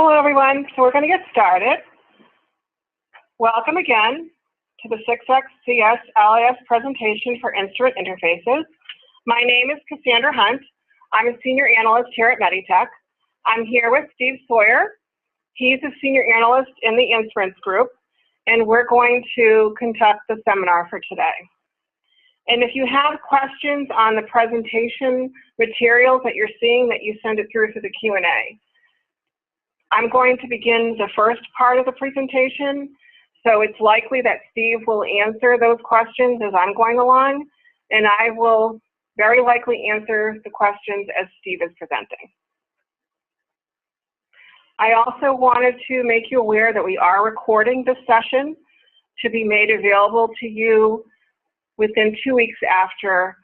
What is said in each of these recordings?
Hello, everyone. So we're going to get started. Welcome again to the 6XCS LIS presentation for instrument interfaces. My name is Cassandra Hunt. I'm a senior analyst here at Meditech. I'm here with Steve Sawyer. He's a senior analyst in the instruments group, and we're going to conduct the seminar for today. And if you have questions on the presentation materials that you're seeing, that you send it through to the Q&A. I'm going to begin the first part of the presentation, so it's likely that Steve will answer those questions as I'm going along, and I will very likely answer the questions as Steve is presenting. I also wanted to make you aware that we are recording this session to be made available to you within 2 weeks after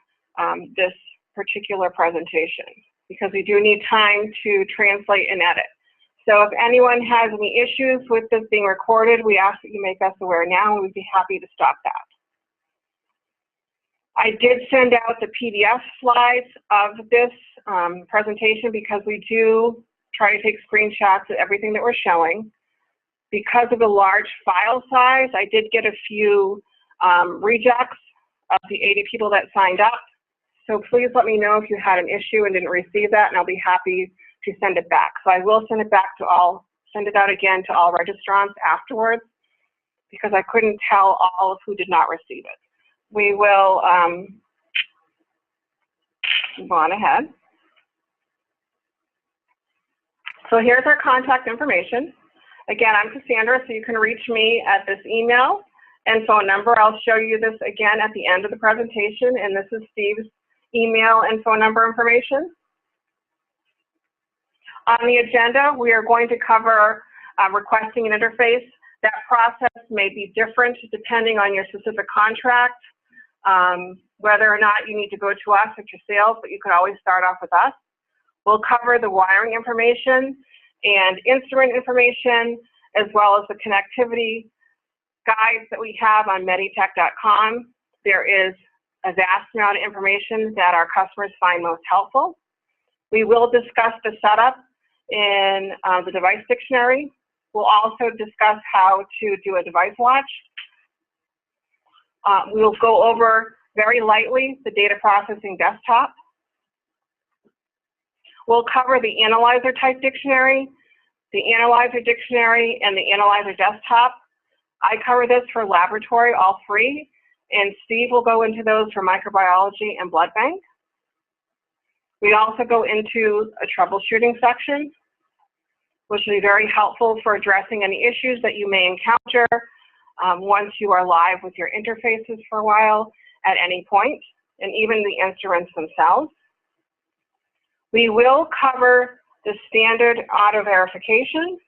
this particular presentation, because we do need time to translate and edit. So if anyone has any issues with this being recorded, we ask that you make us aware now, and we'd be happy to stop that. I did send out the PDF slides of this presentation because we do try to take screenshots of everything that we're showing. Because of the large file size, I did get a few rejects of the 80 people that signed up. So please let me know if you had an issue and didn't receive that, and I'll be happy to send it back. So I will send it back to all, send it out again to all registrants afterwards, because I couldn't tell all of who did not receive it. We will go on ahead. So here's our contact information. Again, I'm Cassandra, so you can reach me at this email and phone number. I'll show you this again at the end of the presentation, and this is Steve's email and phone number information. On the agenda, we are going to cover requesting an interface. That process may be different depending on your specific contract, whether or not you need to go to us at your sales, but you could always start off with us. We'll cover the wiring information and instrument information, as well as the connectivity guides that we have on meditech.com. There is a vast amount of information that our customers find most helpful. We will discuss the setup in the device dictionary. We'll also discuss how to do a device watch. We'll go over very lightly the data processing desktop. We'll cover the analyzer type dictionary, the analyzer dictionary, and the analyzer desktop. I cover this for laboratory, all three, and Steve will go into those for microbiology and blood bank. We also go into a troubleshooting section, which will be very helpful for addressing any issues that you may encounter once you are live with your interfaces for a while at any point, and even the instruments themselves. We will cover the standard auto verification.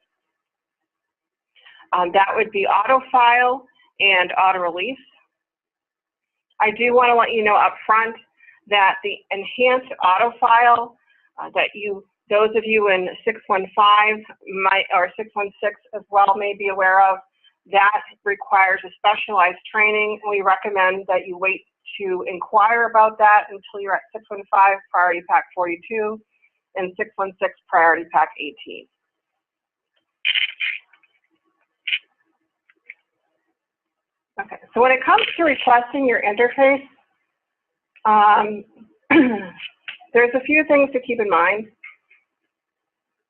That would be auto file and auto release. I do want to let you know up front that the enhanced auto file that those of you in 615 or 616 as well may be aware of, that requires a specialized training. We recommend that you wait to inquire about that until you're at 615 Priority Pack 42 and 616 Priority Pack 18. Okay, so when it comes to requesting your interface, there's a few things to keep in mind.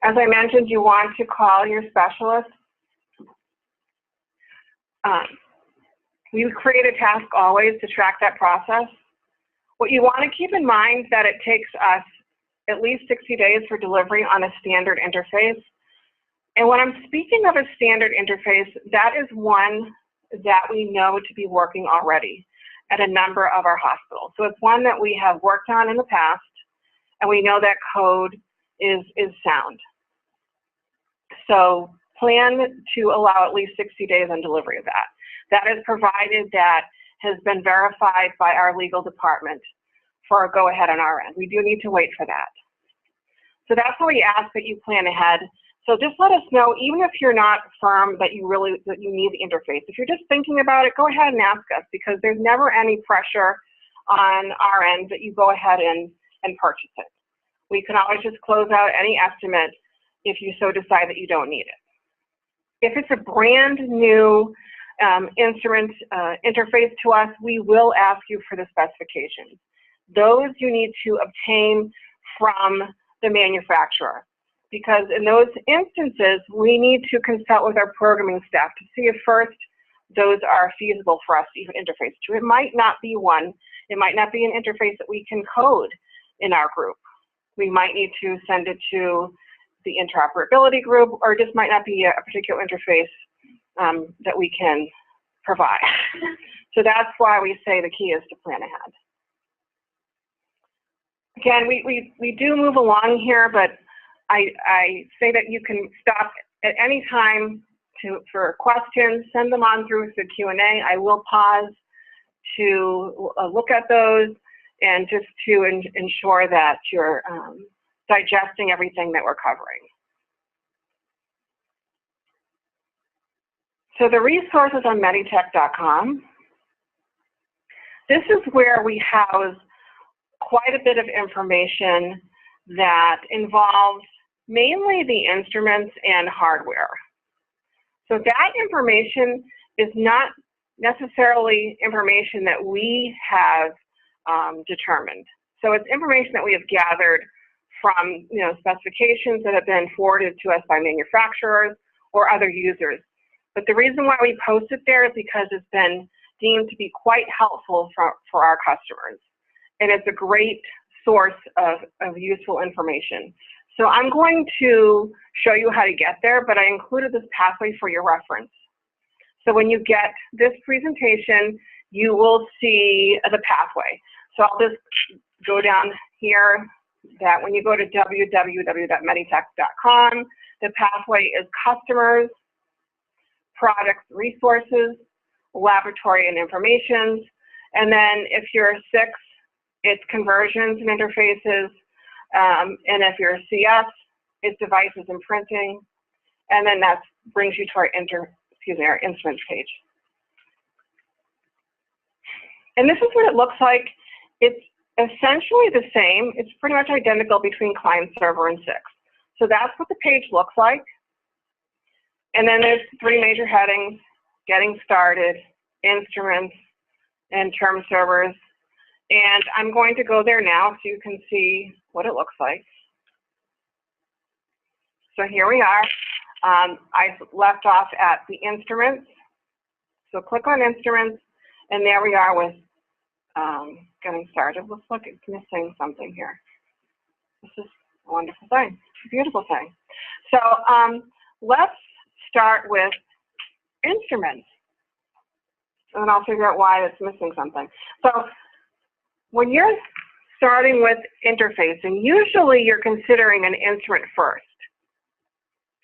As I mentioned, you want to call your specialist. We create a task always to track that process. What you want to keep in mind that it takes us at least 60 days for delivery on a standard interface. And when I'm speaking of a standard interface, that is one that we know to be working already at a number of our hospitals. So it's one that we have worked on in the past, and we know that code is sound. So plan to allow at least 60 days on delivery of that. That is provided that has been verified by our legal department for a go-ahead on our end. We do need to wait for that. So that's why we ask that you plan ahead. So just let us know, even if you're not firm that you need the interface. If you're just thinking about it, go ahead and ask us, because there's never any pressure on our end that you go ahead and purchase it. We can always just close out any estimate if you so decide that you don't need it. If it's a brand new instrument interface to us, we will ask you for the specifications. Those you need to obtain from the manufacturer, because in those instances, we need to consult with our programming staff to see if first those are feasible for us to even interface to. It might not be one. It might not be an interface that we can code in our group. We might need to send it to the interoperability group, or it just might not be a particular interface that we can provide. So that's why we say the key is to plan ahead. Again, we do move along here, but I say that you can stop at any time for questions, send them on through the Q&A. I will pause to look at those and just to ensure that you're digesting everything that we're covering. So the resources on meditech.com, this is where we house quite a bit of information that involves mainly the instruments and hardware. So that information is not necessarily information that we have determined. So it's information that we have gathered from specifications that have been forwarded to us by manufacturers or other users. But the reason why we post it there is because it's been deemed to be quite helpful for our customers. And it's a great source of useful information. So I'm going to show you how to get there, but I included this pathway for your reference. So when you get this presentation, you will see the pathway. So I'll just go down here that when you go to www.meditech.com, the pathway is customers, products, resources, laboratory and information. And then if you're 6, it's conversions and interfaces. And if you're CS, it's devices and printing. And then that brings you to our our instruments page. And this is what it looks like. It's essentially the same. It's pretty much identical between client server and 6. So that's what the page looks like. And then there's 3 major headings: getting started, instruments, and term servers. And I'm going to go there now so you can see what it looks like. So here we are. I left off at the instruments. So click on instruments, and there we are with getting started. Looks like it's missing something here. This is a wonderful thing, a beautiful thing. So let's start with instruments, and then I'll figure out why it's missing something. So when you're starting with interfacing, usually you're considering an instrument first.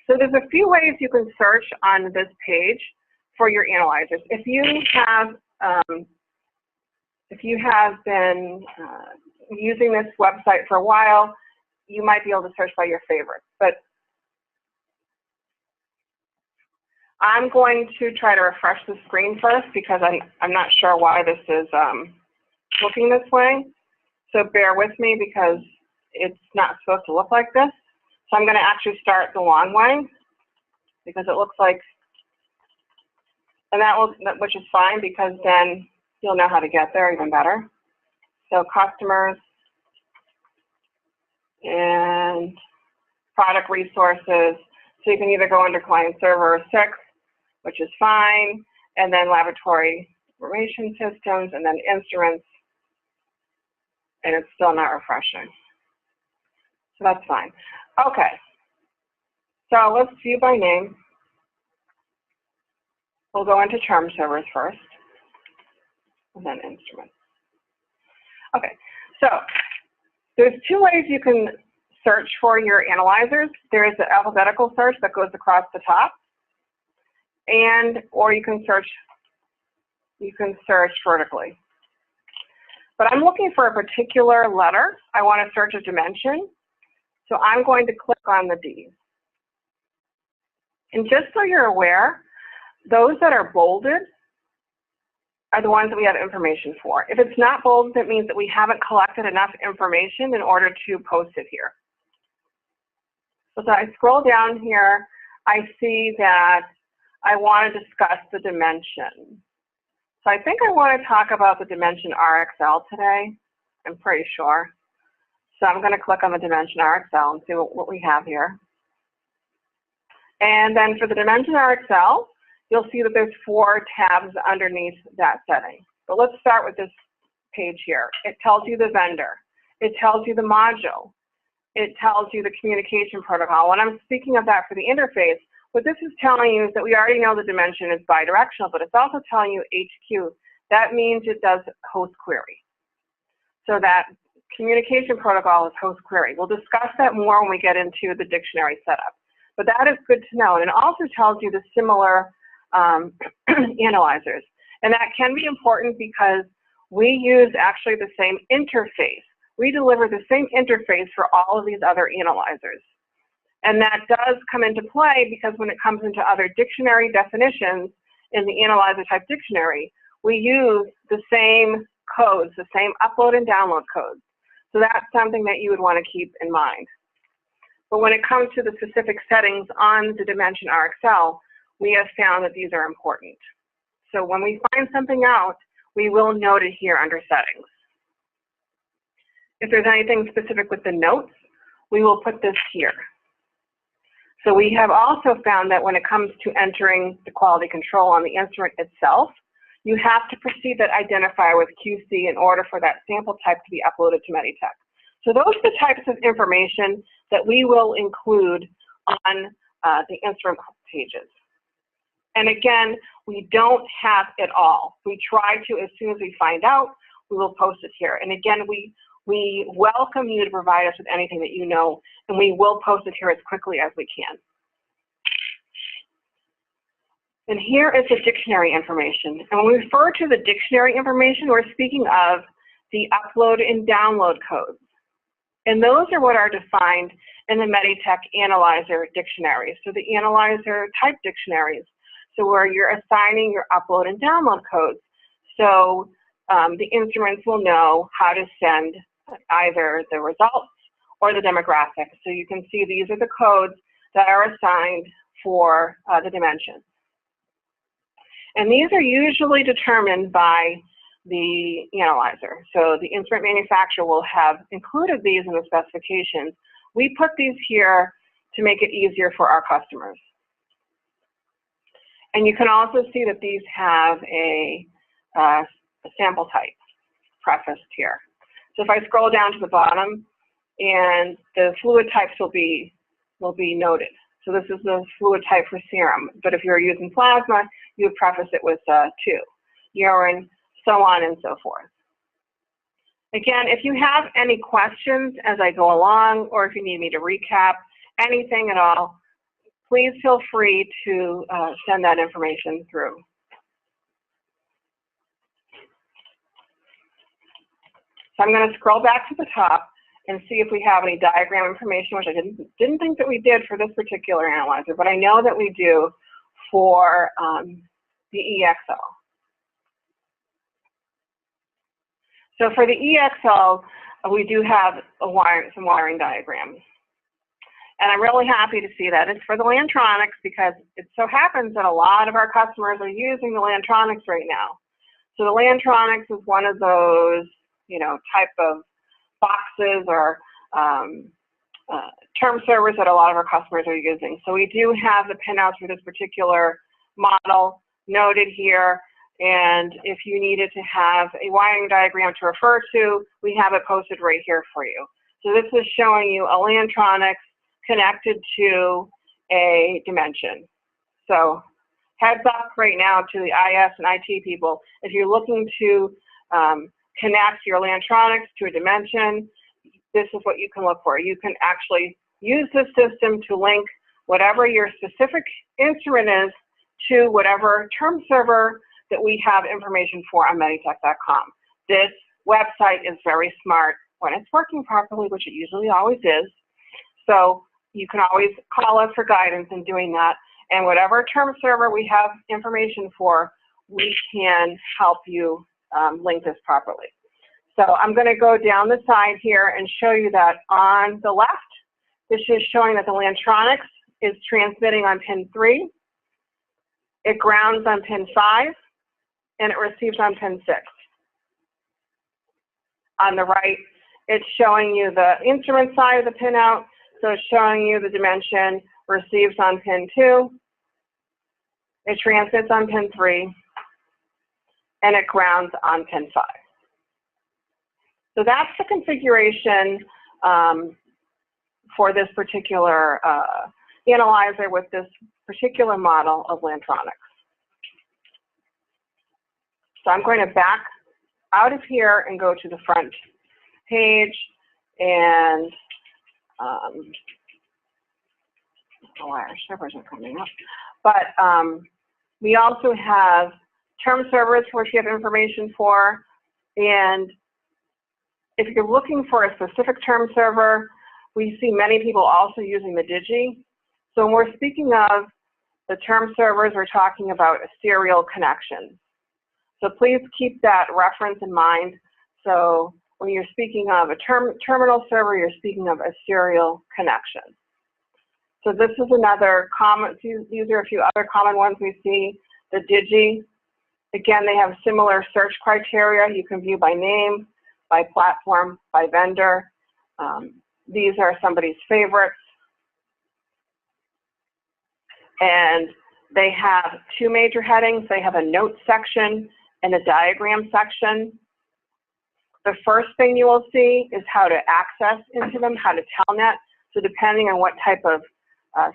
So there's a few ways you can search on this page for your analyzers. If you have been using this website for a while, you might be able to search by your favorites. But I'm going to try to refresh the screen first because I'm not sure why this is looking this way. So bear with me because it's not supposed to look like this. So I'm going to actually start the long way because it looks like, and which is fine because then you'll know how to get there even better. So customers and product resources. So you can either go under client server or 6, which is fine, and then laboratory information systems, and then instruments, and it's still not refreshing. So that's fine. Okay, so let's view by name. We'll go into term servers first, and then instruments. Okay, so there's 2 ways you can search for your analyzers. There's the alphabetical search that goes across the top, or you can search vertically. But I'm looking for a particular letter. I want to search a dimension. So I'm going to click on the D. And just so you're aware, those that are bolded are the ones that we have information for. If it's not bolded, it means that we haven't collected enough information in order to post it here. So as I scroll down here, I see that I want to discuss the dimension. So I think I want to talk about the dimension RXL today. I'm pretty sure. So I'm going to click on the dimension RXL and see what we have here. And then for the dimension RXL, you'll see that there's 4 tabs underneath that setting. But let's start with this page here. It tells you the vendor. It tells you the module. It tells you the communication protocol. When I'm speaking of that for the interface, what this is telling you is that we already know the dimension is bidirectional, but it's also telling you HQ. That means it does host query. So that communication protocol is host query. We'll discuss that more when we get into the dictionary setup. But that is good to know. And it also tells you the similar analyzers. And that can be important because we use actually the same interface. We deliver the same interface for all of these other analyzers. And that does come into play because when it comes into other dictionary definitions in the analyzer type dictionary, we use the same codes, the same upload and download codes. So that's something that you would want to keep in mind. But when it comes to the specific settings on the dimension RXL, we have found that these are important. So when we find something out, we will note it here under settings. If there's anything specific with the notes, we will put this here. So we have also found that when it comes to entering the quality control on the instrument itself, you have to precede that identifier with QC in order for that sample type to be uploaded to Meditech. So those are the types of information that we will include on the instrument pages. And again, we don't have it all. We try to, as soon as we find out, we will post it here. And again, we welcome you to provide us with anything that you know, and we will post it here as quickly as we can. And here is the dictionary information. And when we refer to the dictionary information, we're speaking of the upload and download codes. And those are what are defined in the Meditech analyzer dictionaries. So the analyzer type dictionaries. So where you're assigning your upload and download codes. So the instruments will know how to send either the results or the demographics. So you can see these are the codes that are assigned for the dimensions. And these are usually determined by the analyzer. So the instrument manufacturer will have included these in the specifications. We put these here to make it easier for our customers. And you can also see that these have a sample type prefaced here. So if I scroll down to the bottom, and the fluid types will be noted. So this is the fluid type for serum. But if you're using plasma, you would preface it with 2, urine, so on and so forth. Again, if you have any questions as I go along, or if you need me to recap anything at all, please feel free to send that information through. So I'm going to scroll back to the top and see if we have any diagram information, which I didn't think that we did for this particular analyzer, but I know that we do for the EXL. So for the EXL, we do have some wiring diagrams. And I'm really happy to see that. It's for the Lantronics because it so happens that a lot of our customers are using the Lantronics right now. So the Lantronics is one of those, type of boxes or term servers that a lot of our customers are using. So we do have the pinouts for this particular model noted here. And if you needed to have a wiring diagram to refer to, we have it posted right here for you. So this is showing you a Lantronics connected to a dimension. So heads up right now to the IS and IT people, if you're looking to connect your Lantronics to a dimension, this is what you can look for. You can actually use this system to link whatever your specific instrument is to whatever term server that we have information for on Meditech.com. This website is very smart when it's working properly, which it usually always is. So you can always call us for guidance in doing that. And whatever term server we have information for, we can help you link this properly. So I'm going to go down the side here and show you that on the left, This is showing that the Lantronix is transmitting on pin 3. It grounds on pin 5, and it receives on pin 6. On the right, it's showing you the instrument side of the pinout, so it's showing you the dimension, receives on pin 2, it transmits on pin 3, and it grounds on pin 5. So that's the configuration for this particular analyzer with this particular model of Lantronix. So I'm going to back out of here and go to the front page, and oh, our servers are coming up. But we also have term servers, which we have information for, and if you're looking for a specific term server, we see many people also using the Digi. So when we're speaking of the term servers, we're talking about a serial connection. So please keep that reference in mind. So when you're speaking of a terminal server, you're speaking of a serial connection. So this is another common, these are a few other common ones we see. The Digi, again, they have similar search criteria. You can view by name, by platform, by vendor. These are somebody's favorites. And they have two major headings. They have a note section and a diagram section. The first thing you will see is how to access into them, how to telnet. So depending on what type of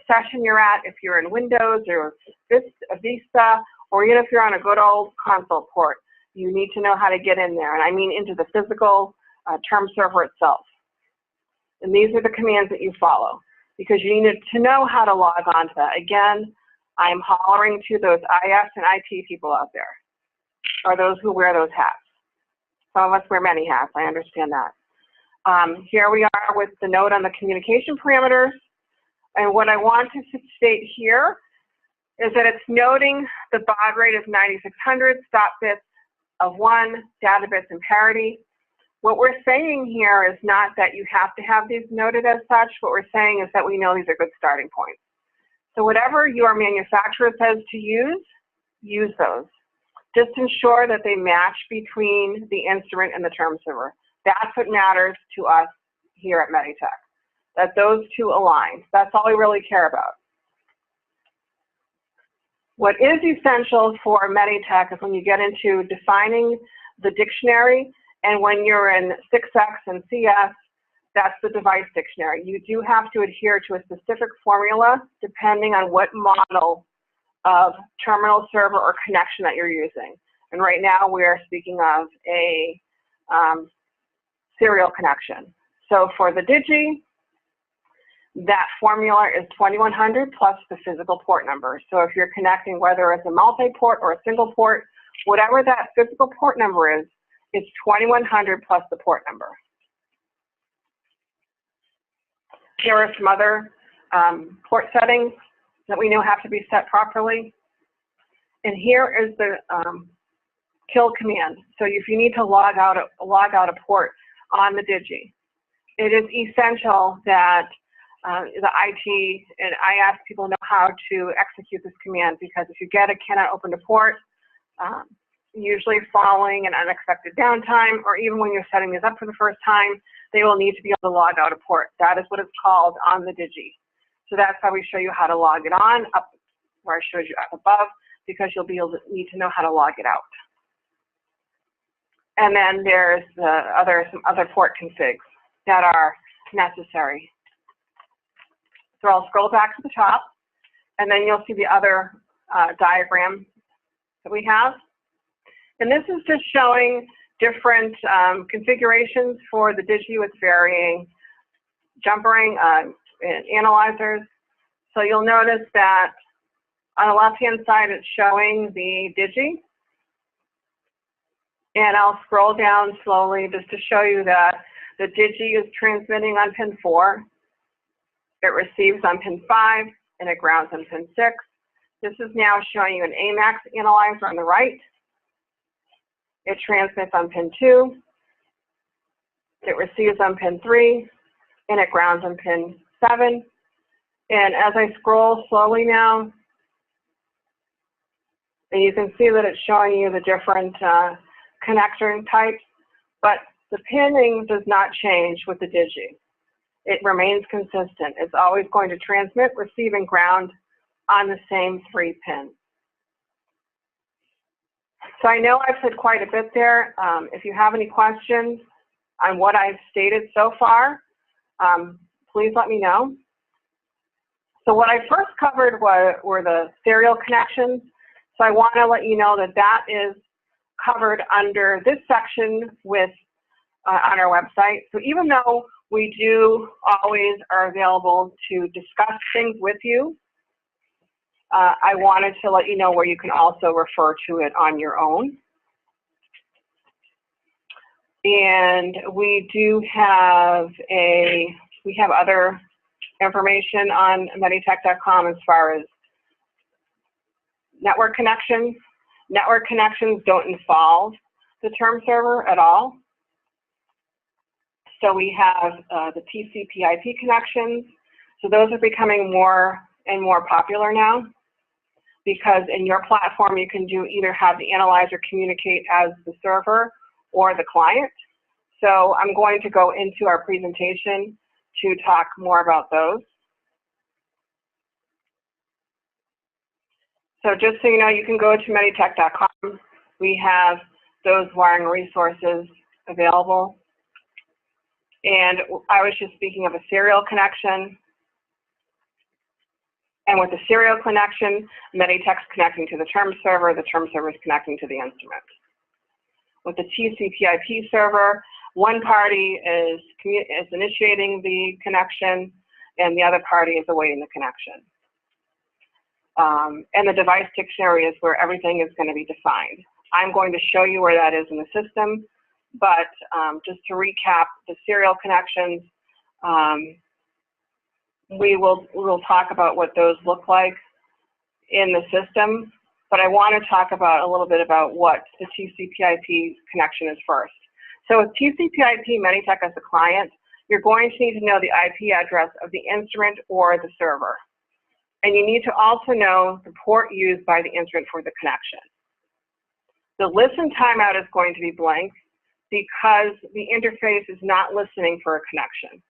session you're at, if you're in Windows or Vista, or even if you're on a good old console port, you need to know how to get in there. And I mean into the physical term server itself. And these are the commands that you follow, because you need to know how to log on to that. Again, I'm hollering to those IS and IT people out there, or those who wear those hats. Some of us wear many hats, I understand that. Here we are with the note on the communication parameters. And what I want to state here is that it's noting the baud rate of 9600, stop bits of 1, data bits and parity. What we're saying here is not that you have to have these noted as such. What we're saying is that we know these are good starting points. So whatever your manufacturer says to use those. Just ensure that they match between the instrument and the term server. That's what matters to us here at Meditech, that those two align. That's all we really care about. What is essential for Meditech is when you get into defining the dictionary, and when you're in 6X and CS, that's the device dictionary. You do have to adhere to a specific formula depending on what model of terminal server or connection that you're using. And right now we are speaking of a serial connection. So for the Digi, that formula is 2100 plus the physical port number. So if you're connecting, whether it's a multi-port or a single port, whatever that physical port number is, it's 2100 plus the port number. Here are some other port settings that we know have to be set properly. And here is the kill command. So if you need to log out a port on the Digi, it is essential that the IT and IS people know how to execute this command, because if you get a cannot open to port, usually following an unexpected downtime, or even when you're setting these up for the first time, they will need to be able to log out a port. That is what it's called on the Digi. So that's how we show you how to log it on, up where I showed you up above, because you'll be able to need to know how to log it out. And then there's some other port configs that are necessary. So I'll scroll back to the top, and then you'll see the other diagram that we have. And this is just showing different configurations for the Digi with varying jumper ring analyzers. So you'll notice that on the left-hand side, it's showing the Digi. And I'll scroll down slowly just to show you that the Digi is transmitting on pin 4. It receives on pin 5, and it grounds on pin 6. This is now showing you an AMAX analyzer on the right. It transmits on pin 2. It receives on pin 3, and it grounds on pin 7. And as I scroll slowly now, and you can see that it's showing you the different connector types, but the pinning does not change with the Digi. It remains consistent. It's always going to transmit, receive, and ground on the same 3 pins. So I know I've said quite a bit there. If you have any questions on what I've stated so far, please let me know. So what I first covered were the serial connections. So I want to let you know that that is covered under this section with on our website. So even though we do always are available to discuss things with you, I wanted to let you know where you can also refer to it on your own. And we do have other information on meditech.com as far as network connections. Network connections don't involve the term server at all. So we have the TCP/IP connections. So those are becoming more and more popular now, because in your platform you can either have the analyzer communicate as the server or the client. So I'm going to go into our presentation to talk more about those. So just so you know, you can go to meditech.com. We have those wiring resources available. And I was just speaking of a serial connection. And with the serial connection, Meditech's connecting to the term server is connecting to the instrument. With the TCP/IP server, one party is initiating the connection, and the other party is awaiting the connection. And the device dictionary is where everything is going to be defined. I'm going to show you where that is in the system, but just to recap the serial connections, we will talk about what those look like in the system, but I want to talk about a little bit about what the TCP/IP connection is first. So with TCP/IP Meditech as a client, you're going to need to know the IP address of the instrument or the server. And you need to also know the port used by the instrument for the connection. The listen timeout is going to be blank because the interface is not listening for a connection.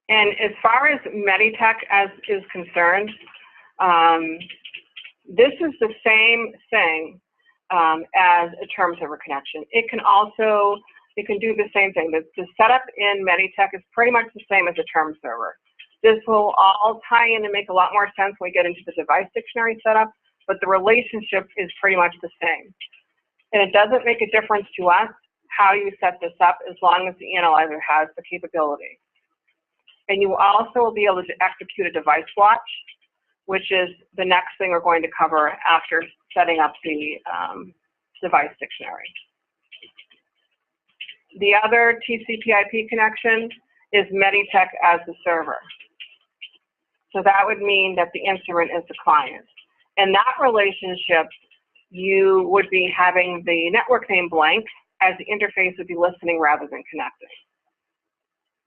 And as far as Meditech is concerned, this is the same thing as a term server connection. It can do the same thing. The setup in Meditech is pretty much the same as a term server. This will all tie in and make a lot more sense when we get into the device dictionary setup, but the relationship is pretty much the same. And it doesn't make a difference to us how you set this up as long as the analyzer has the capability. And you also will be able to execute a device watch, which is the next thing we're going to cover after setting up the device dictionary. The other TCP/IP connection is Meditech as the server. So that would mean that the instrument is the client. In that relationship, you would be having the network name blank, as the interface would be listening rather than connecting.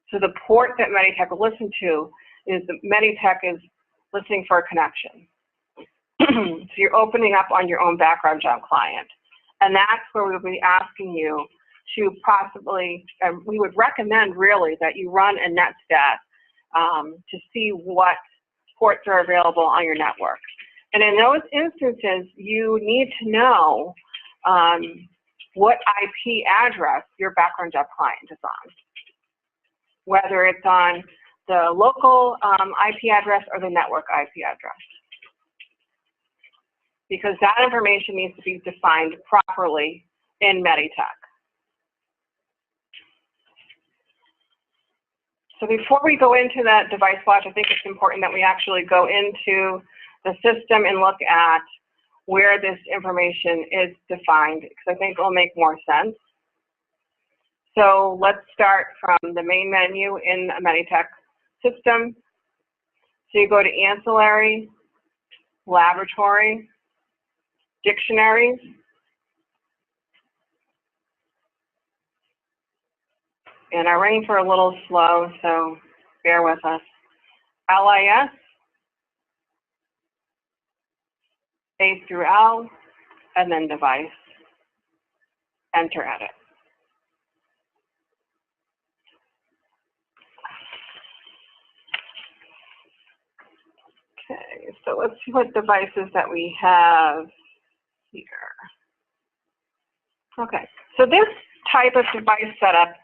So the port that Meditech will listen to is that Meditech is listening for a connection. So you're opening up on your own background job client. And that's where we'll be asking you to possibly, we would recommend really that you run a netstat to see what ports are available on your network. And in those instances, you need to know what IP address your background job client is on, whether it's on the local IP address or the network IP address, because that information needs to be defined properly in Meditech. So before we go into that device watch, I think it's important that we actually go into the system and look at where this information is defined, because I think it will make more sense. So let's start from the main menu in a Meditech system. So you go to Ancillary, Laboratory, Dictionaries. And our rings are a little slow, so bear with us. LIS, A through L, and then device. Enter edit. Okay, so let's see what devices that we have here. Okay, so this type of device setup,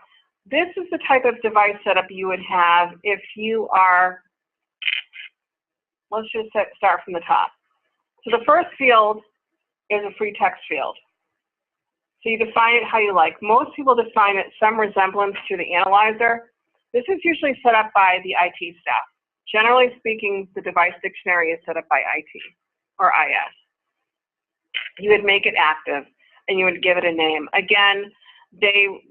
this is the type of device setup you would have if you are, let's just start from the top. So the first field is a free text field. So you define it how you like. Most people define it some resemblance to the analyzer. This is usually set up by the IT staff. Generally speaking, the device dictionary is set up by IT or IS. You would make it active and you would give it a name. Again,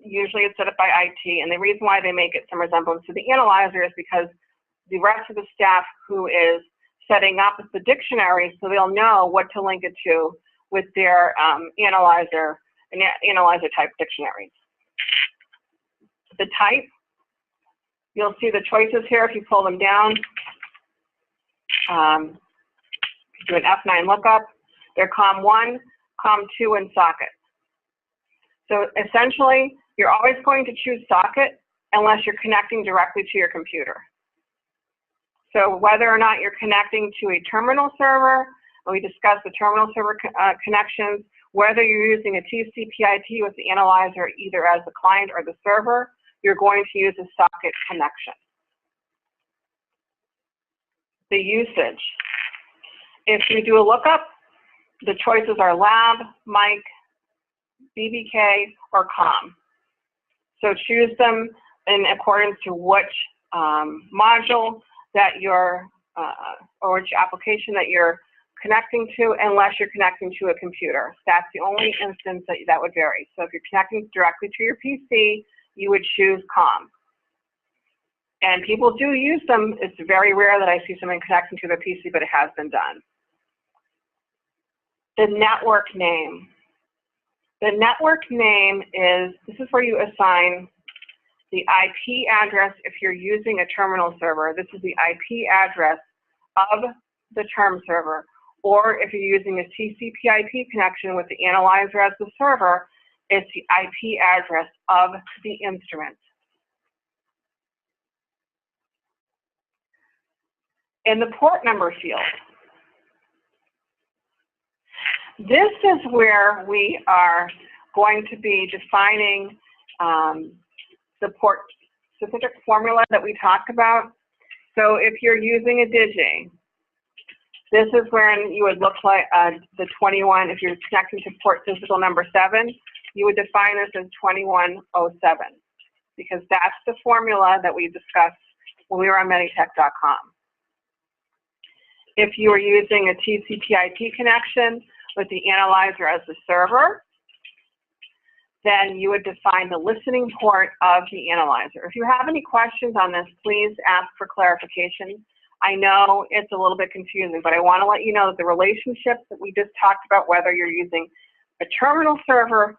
usually it's set up by IT, and the reason why they make it some resemblance to the analyzer is because the rest of the staff who is setting up the dictionary, so they'll know what to link it to with their analyzer type dictionaries. The type, you'll see the choices here if you pull them down. Do an F9 lookup. They're COM1, COM2, and socket. So essentially, you're always going to choose socket unless you're connecting directly to your computer. So whether or not you're connecting to a terminal server, and we discussed the terminal server connections, whether you're using a TCP/IP with the analyzer either as the client or the server, you're going to use a socket connection. The usage. If you do a lookup, the choices are lab, mic, BBK, or COM. So choose them in accordance to which module that you're, or which application that you're connecting to, unless you're connecting to a computer. That's the only instance that would vary. So if you're connecting directly to your PC, you would choose COM. And people do use them. It's very rare that I see someone connecting to their PC, but it has been done. The network name. The network name this is where you assign the IP address if you're using a terminal server. This is the IP address of the term server. Or if you're using a TCP/IP connection with the analyzer as the server, it's the IP address of the instrument. In the port number field, this is where we are going to be defining the port specific formula that we talked about. So if you're using a Digi, this is when you would look like the 21, if you're connecting to port physical number 7, you would define this as 2107, because that's the formula that we discussed when we were on Meditech.com. If you are using a TCP/IP connection with the analyzer as the server, then you would define the listening port of the analyzer. If you have any questions on this, please ask for clarification. I know it's a little bit confusing, but I want to let you know that the relationships that we just talked about, whether you're using a terminal server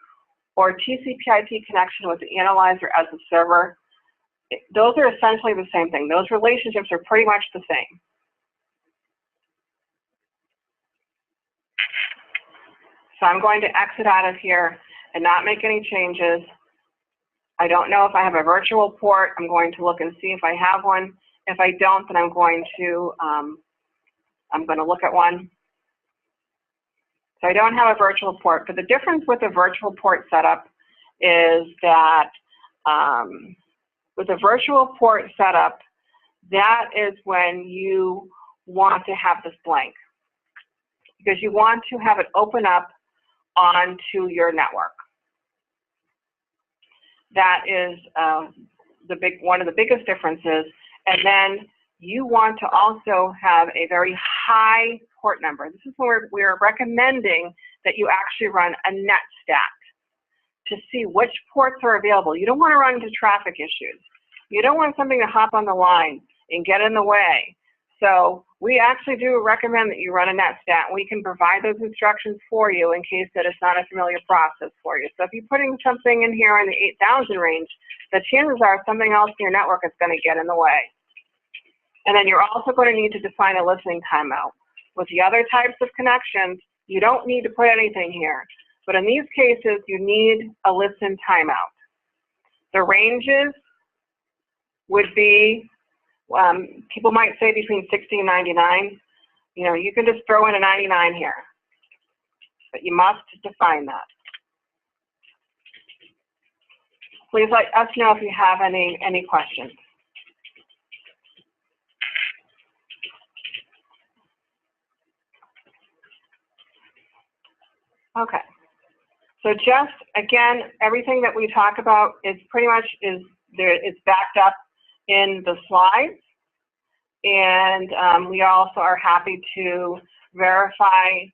or a TCP/IP connection with the analyzer as a server, those are essentially the same thing. Those relationships are pretty much the same. So I'm going to exit out of here and not make any changes. I don't know if I have a virtual port. I'm going to look and see if I have one. If I don't, then I'm going to look at one. So I don't have a virtual port, but the difference with a virtual port setup is that with a virtual port setup, that is when you want to have this blank, because you want to have it open up onto your network. That is one of the biggest differences. And then you want to also have a very high port number. This is where we're recommending that you actually run a net stat to see which ports are available. You don't want to run into traffic issues. You don't want something to hop on the line and get in the way. So we actually do recommend that you run a NetStat. We can provide those instructions for you in case that it's not a familiar process for you. So if you're putting something in here in the 8,000 range, the chances are something else in your network is going to get in the way. And then you're also going to need to define a listening timeout. With the other types of connections, you don't need to put anything here. But in these cases, you need a listen timeout. The ranges would be, people might say between 60 and 99. You know, you can just throw in a 99 here, but you must define that. Please let us know if you have any questions. Okay. So just, again, everything that we talk about is pretty much it's backed up in the slides. And we also are happy to verify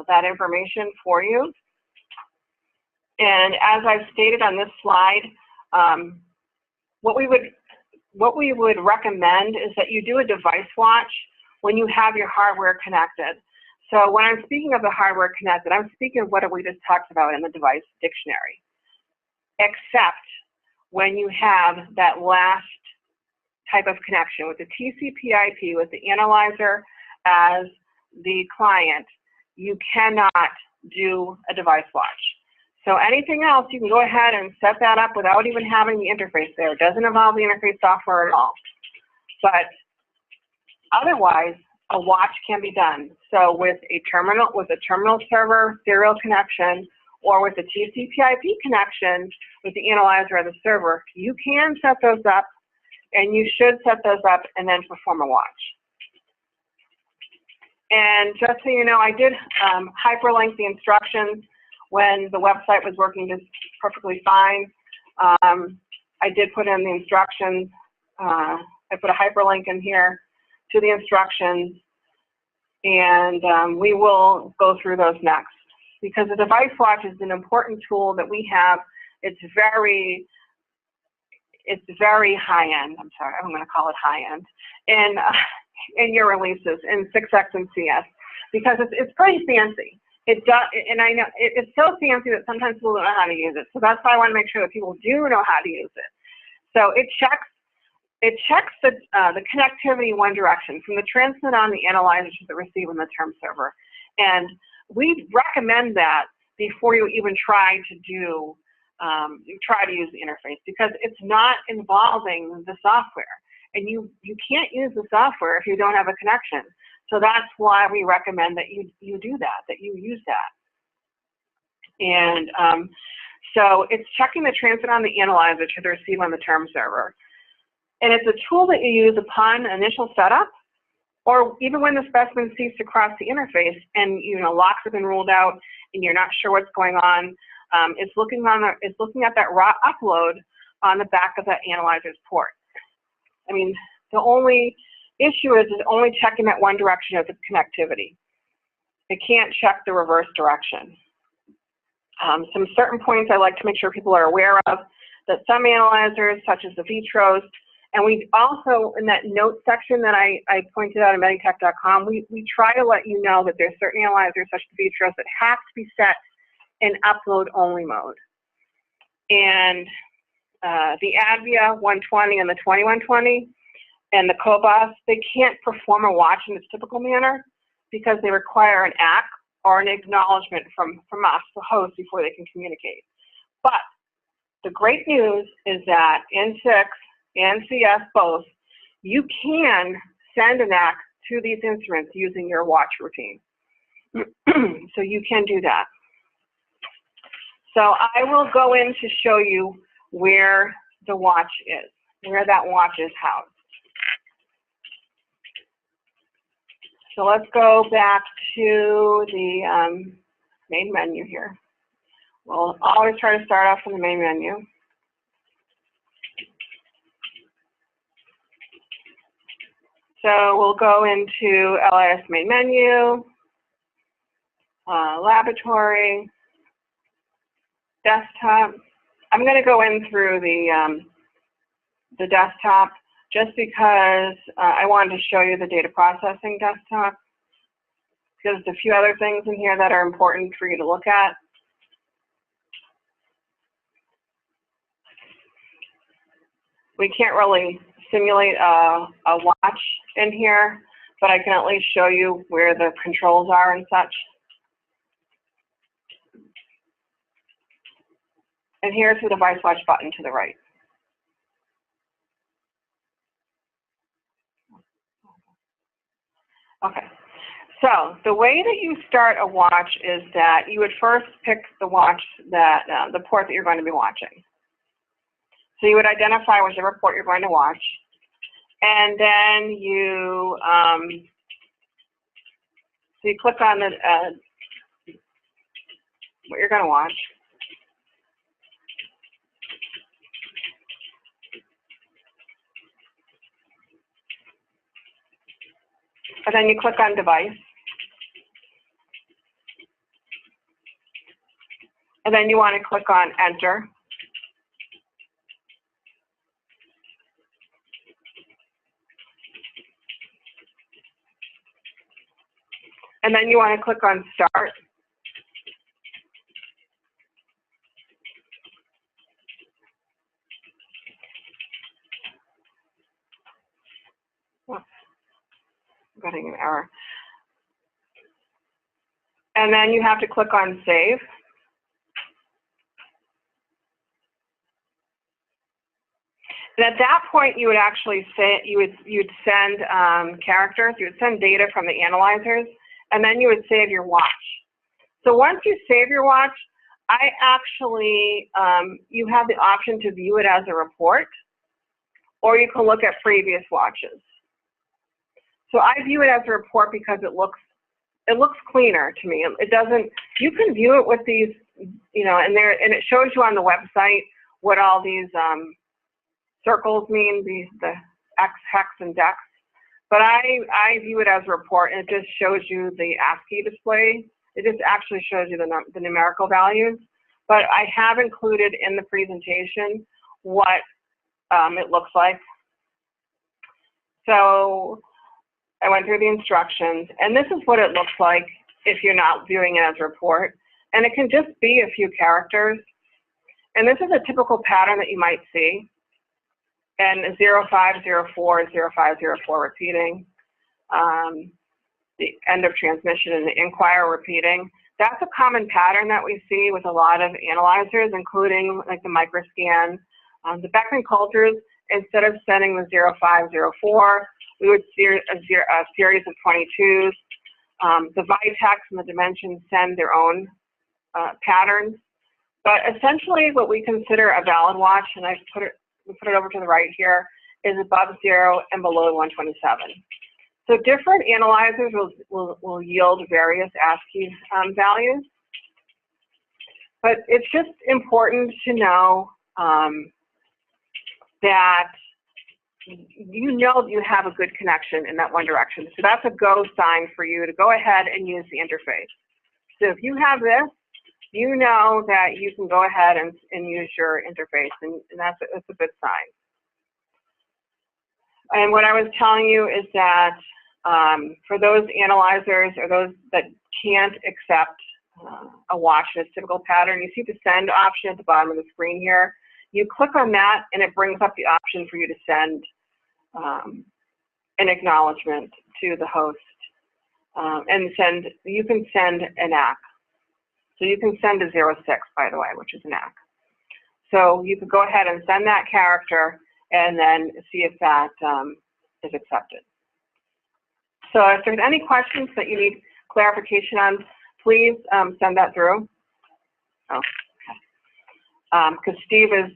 that information for you. And as I've stated on this slide, what we would recommend is that you do a device watch when you have your hardware connected. So when I'm speaking of the hardware connected, I'm speaking of what we just talked about in the device dictionary, except when you have that last type of connection with the TCP/IP, with the analyzer as the client, you cannot do a device watch. So anything else, you can go ahead and set that up without even having the interface there. It doesn't involve the interface software at all. But otherwise, a watch can be done. So with a terminal server serial connection, or with a TCP/IP connection with the analyzer or the server, you can set those up, and you should set those up and then perform a watch. And just so you know, I did hyperlink the instructions when the website was working just perfectly fine. I did put in the instructions. I put a hyperlink in here to the instructions, and we will go through those next. Because the device watch is an important tool that we have. It's very high-end. I'm sorry, I'm going to call it high-end in your releases in 6X and CS, because it's pretty fancy. It does, and I know it's so fancy that sometimes people don't know how to use it. So that's why I want to make sure that people do know how to use it. So it checks the connectivity in one direction, from the transmit on the analyzer to the receive on the term server. And we recommend that before you even try to use the interface, because it's not involving the software. And you can't use the software if you don't have a connection. So that's why we recommend that you do that you use that. And so it's checking the transmit on the analyzer to the receive on the term server. And it's a tool that you use upon initial setup, or even when the specimen seeks to cross the interface and locks have been ruled out and you're not sure what's going on. It's looking at that raw upload on the back of that analyzer's port. I mean, the only issue is only checking that one direction of the connectivity. It can't check the reverse direction. Some certain points I like to make sure people are aware of, that some analyzers, such as the Vitros, and we also, in that note section that I pointed out in meditech.com, we try to let you know that there's certain analyzers, such as the Vitros, that have to be set in upload-only mode. And the Advia 120 and the 2120 and the Cobas, they can't perform a watch in its typical manner because they require an ACK or an acknowledgement from us, the host, before they can communicate. But the great news is that in 6 and CS both, you can send an ACK to these instruments using your watch routine. So you can do that. So I will go in to show you where the watch is, where that watch is housed. So let's go back to the main menu here. We'll always try to start off from the main menu. So we'll go into LIS main menu, laboratory, desktop. I'm going to go in through the desktop. just because I wanted to show you the data processing desktop, because there's a few other things in here that are important for you to look at. We can't really simulate a watch in here, but I can at least show you where the controls are and such. And here's the device watch button to the right. Okay, so the way that you start a watch is that you would first pick the watch that, the port that you're going to be watching. So you would identify whichever port you're going to watch, and then you, so you click on the, what you're going to watch. And then you click on device. And then you want to click on enter. And then you want to click on start. Oh, I'm getting an error. And then you have to click on save. And at that point, you would actually say, you'd send characters, you would send data from the analyzers, and then you would save your watch. So once you save your watch, I actually, you have the option to view it as a report, or you can look at previous watches. So I view it as a report because it looks cleaner to me. It doesn't, you can view it with these, you know, and it shows you on the website what all these circles mean, the X, hex, and dex. But I view it as a report, and it just shows you the ASCII display. It just actually shows you the numerical values. But I have included in the presentation what it looks like. So I went through the instructions, and this is what it looks like if you're not viewing it as a report. And it can just be a few characters. And this is a typical pattern that you might see. And 0504, 0504 repeating. The end of transmission and the inquire repeating. That's a common pattern that we see with a lot of analyzers, including like the microscan. The Beckman Coulters, instead of sending the 0504, we would see a series of 22s. The Vitex and the Dimensions send their own patterns. But essentially what we consider a valid watch, and I put it over to the right here, is above 0 and below 127. So different analyzers will yield various ASCII values. But it's just important to know that you know you have a good connection in that one direction. So that's a go sign for you to go ahead and use the interface. So if you have this, you know that you can go ahead and use your interface, and that's a good sign. And what I was telling you is that for those analyzers or those that can't accept a watch in its typical pattern, you see the send option at the bottom of the screen here. You click on that, and it brings up the option for you to send an acknowledgement to the host, and you can send an ACK. So you can send a 06, by the way, which is an ACK. So you could go ahead and send that character and then see if that is accepted. So if there's any questions that you need clarification on, please send that through. Oh, okay. Because Steve is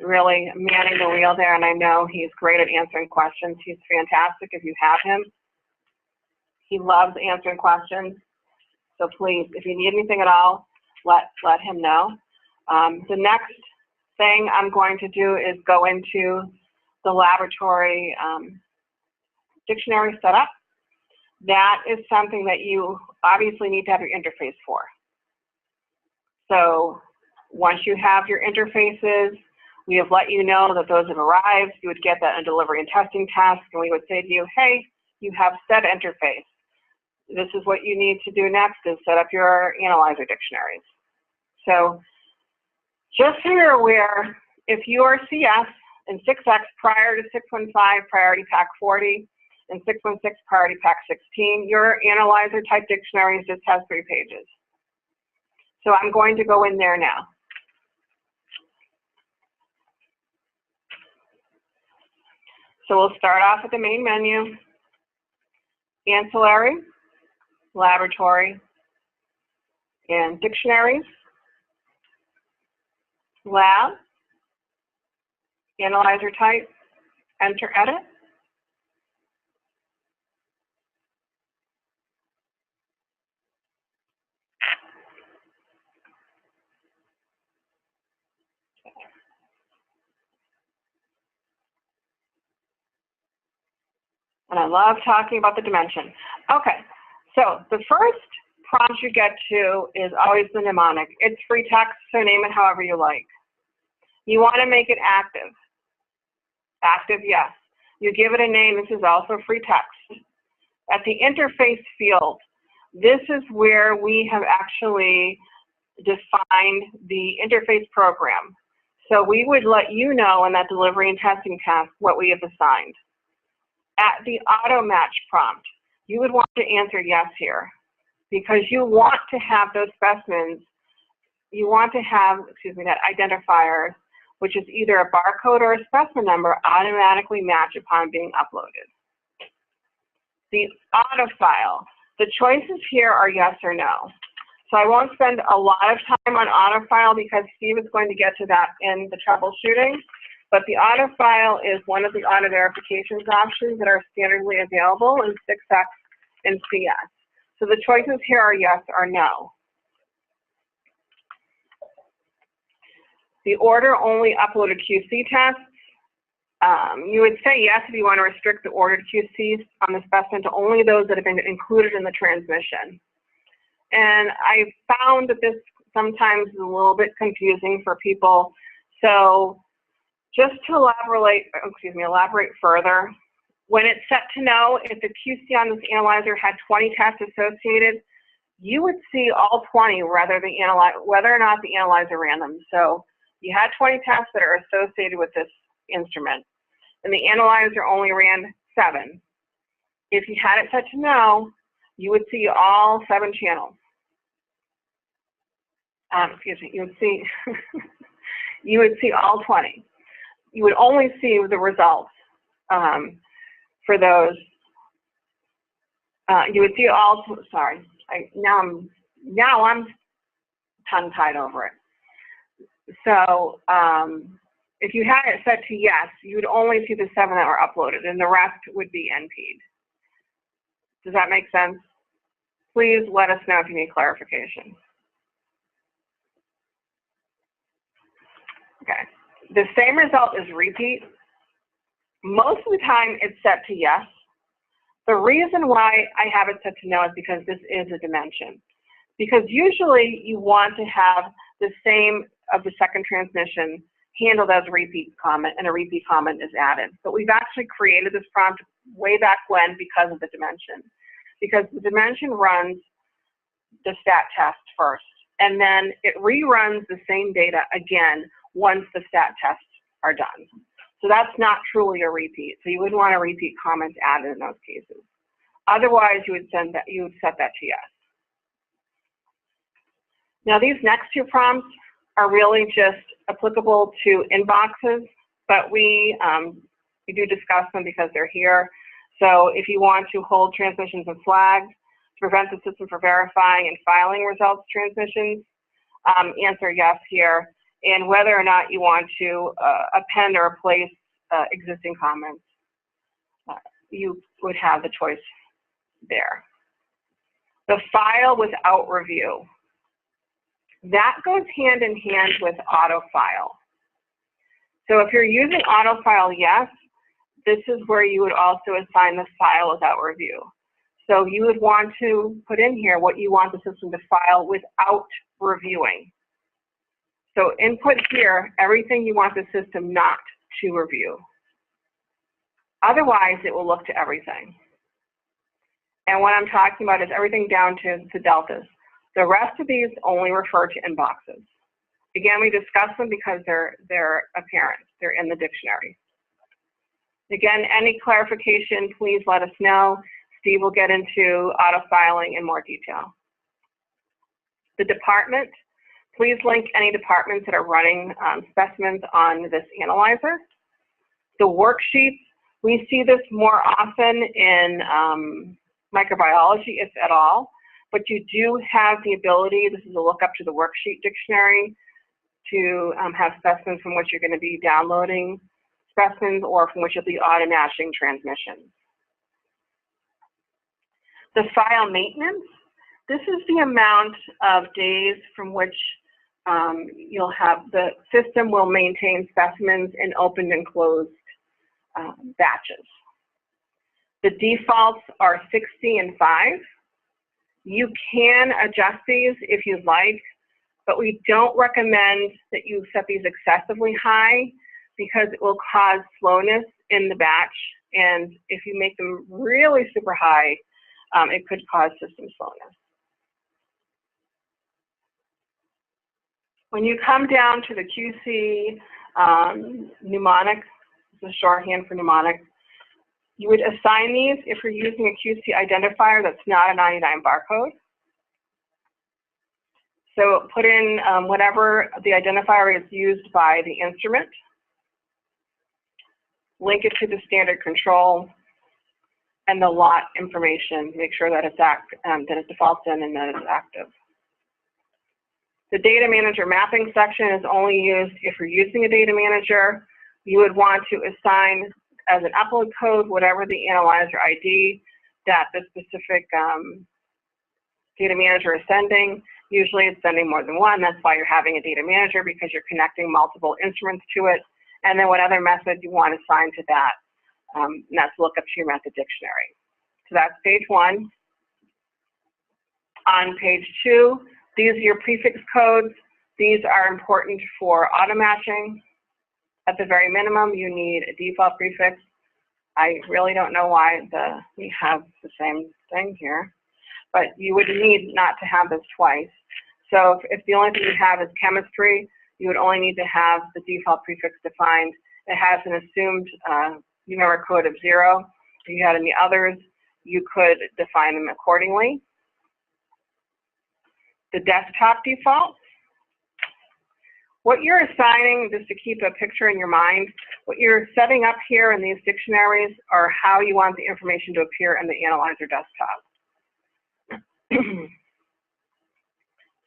really manning the wheel there, and I know he's great at answering questions. He's fantastic if you have him. He loves answering questions. So please, if you need anything at all, let him know. The next thing I'm going to do is go into the laboratory dictionary setup. That is something that you obviously need to have your interface for. So once you have your interfaces, We have let you know that those have arrived. You would get that in a delivery and testing task, and we would say to you, hey, you have set interface. This is what you need to do next is set up your analyzer dictionaries. So just so you're aware, if you are CS in 6X prior to 615 priority pack 40 and 616 priority pack 16, your analyzer type dictionaries just has 3 pages. So I'm going to go in there now. So we'll start off with the main menu, ancillary, laboratory, and dictionaries, lab, analyzer type, enter edit. And I love talking about the dimension. Okay, so the first prompt you get to is always the mnemonic. It's free text, so name it however you like. You want to make it active. Active, yes. You give it a name. This is also free text. At the interface field, this is where we have actually defined the interface program. So we would let you know in that delivery and testing task what we have assigned. At the auto match prompt, you would want to answer yes here because you want to have those specimens, you want to have, that identifier, which is either a barcode or a specimen number, automatically match upon being uploaded. The auto file, the choices here are yes or no. So I won't spend a lot of time on auto file because Steve is going to get to that in the troubleshooting. But the auto file is one of the auto verifications options that are standardly available in 6X and CS. So the choices here are yes or no. The order only uploaded QC tests. You would say yes if you want to restrict the ordered QCs on the specimen to only those that have been included in the transmission. And I found that this sometimes is a little bit confusing for people. So just to elaborate further, when it's set to no, if the QC on this analyzer had 20 tests associated, you would see all 20 whether or not the analyzer ran them. So you had 20 tests that are associated with this instrument, and the analyzer only ran 7. If you had it set to no, you would see all 7 channels. You would see all 20. You would only see the results for those. You would see all. Sorry, now I'm tongue-tied over it. So if you had it set to yes, you would only see the 7 that were uploaded, and the rest would be NP'd. Does that make sense? Please let us know if you need clarification. Okay. The same result is repeat. Most of the time it's set to yes. The reason why I have it set to no is because this is a dimension. Because usually you want to have the same of the second transmission handled as a repeat comment, and a repeat comment is added. But we've actually created this prompt way back when because of the dimension. Because the dimension runs the stat test first, and then it reruns the same data again once the stat tests are done. So that's not truly a repeat. So you wouldn't want a repeat comment added in those cases. Otherwise, you would set that to yes. Now these next 2 prompts are really just applicable to inboxes, but we do discuss them because they're here. So if you want to hold transmissions and flags to prevent the system from verifying and filing results transmissions, answer yes here. And whether or not you want to append or replace existing comments, you would have the choice there. The file without review. That goes hand in hand with autofile. So if you're using autofile, yes, this is where you would also assign the file without review. So you would want to put in here what you want the system to file without reviewing. So input here everything you want the system not to review. Otherwise, it will look to everything. And what I'm talking about is everything down to deltas. The rest of these only refer to inboxes. Again, we discuss them because they're apparent. They're in the dictionary. Again, any clarification, please let us know. Steve will get into auto-filing in more detail. The department, please link any departments that are running specimens on this analyzer. The worksheets, we see this more often in microbiology, if at all, but you do have the ability, this is a lookup to the worksheet dictionary, to have specimens from which you're going to be downloading specimens or from which you'll be auto-matching transmissions. The file maintenance, this is the amount of days from which you'll have, the system will maintain specimens in opened and closed batches. The defaults are 60 and 5. You can adjust these if you'd like, but we don't recommend that you set these excessively high because it will cause slowness in the batch. And if you make them really super high, it could cause system slowness. When you come down to the QC mnemonic, it's a shorthand for mnemonic, you would assign these if you're using a QC identifier that's not a 99 barcode. So put in whatever the identifier is used by the instrument, link it to the standard control, and the lot information. Make sure that it's that it defaults in and that it's active. The data manager mapping section is only used if you're using a data manager. You would want to assign as an upload code whatever the analyzer ID that the specific data manager is sending. Usually it's sending more than one. That's why you're having a data manager, because you're connecting multiple instruments to it. And then what other method you want to assign to that. And that's look up to your method dictionary. So that's page 1. On page 2, these are your prefix codes. These are important for auto matching. At the very minimum, you need a default prefix. I really don't know why we have the same thing here, but you would need not to have this twice. So if the only thing you have is chemistry, you would only need to have the default prefix defined. It has an assumed numeric code of 0. If you had any others, you could define them accordingly. The desktop default. What you're assigning, just to keep a picture in your mind, what you're setting up here in these dictionaries are how you want the information to appear in the analyzer desktop.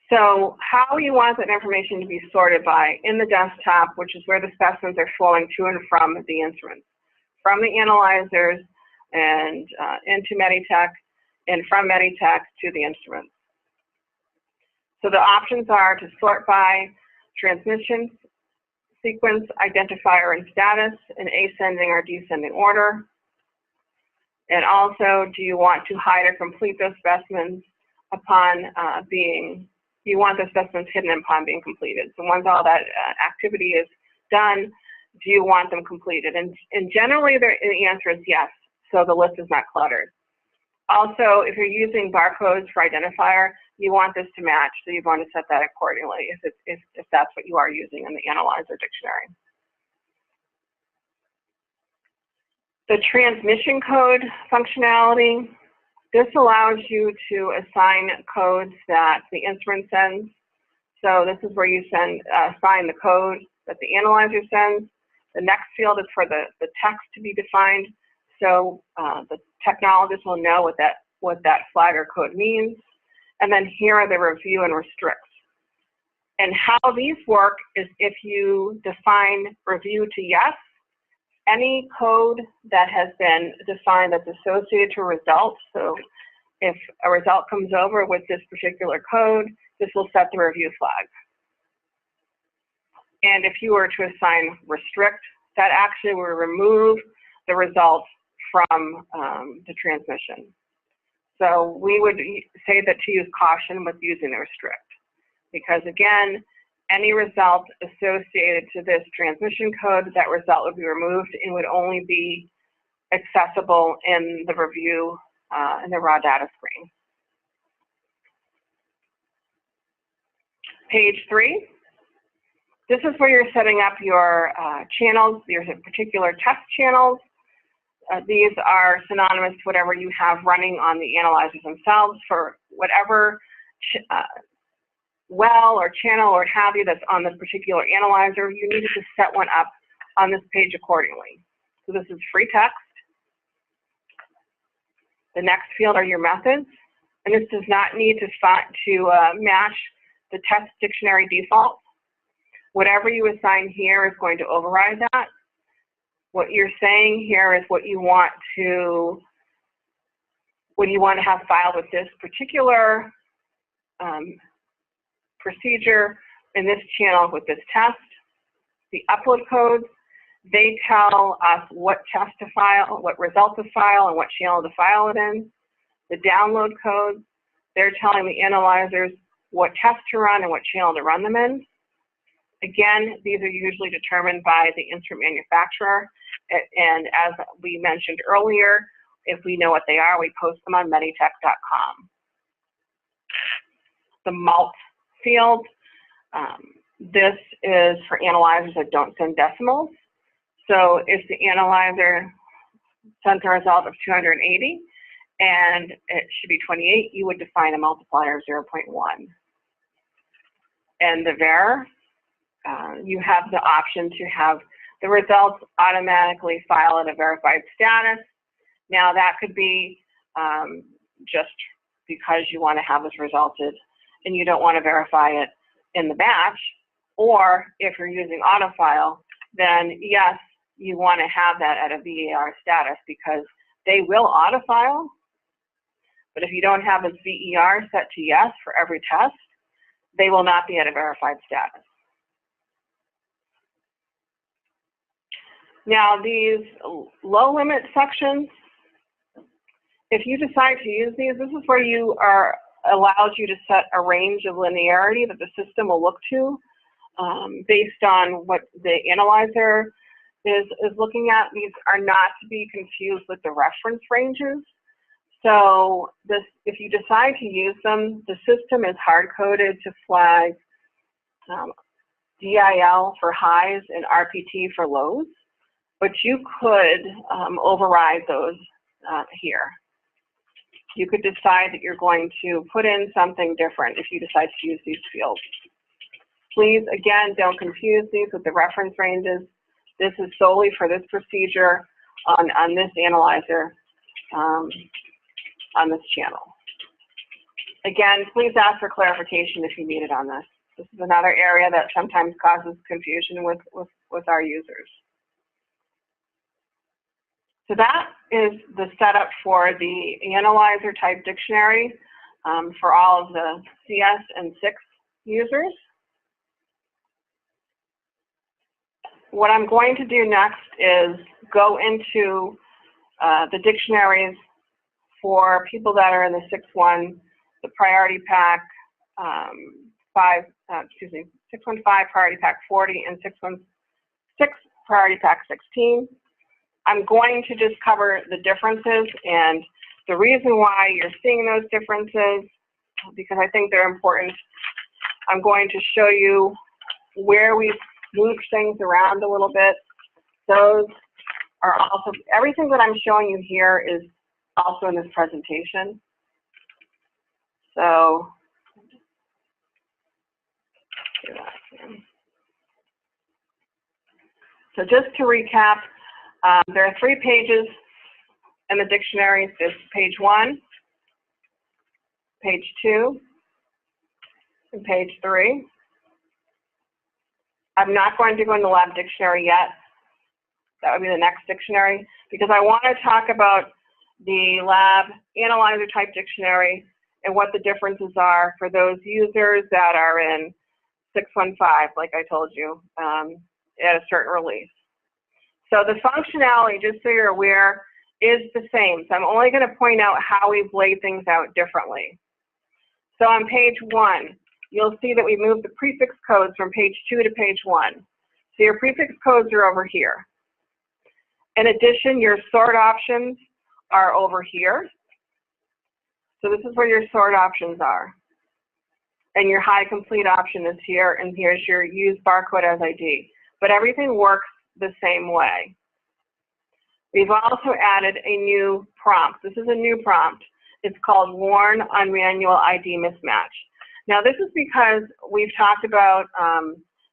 So how you want that information to be sorted by in the desktop, which is where the specimens are flowing to and from the instruments, from the analyzers and into Meditech, and from Meditech to the instruments. So the options are to sort by transmission, sequence, identifier, and status in ascending or descending order. And also, do you want to hide or complete those specimens upon you want the specimens hidden upon being completed. So once all that activity is done, do you want them completed? And generally, the answer is yes, so the list is not cluttered. Also, if you're using barcodes for identifier, you want this to match, so you want to set that accordingly if that's what you are using in the analyzer dictionary. The transmission code functionality, this allows you to assign codes that the instrument sends. So this is where you assign the code that the analyzer sends. The next field is for the text to be defined. So the technologist will know what that flag or code means. And then here are the review and restricts. And how these work is if you define review to yes, any code that has been defined that's associated to a result, so if a result comes over with this particular code, this will set the review flag. And if you were to assign restrict, that actually will remove the result from the transmission. So we would say that to use caution with using the restrict, because again, any result associated to this transmission code, that result would be removed and would only be accessible in the review in the raw data screen. Page 3. This is where you're setting up your channels, your particular test channels. These are synonymous to whatever you have running on the analyzers themselves for whatever well or channel or have you that's on this particular analyzer. You need to set one up on this page accordingly. So this is free text. The next field are your methods, and this does not need to match the test dictionary default. Whatever you assign here is going to override that. What you're saying here is what you want to have filed with this particular procedure in this channel with this test. The upload codes, they tell us what test to file, what result to file, and what channel to file it in. The download codes, they're telling the analyzers what test to run and what channel to run them in. Again, these are usually determined by the instrument manufacturer, and as we mentioned earlier, if we know what they are, we post them on meditech.com. The mult field, this is for analyzers that don't send decimals. So if the analyzer sends a result of 280 and it should be 28, you would define a multiplier of 0.1. And the var, you have the option to have the results automatically file at a verified status. Now that could be just because you want to have this resulted and you don't want to verify it in the batch, or if you're using autofile, then yes, you want to have that at a VAR status because they will autofile, but if you don't have a VER set to yes for every test, they will not be at a verified status. Now these low limit sections, if you decide to use these, this is where you allows you to set a range of linearity that the system will look to based on what the analyzer is looking at. These are not to be confused with the reference ranges. So if you decide to use them, the system is hard-coded to flag DIL for highs and RPT for lows, but you could override those here. You could decide that you're going to put in something different if you decide to use these fields. Please, again, don't confuse these with the reference ranges. This is solely for this procedure on this analyzer on this channel. Again, please ask for clarification if you need it on this. This is another area that sometimes causes confusion with our users. So that is the setup for the analyzer type dictionary for all of the CS and 6 users. What I'm going to do next is go into the dictionaries for people that are in the 6.1, the priority pack 6.15 priority pack 40 and 6.16 priority pack 16. I'm going to just cover the differences and the reason why you're seeing those differences, because I think they're important. I'm going to show you where we've moved things around a little bit. Those are also, everything that I'm showing you here is also in this presentation. So, just to recap, there are 3 pages in the dictionary. There's page 1, page 2, and page 3. I'm not going to go into lab dictionary yet. That would be the next dictionary, because I want to talk about the lab analyzer type dictionary and what the differences are for those users that are in 6.15, like I told you, at a certain release. So the functionality, just so you're aware, is the same. So I'm only going to point out how we've laid things out differently. So on page 1, you'll see that we moved the prefix codes from page 2 to page 1. So your prefix codes are over here. In addition, your sort options are over here. So this is where your sort options are. And your high complete option is here, and here's your use barcode as ID. But everything works the same way. We've also added a new prompt. This is a new prompt. It's called Warn on Manual ID Mismatch. Now this is because we've talked about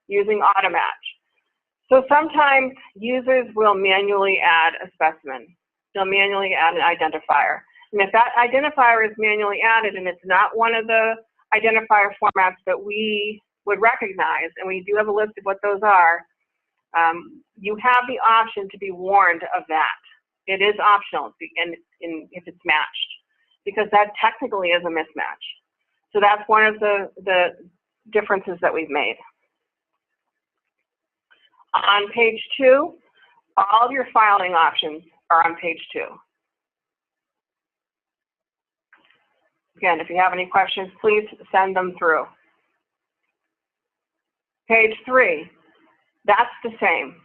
using automatch. So sometimes users will manually add a specimen. They'll manually add an identifier. And if that identifier is manually added and it's not one of the identifier formats that we would recognize, and we do have a list of what those are, you have the option to be warned of that. It is optional if it's matched, because that technically is a mismatch. So that's one of the differences that we've made. On page 2, all of your filing options are on page 2. Again, if you have any questions, please send them through. Page 3, that's the same.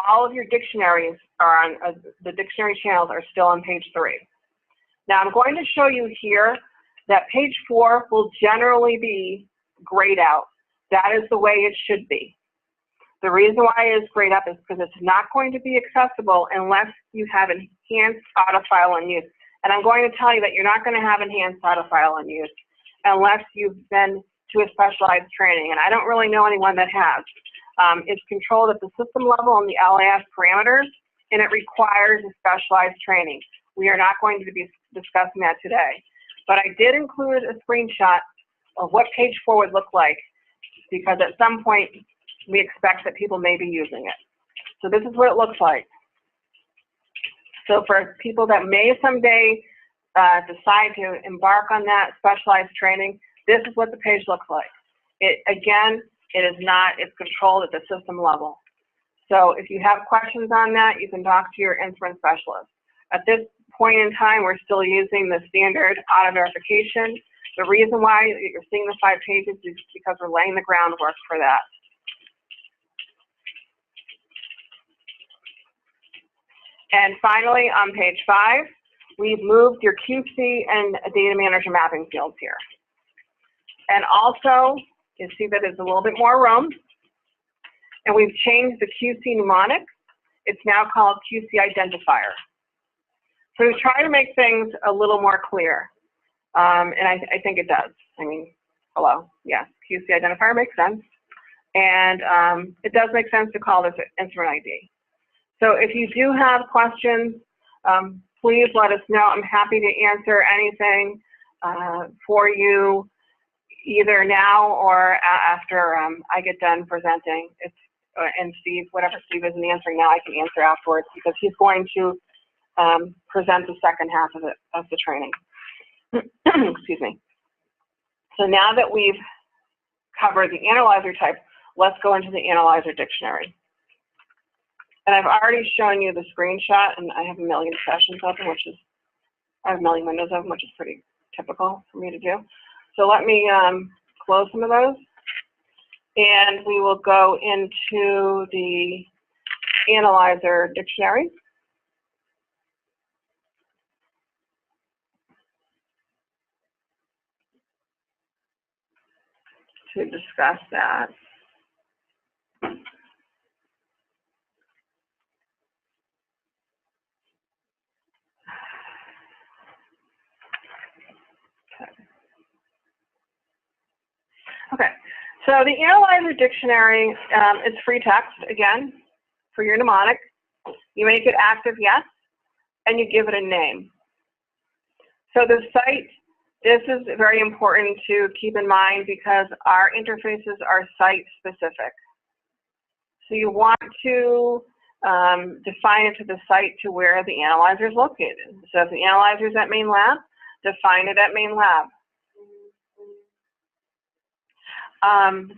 All of your dictionaries are on, the dictionary channels are still on page 3. Now I'm going to show you here that page 4 will generally be grayed out. That is the way it should be. The reason why it is grayed up is because it's not going to be accessible unless you have enhanced autofile on use. And I'm going to tell you that you're not going to have enhanced autofile on use unless you've been to a specialized training. And I don't really know anyone that has. It's controlled at the system level and the LIS parameters, and it requires a specialized training. We are not going to be discussing that today. But I did include a screenshot of what page 4 would look like, because at some point we expect that people may be using it. So this is what it looks like. So for people that may someday decide to embark on that specialized training, this is what the page looks like. Again, it's controlled at the system level. So if you have questions on that, you can talk to your instrument specialist. At this point in time, we're still using the standard auto verification. The reason why you're seeing the 5 pages is because we're laying the groundwork for that. And finally, on page 5, we've moved your QC and data manager mapping fields here. And also, you see that there's a little bit more room. And we've changed the QC mnemonic. It's now called QC identifier. So we try to make things a little more clear. And I think it does. I mean, hello, yes, QC identifier makes sense. And it does make sense to call this instrument ID. So if you do have questions, please let us know. I'm happy to answer anything for you, either now or after I get done presenting. And Steve, whatever Steve isn't answering now, I can answer afterwards, because he's going to present the second half of the training. Excuse me. So now that we've covered the analyzer type, let's go into the analyzer dictionary. And I've already shown you the screenshot, and I have a million sessions open, I have a million windows open, which is pretty typical for me to do. So let me close some of those, and we will go into the analyzer dictionary. To discuss that. Okay, so the analyzer dictionary, it's free text, again, for your mnemonic. You make it active, yes, and you give it a name. So the site, this is very important to keep in mind, because our interfaces are site-specific. So you want to define it to the site to where the analyzer is located. So if the analyzer is at main lab, define it at main lab.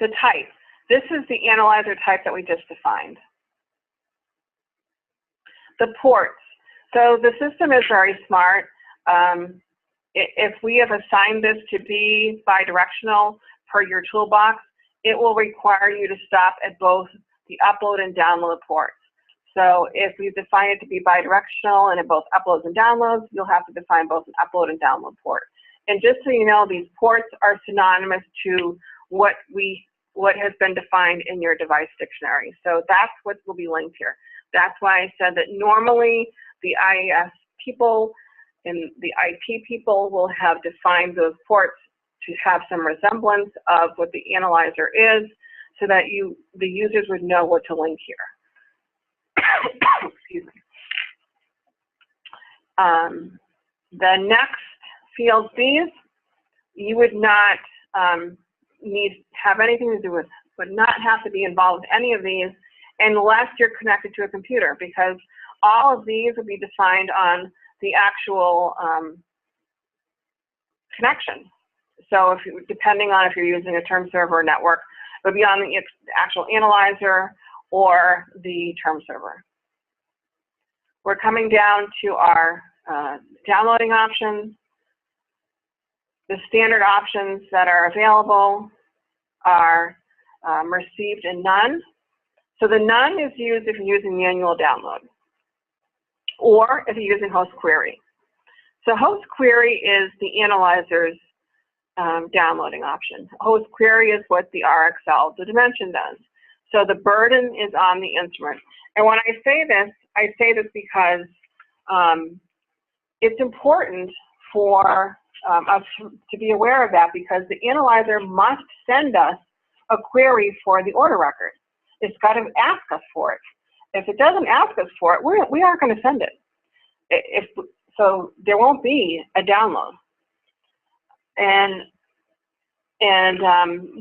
The type. This is the analyzer type that we just defined. The ports. So the system is very smart. If we have assigned this to be bidirectional per your toolbox, it will require you to stop at both the upload and download ports. So if we define it to be bidirectional and it both uploads and downloads, you'll have to define both an upload and download port. And just so you know, these ports are synonymous to what has been defined in your device dictionary. So that's what will be linked here. That's why I said that normally the IES people and the IP people will have defined those ports to have some resemblance of what the analyzer is, so that the users would know what to link here. Excuse me. The next fields, these you would not have anything to do with, would not have to be involved with any of these unless you're connected to a computer, because all of these would be defined on the actual connection. So if you, depending on if you're using a term server or network, it would be on the actual analyzer or the term server. We're coming down to our downloading options. The standard options that are available are received and none. So the none is used if you're using manual download or if you're using host query. So host query is the analyzer's downloading option. Host query is what the RxL, the dimension, does. So the burden is on the instrument. And when I say this because it's important for us to be aware of that, because the analyzer must send us a query for the order record. It's got to ask us for it. If it doesn't ask us for it, we aren't going to send it. So there won't be a download. And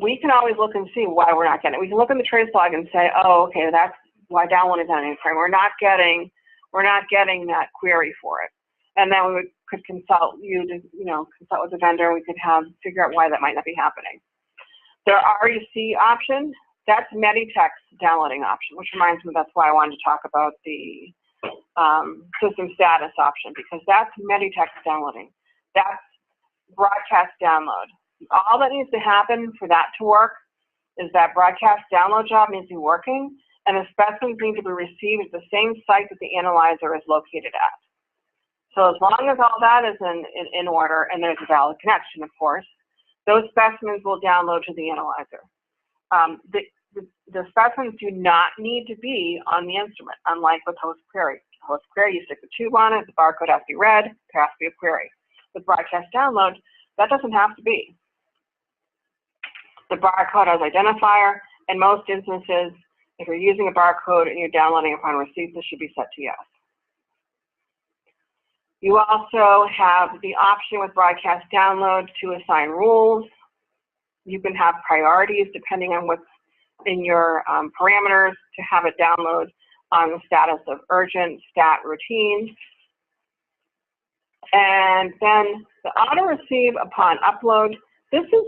we can always look and see why we're not getting it. We can look in the trace log and say, oh, okay, that's why download is not in frame. We're not getting that query for it. And then we could consult consult with the vendor, and we could figure out why that might not be happening. The REC option, that's Meditex downloading option, which reminds me that's why I wanted to talk about the system status option, because that's Meditex downloading. That's broadcast download. All that needs to happen for that to work is that broadcast download job needs to be working, and the specimens need to be received at the same site that the analyzer is located at. So as long as all that is in order and there's a valid connection, of course, those specimens will download to the analyzer. The specimens do not need to be on the instrument, unlike with host query. Host query, you stick the tube on it, the barcode has to be read, there has to be a query. With broadcast download, that doesn't have to be. The barcode has identifier. In most instances, if you're using a barcode and you're downloading upon receipt, this should be set to yes. You also have the option with broadcast download to assign rules. You can have priorities depending on what's in your parameters to have it download on the status of urgent, stat, routine. And then the auto receive upon upload, this is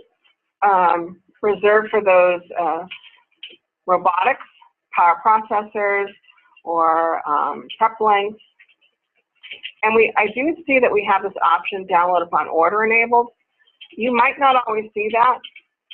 reserved for those robotics, power processors, or prep links. And I do see that we have this option, download upon order, enabled. You might not always see that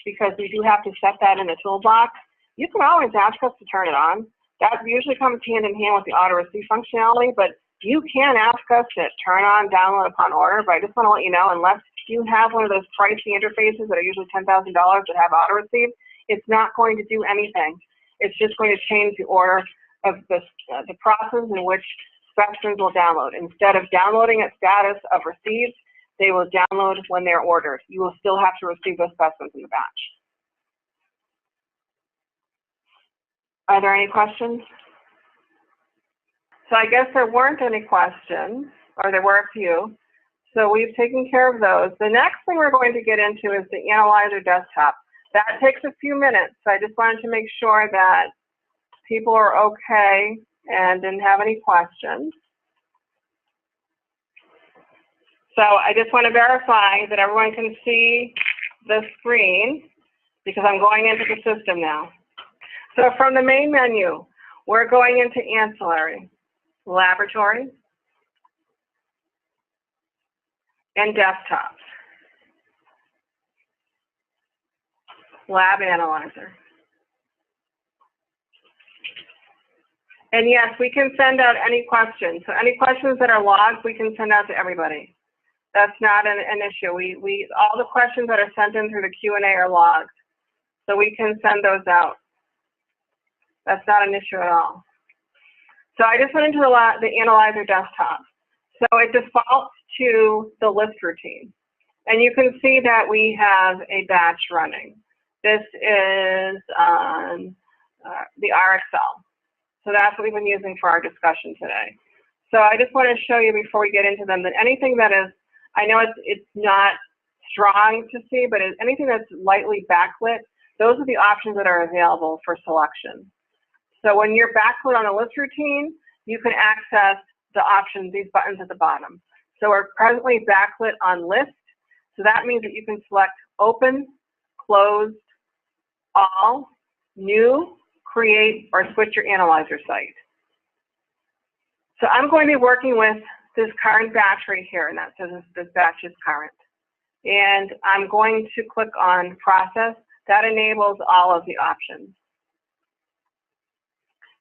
because we do have to set that in the toolbox. You can always ask us to turn it on. That usually comes hand in hand with the auto receive functionality, but you can ask us to turn on download upon order. But I just want to let you know, unless you have one of those pricey interfaces that are usually $10,000 that have auto receive, it's not going to do anything. It's just going to change the order of the process in which specimens will download. Instead of downloading at status of received, they will download when they're ordered. You will still have to receive those specimens in the batch. Are there any questions? So I guess there weren't any questions, or there were a few. So we've taken care of those. The next thing we're going to get into is the analyzer desktop. That takes a few minutes, so I just wanted to make sure that people are okay and didn't have any questions. So I just want to verify that everyone can see the screen, because I'm going into the system now. So from the main menu, we're going into ancillary, laboratory, and desktops. lab analyzer. And yes, we can send out any questions. So any questions that are logged, we can send out to everybody. That's not an issue. All the questions that are sent in through the Q&A are logged. So we can send those out. That's not an issue at all. So I just went into the analyzer desktop. So it defaults to the list routine. And you can see that we have a batch running. This is on the RXL. So that's what we've been using for our discussion today. So I just want to show you before we get into them that anything that is, I know it's not strong to see, but anything that's lightly backlit, those are the options that are available for selection. So when you're backlit on a list routine, you can access the options, these buttons at the bottom. So we're presently backlit on list. So that means that you can select open, closed, all, new, create, or switch your analyzer site. So I'm going to be working with this current batch right here, and that says this batch is current. And I'm going to click on process. That enables all of the options.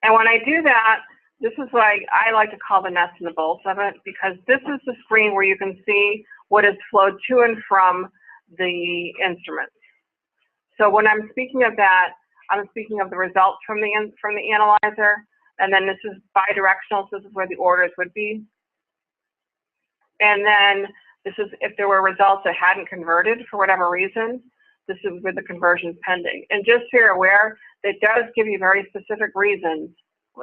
And when I do that, this is what I like to call the nuts and the bolts of it, because this is the screen where you can see what is flowed to and from the instruments. So when I'm speaking of that, I'm speaking of the results from the analyzer, and then this is bidirectional, so this is where the orders would be. And then this is if there were results that hadn't converted for whatever reason, this is where the conversion is pending. And just so you're aware, it does give you very specific reasons.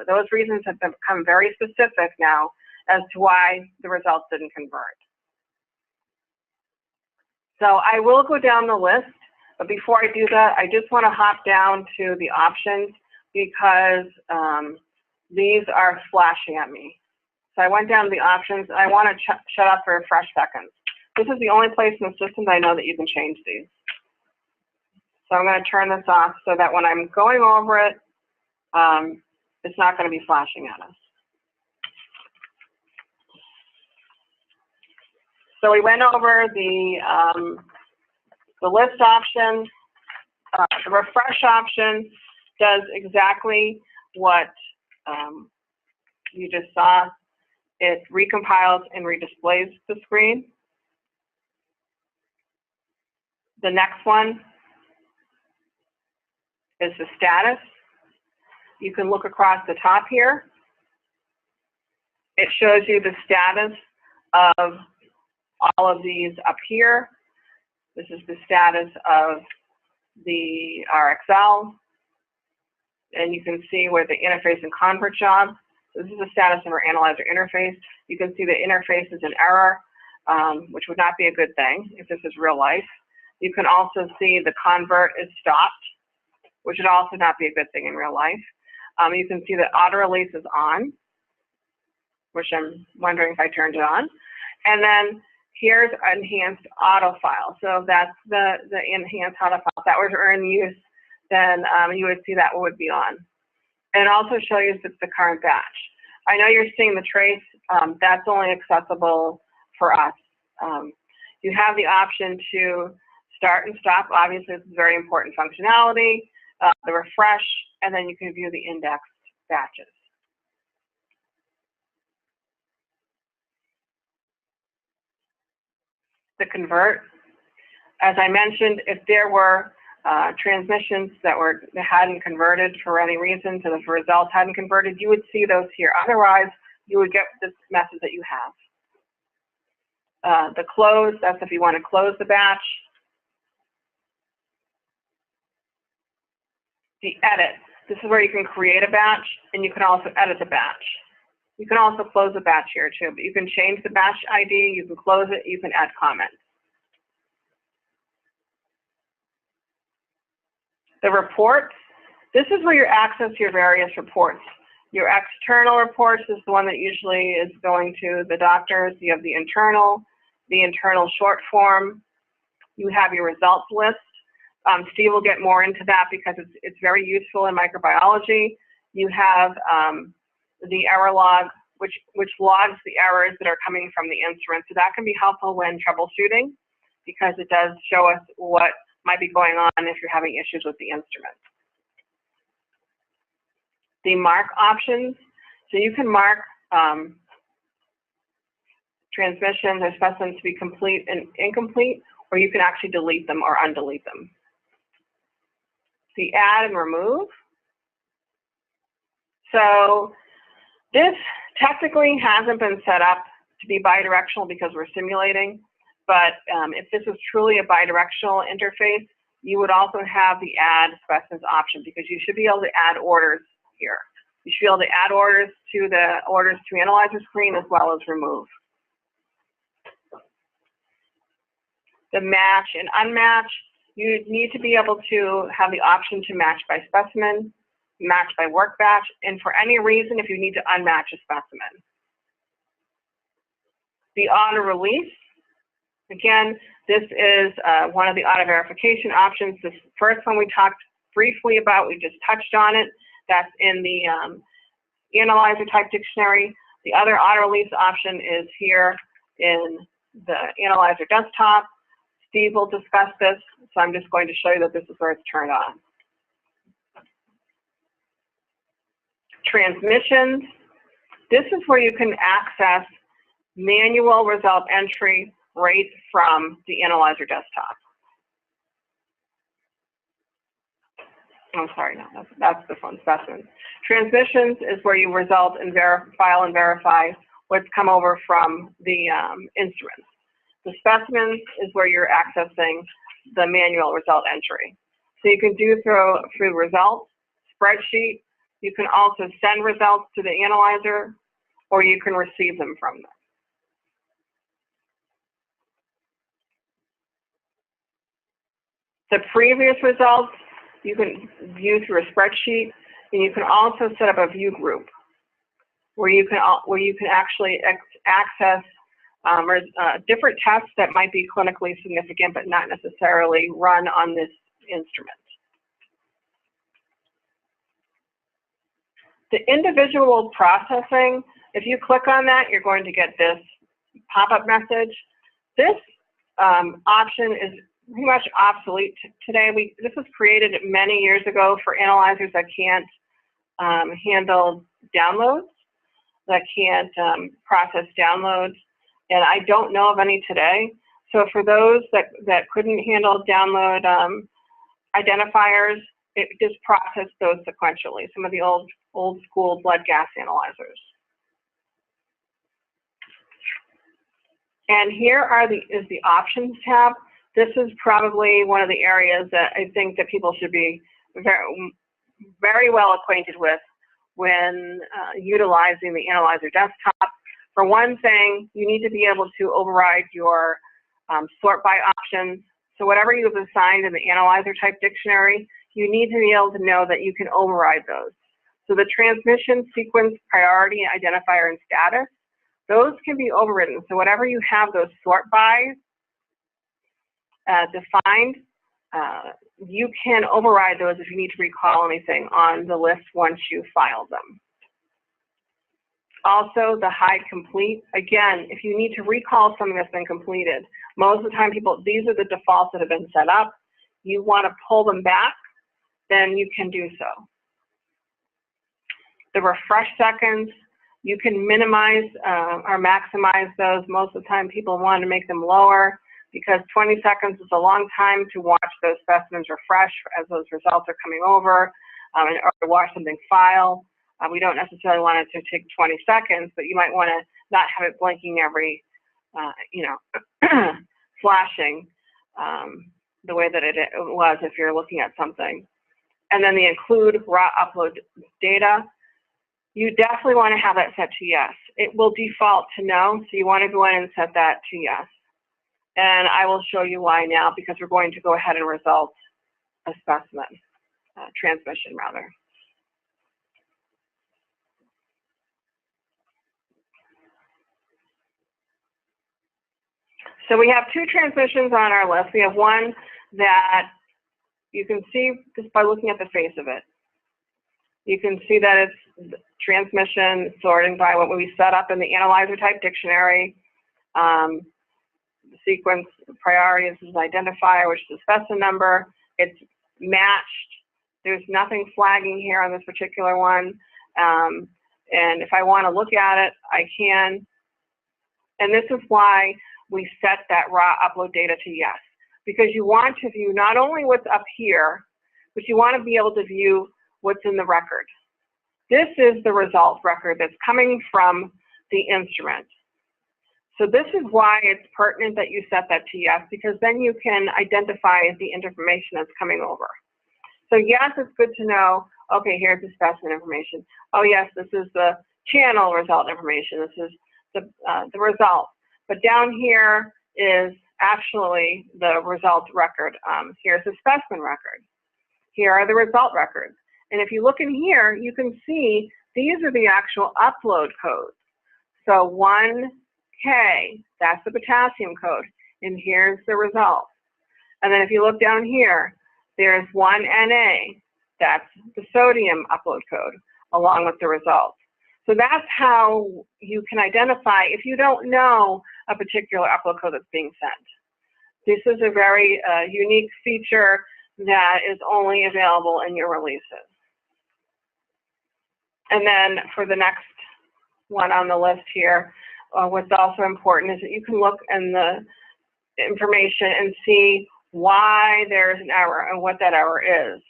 Those reasons have become very specific now as to why the results didn't convert. So I will go down the list, but before I do that, I just want to hop down to the options because these are flashing at me. So I went down to the options, and I want to shut up for a fresh second. This is the only place in the system that I know that you can change these. So I'm going to turn this off so that when I'm going over it, it's not going to be flashing at us. So we went over the list option. The refresh option does exactly what you just saw. It recompiles and redisplays the screen. The next one is the status. You can look across the top here. It shows you the status of all of these up here. This is the status of the RXL. And you can see where the interface and convert job. So this is the status of our analyzer interface. You can see the interface is in error, which would not be a good thing if this is real life. You can also see the convert is stopped, which would also not be a good thing in real life. You can see that auto release is on, which I'm wondering if I turned it on. And then here's enhanced auto file. So that's the enhanced auto file. If that were in use, then you would see that would be on. And it also shows you the current batch. I know you're seeing the trace. That's only accessible for us. You have the option to start and stop. Obviously, this is very important functionality. The refresh, and then you can view the indexed batches. The convert, as I mentioned, if there were transmissions that hadn't converted for any reason, so the results hadn't converted, you would see those here. Otherwise, you would get this message that you have. The close, that's if you want to close the batch. The edit, this is where you can create a batch, and you can also edit the batch. You can also close the batch here too, but you can change the batch ID, you can close it, you can add comments. The reports, this is where you access your various reports. Your external reports is the one that usually is going to the doctors. You have the internal short form. You have your results list. Steve will get more into that because it's very useful in microbiology. You have the error log, which logs the errors that are coming from the instrument. So that can be helpful when troubleshooting because it does show us what might be going on if you're having issues with the instrument. The mark options, so you can mark transmissions or specimens to be complete and incomplete, or you can actually delete them or undelete them. The add and remove. So this technically hasn't been set up to be bidirectional because we're simulating, but if this was truly a bidirectional interface, you would also have the add specimens option, because you should be able to add orders here. You should be able to add orders to the orders to analyzer screen as well as remove. The match and unmatch, you need to be able to have the option to match by specimen, match by work batch, and for any reason if you need to unmatch a specimen. The auto release, again, this is one of the auto verification options. This first one we talked briefly about, we just touched on it. That's in the analyzer type dictionary. The other auto release option is here in the analyzer desktop. Steve will discuss this, so I'm just going to show you that this is where it's turned on. Transmissions. This is where you can access manual result entry right from the analyzer desktop. I'm sorry, no, that's the phone specimens. Transmissions is where you result and file and verify what's come over from the instruments. The specimens is where you're accessing the manual result entry. So you can do through results, spreadsheet. You can also send results to the analyzer, or you can receive them from them. The previous results you can view through a spreadsheet, and you can also set up a view group where you can actually access different tests that might be clinically significant but not necessarily run on this instrument. The individual processing, if you click on that, you're going to get this pop-up message. This option is pretty much obsolete today. This was created many years ago for analyzers that can't handle downloads, that can't process downloads, and I don't know of any today. So for those that couldn't handle download identifiers, it just processed those sequentially, some of the old school blood gas analyzers. And here is the options tab. This is probably one of the areas that I think that people should be very well acquainted with when utilizing the analyzer desktop. For one thing, you need to be able to override your sort by options. So whatever you've assigned in the analyzer type dictionary, you need to be able to know that you can override those. So the transmission, sequence, priority, identifier, and status, those can be overridden. So whatever you have those sort by defined, you can override those if you need to recall anything on the list once you file them. Also, the hide complete. Again, if you need to recall something that's been completed, most of the time these are the defaults that have been set up. You want to pull them back, then you can do so. The refresh seconds, you can minimize or maximize those. Most of the time people want to make them lower because 20 seconds is a long time to watch those specimens refresh as those results are coming over, or to watch something file. We don't necessarily want it to take 20 seconds, but you might want to not have it blinking every, flashing the way that it was if you're looking at something. And then the include raw upload data. You definitely want to have that set to yes. It will default to no, so you want to go in and set that to yes. And I will show you why now, because we're going to go ahead and result a specimen, transmission rather. So we have two transmissions on our list. We have one that you can see just by looking at the face of it. You can see that it's transmission sorting by what we set up in the analyzer type dictionary. So sequence priority. This is an identifier, which is a specimen number. It's matched. There's nothing flagging here on this particular one. And if I want to look at it, I can. And this is why we set that raw upload data to yes, because you want to view not only what's up here, but you want to be able to view what's in the record. This is the result record that's coming from the instrument. So this is why it's pertinent that you set that to yes, because then you can identify the information that's coming over. So yes, it's good to know, okay, here's the specimen information. Oh yes, this is the channel result information. This is the result. But down here is actually the result record. Here's the specimen record. Here are the result records. And if you look in here, you can see these are the actual upload codes. So 1K, that's the potassium code, and here's the result. And then if you look down here, there's 1Na, that's the sodium upload code, along with the results. So that's how you can identify if you don't know a particular upload code that's being sent. This is a very unique feature that is only available in your releases. And then for the next one on the list here, what's also important is that you can look in the information and see why there's an error and what that error is.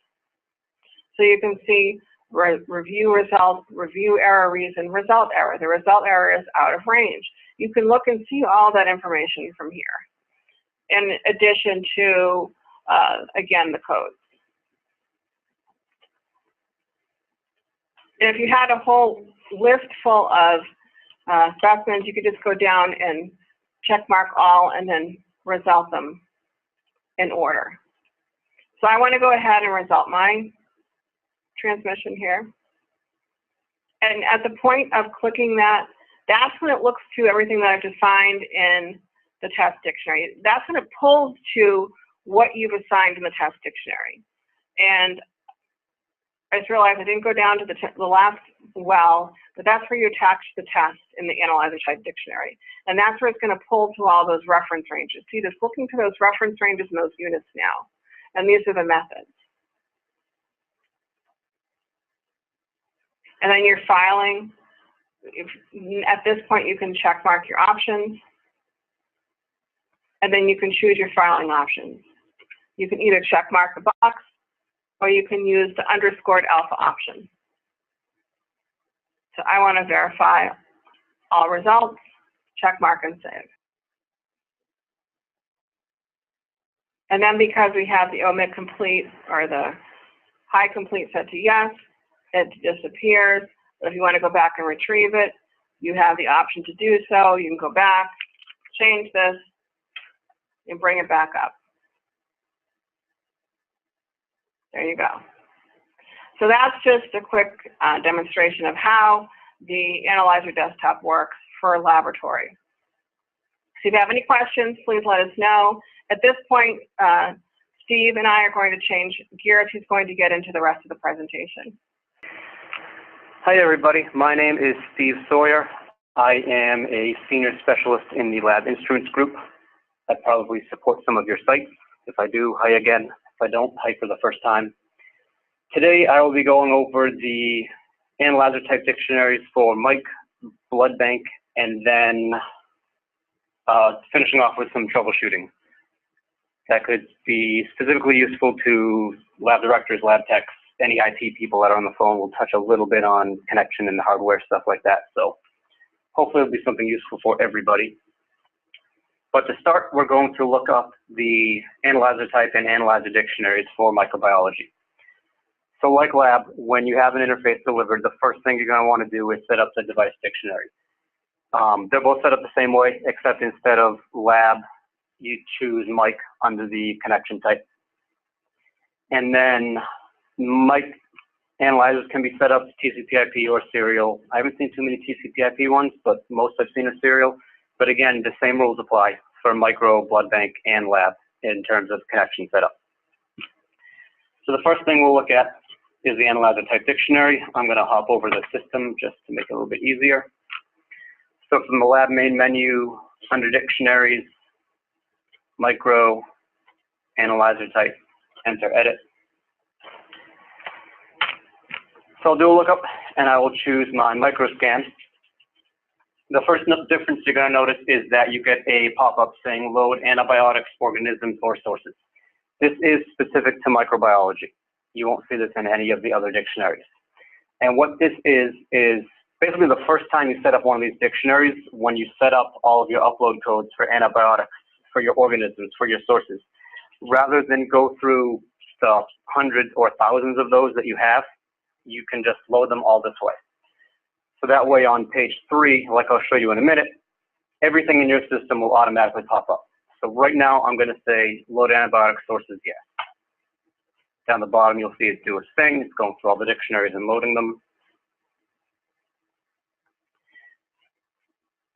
So you can see review results, review error reason, result error. The result error is out of range. You can look and see all that information from here, in addition to, again, the codes. If you had a whole list full of specimens, you could just go down and check mark all and then result them in order. So I want to go ahead and result my transmission here. And at the point of clicking that, that's when it looks to everything that I've defined in the test dictionary. That's when it pulls to what you've assigned in the test dictionary. And I just realized I didn't go down to the last well, but that's where you attach the test in the analyzer type dictionary. And that's where it's going to pull to all those reference ranges. See, it's looking to those reference ranges and those units now. And these are the methods. And then your filing, at this point you can check mark your options, and then you can choose your filing options. You can either check mark the box, or you can use the underscored alpha option. So I want to verify all results, check mark and save. And then because we have the omit complete or the high complete set to yes, it disappears. But if you want to go back and retrieve it, you have the option to do so. You can go back, change this, and bring it back up. There you go. So that's just a quick demonstration of how the Analyzer desktop works for laboratory. So if you have any questions, please let us know. At this point, Steve and I are going to change gears. He's going to get into the rest of the presentation. Hi everybody, my name is Steve Sawyer. I am a senior specialist in the lab instruments group. I probably support some of your sites. If I do, hi again. If I don't, hi for the first time. Today I will be going over the Analyzer type dictionaries for Mike, Blood Bank, and then finishing off with some troubleshooting that could be specifically useful to lab directors, lab techs, any IT people that are on the phone. Will touch a little bit on connection and hardware, stuff like that. So hopefully it'll be something useful for everybody. But to start, we're going to look up the Analyzer type and Analyzer dictionaries for microbiology. So like lab, when you have an interface delivered, the first thing you're going to want to do is set up the device dictionary. They're both set up the same way, except instead of lab, you choose mic under the connection type. And then mic analyzers can be set up TCP/IP or serial. I haven't seen too many TCP/IP ones, but most I've seen are serial. But again, the same rules apply for micro, blood bank, and lab in terms of connection setup. So the first thing we'll look at is the Analyzer type dictionary. I'm going to hop over the system just to make it a little bit easier. So from the lab main menu, under dictionaries, micro, analyzer type, enter edit. So I'll do a lookup and I will choose my micro scan. The first difference you're going to notice is that you get a pop-up saying load antibiotics, organisms, or sources. This is specific to microbiology. You won't see this in any of the other dictionaries. And what this is basically the first time you set up one of these dictionaries, when you set up all of your upload codes for antibiotics, for your organisms, for your sources. Rather than go through the hundreds or thousands of those that you have, you can just load them all this way. So that way on page 3, like I'll show you in a minute, everything in your system will automatically pop up. So right now I'm going to say load antibiotic sources, yes. Down the bottom you'll see it do its thing. It's going through all the dictionaries and loading them.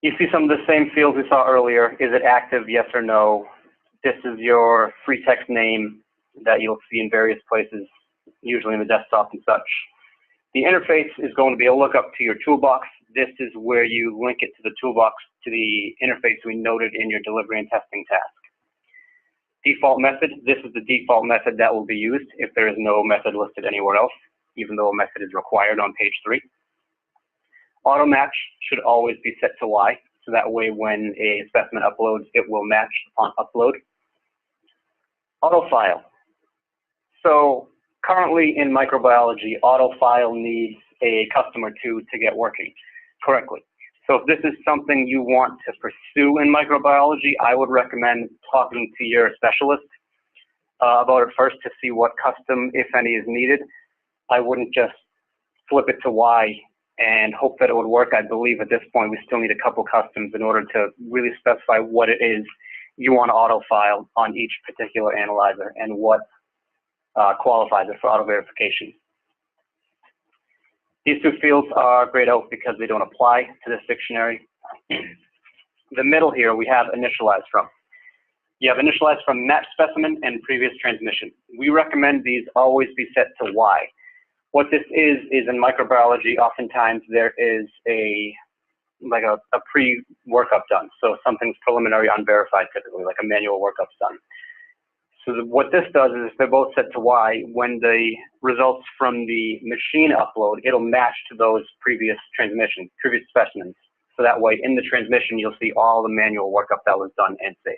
You see some of the same fields we saw earlier. Is it active, yes or no? This is your free text name that you'll see in various places, usually in the desktop and such. The interface is going to be a lookup to your toolbox. This is where you link it to the toolbox, to the interface we noted in your delivery and testing task. Default method, this is the default method that will be used if there is no method listed anywhere else, even though a method is required on page 3. Auto match should always be set to Y, so that way when a specimen uploads, it will match on upload. Autofile. So currently in microbiology, autofile needs a customer to get working correctly. So if this is something you want to pursue in microbiology, I would recommend talking to your specialist about it first to see what custom, if any, is needed. I wouldn't just flip it to Y and hope that it would work. I believe at this point we still need a couple customs in order to really specify what it is you want to autofile on each particular analyzer and what qualifies it for auto verification. These two fields are grayed out because they don't apply to this dictionary. The middle here we have initialized from. You have initialized from match specimen and previous transmission. We recommend these always be set to Y. What this is in microbiology, oftentimes there is a pre-workup done. So something's preliminary unverified typically, like a manual workup's done. So what this does is they're both set to Y. When the results from the machine upload, it'll match to those previous transmissions, previous specimens. So that way in the transmission, you'll see all the manual workup that was done and saved.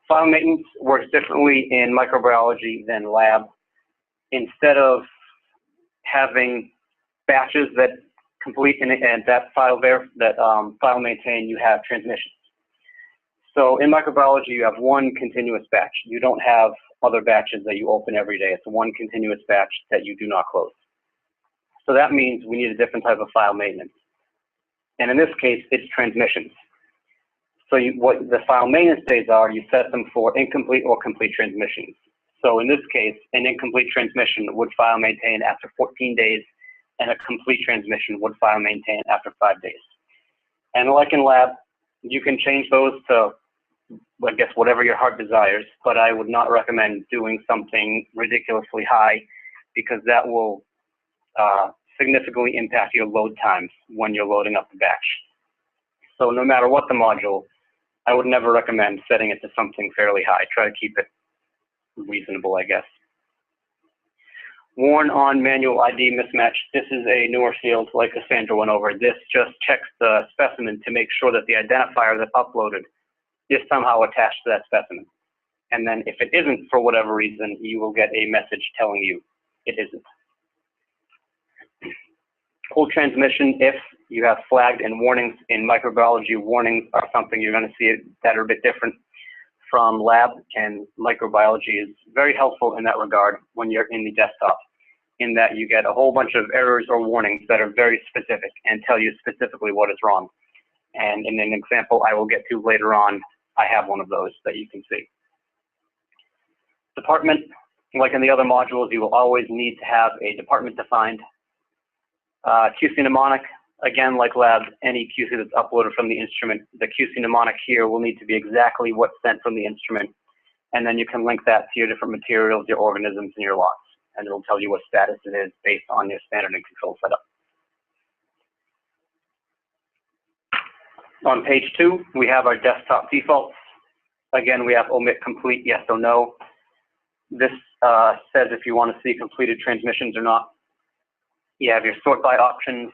File maintenance works differently in microbiology than lab. Instead of having batches that complete and that file maintain, you have transmissions. So in microbiology, you have one continuous batch. You don't have other batches that you open every day. It's one continuous batch that you do not close. So that means we need a different type of file maintenance. And in this case, it's transmissions. So what the file maintenance days are, you set them for incomplete or complete transmissions. So in this case, an incomplete transmission would file maintain after 14 days, and a complete transmission would file maintain after 5 days. And like in lab, you can change those to, I guess, whatever your heart desires, but I would not recommend doing something ridiculously high because that will significantly impact your load times when you're loading up the batch. So no matter what the module, I would never recommend setting it to something fairly high. Try to keep it reasonable, I guess. Warn on manual ID mismatch. This is a newer field like Cassandra went over. This just checks the specimen to make sure that the identifier that's uploaded is somehow attached to that specimen. And then if it isn't for whatever reason, you will get a message telling you it isn't. Hold transmission if you have flagged and warnings. In microbiology, warnings are something you're going to see that are a bit different from lab, and microbiology is very helpful in that regard when you're in the desktop, in that you get a whole bunch of errors or warnings that are very specific and tell you specifically what is wrong. And in an example I will get to later on, I have one of those that you can see. Department, like in the other modules, you will always need to have a department defined. QC mnemonic, again, like lab, any QC that's uploaded from the instrument, the QC mnemonic here will need to be exactly what's sent from the instrument. And then you can link that to your different materials, your organisms, and your lots. And it'll tell you what status it is based on your standard and control setup. On page 2, we have our desktop defaults. again, we have omit complete, yes or no. This says if you want to see completed transmissions or not. You have your sort by options.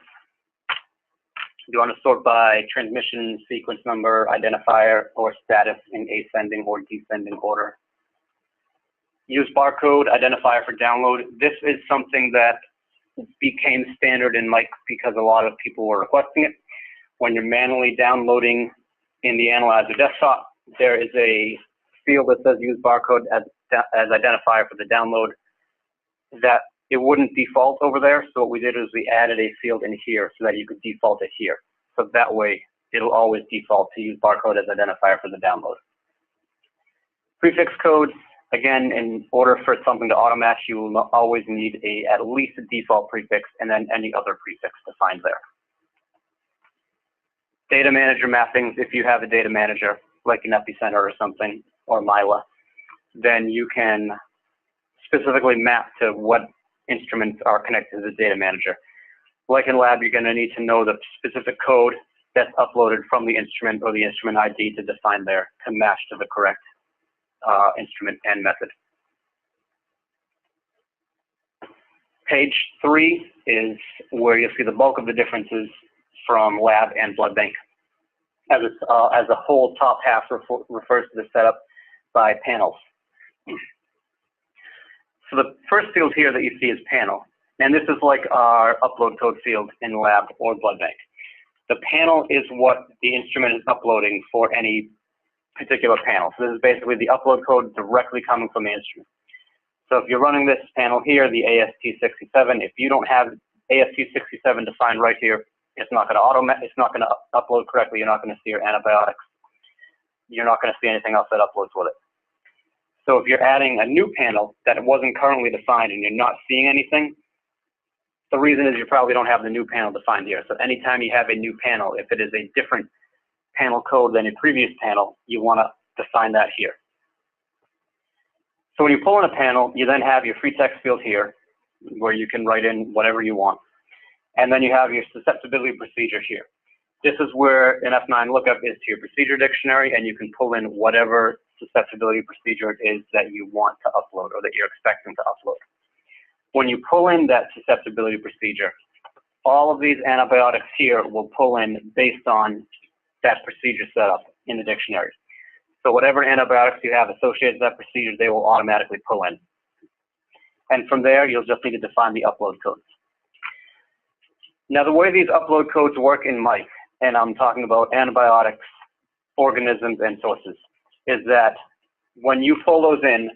You want to sort by transmission, sequence number, identifier, or status in ascending or descending order. Use barcode identifier for download. This is something that became standard in Mike because a lot of people were requesting it. When you're manually downloading in the Analyzer desktop, there is a field that says use barcode as identifier for the download. That it wouldn't default over there, so what we did is we added a field in here so that you could default it here. So that way, it'll always default to use barcode as identifier for the download. Prefix codes, again, in order for something to auto-match, you will always need at least a default prefix and then any other prefix defined there. Data manager mappings, if you have a data manager, like an Epicenter or something, or Mila, then you can specifically map to what instruments are connected to the data manager. Like in lab, you're going to need to know the specific code that's uploaded from the instrument or the instrument ID to define there to match to the correct instrument and method. Page 3 is where you'll see the bulk of the differences from lab and blood bank. As a whole, top half refers to the setup by panels. So the first field here that you see is panel, and this is like our upload code field in lab or blood bank. The panel is what the instrument is uploading for any particular panel. So this is basically the upload code directly coming from the instrument. So if you're running this panel here, the AST67, if you don't have AST67 defined right here, it's not going to upload correctly. You're not going to see your antibiotics. You're not going to see anything else that uploads with it. So if you're adding a new panel that wasn't currently defined and you're not seeing anything, the reason is you probably don't have the new panel defined here. So anytime you have a new panel, if it is a different panel code than a previous panel, you want to define that here. So when you pull in a panel, you then have your free text field here, where you can write in whatever you want. And then you have your susceptibility procedure here. This is where an F9 lookup is to your procedure dictionary, and you can pull in whatever susceptibility procedure it is that you want to upload or that you're expecting to upload. When you pull in that susceptibility procedure, all of these antibiotics here will pull in based on that procedure setup in the dictionary. So whatever antibiotics you have associated with that procedure, they will automatically pull in. And from there, you'll just need to define the upload codes. Now, the way these upload codes work in Mike, and I'm talking about antibiotics, organisms, and sources, is that when you pull those in,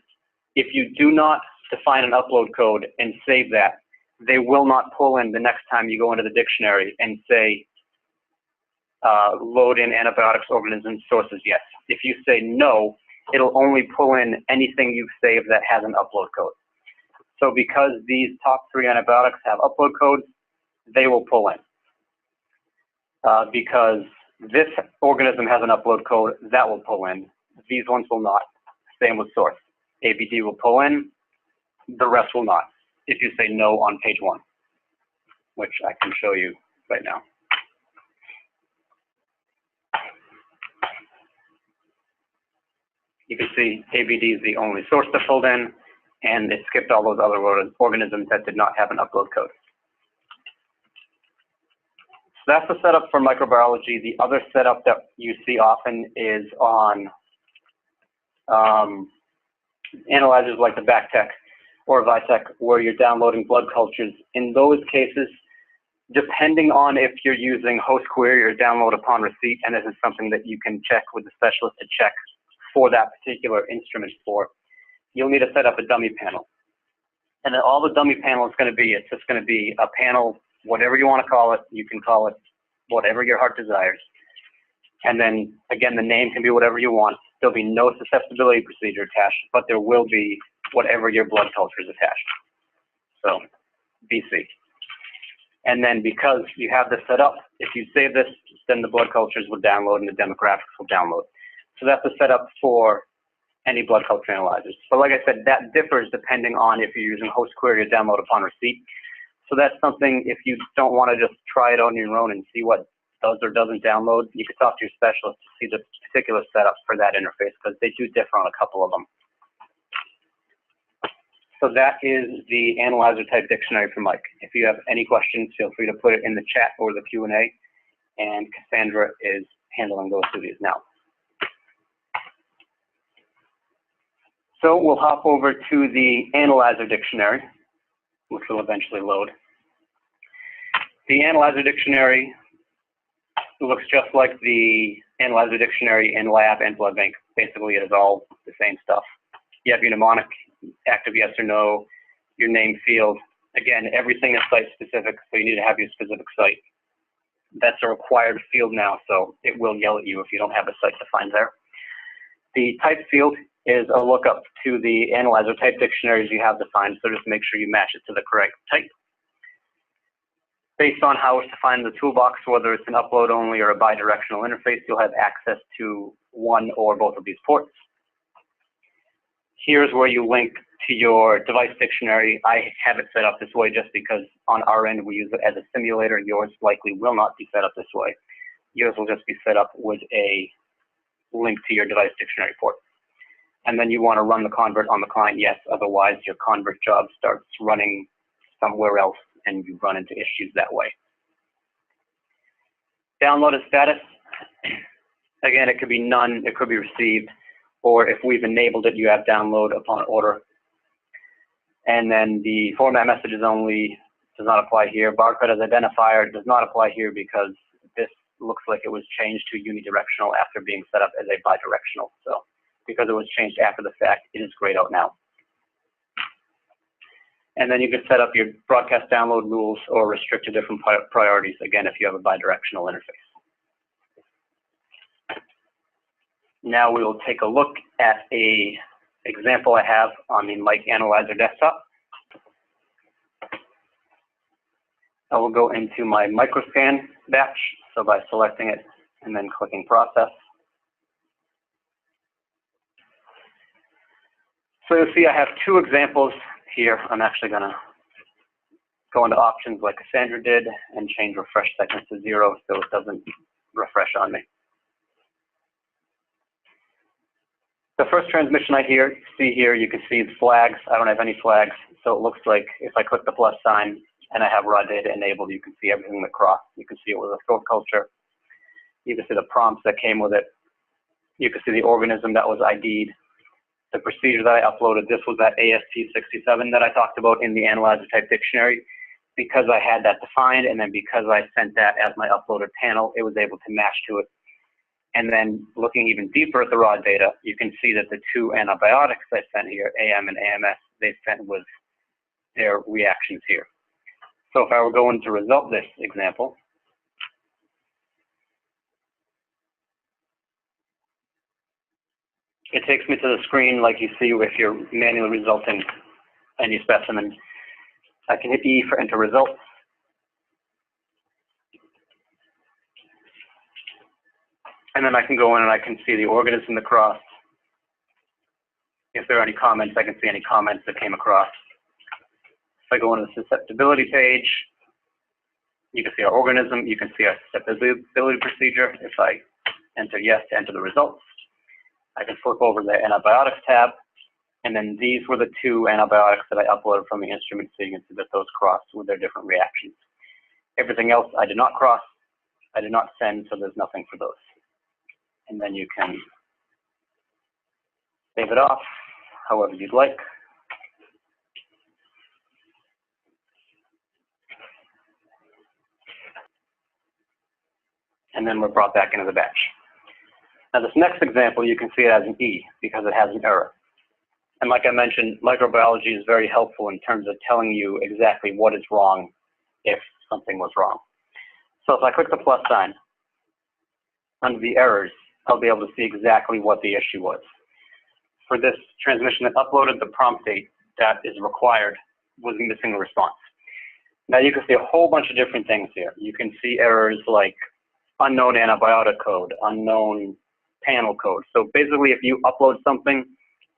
if you do not define an upload code and save that, they will not pull in the next time you go into the dictionary and say, load in antibiotics, organisms, sources, yes. If you say no, it'll only pull in anything you've saved that has an upload code. So because these top 3 antibiotics have upload codes, they will pull in. Because this organism has an upload code, that will pull in. These ones will not. Same with source. ABD will pull in, the rest will not, if you say no on page 1, which I can show you right now. You can see ABD is the only source that pulled in, and it skipped all those other organisms that did not have an upload code. So that's the setup for microbiology. The other setup that you see often is on analyzers like the Bactec or Vitec, where you're downloading blood cultures. In those cases, depending on if you're using host query or download upon receipt, and this is something that you can check with the specialist to check for that particular instrument for, you'll need to set up a dummy panel. And then all the dummy panel is going to be, it's just going to be a panel, whatever you want to call it, you can call it whatever your heart desires. And then, again, the name can be whatever you want. There'll be no susceptibility procedure attached, but there will be whatever your blood culture is attached. So, BC. And then because you have this set up, if you save this, then the blood cultures will download and the demographics will download. So that's the setup for any blood culture analyzers. But like I said, that differs depending on if you're using host query or download upon receipt. So that's something, if you don't want to just try it on your own and see what does or doesn't download, you could talk to your specialist to see the particular setup for that interface because they do differ on a couple of them. So that is the analyzer type dictionary for Mike. If you have any questions, feel free to put it in the chat or the Q&A, and Cassandra is handling those duties now. So we'll hop over to the analyzer dictionary, which will eventually load. The analyzer dictionary looks just like the analyzer dictionary in lab and blood bank. Basically, it is all the same stuff. You have your mnemonic, active yes or no, your name field. Again, everything is site specific, so you need to have your specific site. That's a required field now, so it will yell at you if you don't have a site defined there. The type field is a lookup to the analyzer type dictionaries you have defined, so just make sure you match it to the correct type. Based on how it's defined in the toolbox, whether it's an upload only or a bidirectional interface, you'll have access to one or both of these ports. Here's where you link to your device dictionary. I have it set up this way just because on our end we use it as a simulator. Yours likely will not be set up this way. Yours will just be set up with a link to your device dictionary port. And then you want to run the convert on the client, yes, otherwise your convert job starts running somewhere else and you run into issues that way. Downloaded status, again, it could be none, it could be received, or if we've enabled it, you have download upon order. And then the format messages only does not apply here. Barcode as identifier does not apply here because this looks like it was changed to unidirectional after being set up as a bidirectional. So because it was changed after the fact, it is grayed out now. And then you can set up your broadcast download rules or restrict to different priorities, again, if you have a bidirectional interface. Now we will take a look at an example I have on the Mic Analyzer desktop. I will go into my microscan batch, so by selecting it and then clicking process. So you'll see I have two examples here. I'm actually going to go into options like Cassandra did and change refresh seconds to 0 so it doesn't refresh on me. The first transmission I see here, you can see the flags. I don't have any flags, so it looks like if I click the plus sign and I have raw data enabled, you can see everything that crossed. You can see it was a throat culture. You can see the prompts that came with it. You can see the organism that was ID'd. The procedure that I uploaded, this was that AST67 that I talked about in the analyzer type dictionary. Because I had that defined and then because I sent that as my uploaded panel, it was able to match to it. And then looking even deeper at the raw data, you can see that the two antibiotics I sent here, AM and AMS, they sent with their reactions here. So if I were going to result this example, it takes me to the screen like you see if you're manually resulting any specimen. I can hit E for enter results. And then I can go in and I can see the organism that crossed. If there are any comments, I can see any comments that came across. If I go into the susceptibility page, you can see our organism, you can see our susceptibility procedure. If I enter yes to enter the results, I can flip over the antibiotics tab, and then these were the two antibiotics that I uploaded from the instrument, so you can see that those crossed with their different reactions. Everything else I did not cross, I did not send, so there's nothing for those. And then you can save it off however you'd like. And then we're brought back into the batch. Now this next example, you can see it as an E because it has an error. And like I mentioned, microbiology is very helpful in terms of telling you exactly what is wrong if something was wrong. So if I click the plus sign, under the errors, I'll be able to see exactly what the issue was. For this transmission that uploaded, the prompt date that is required was missing a response. Now you can see a whole bunch of different things here. You can see errors like unknown antibiotic code, unknown panel code. So basically if you upload something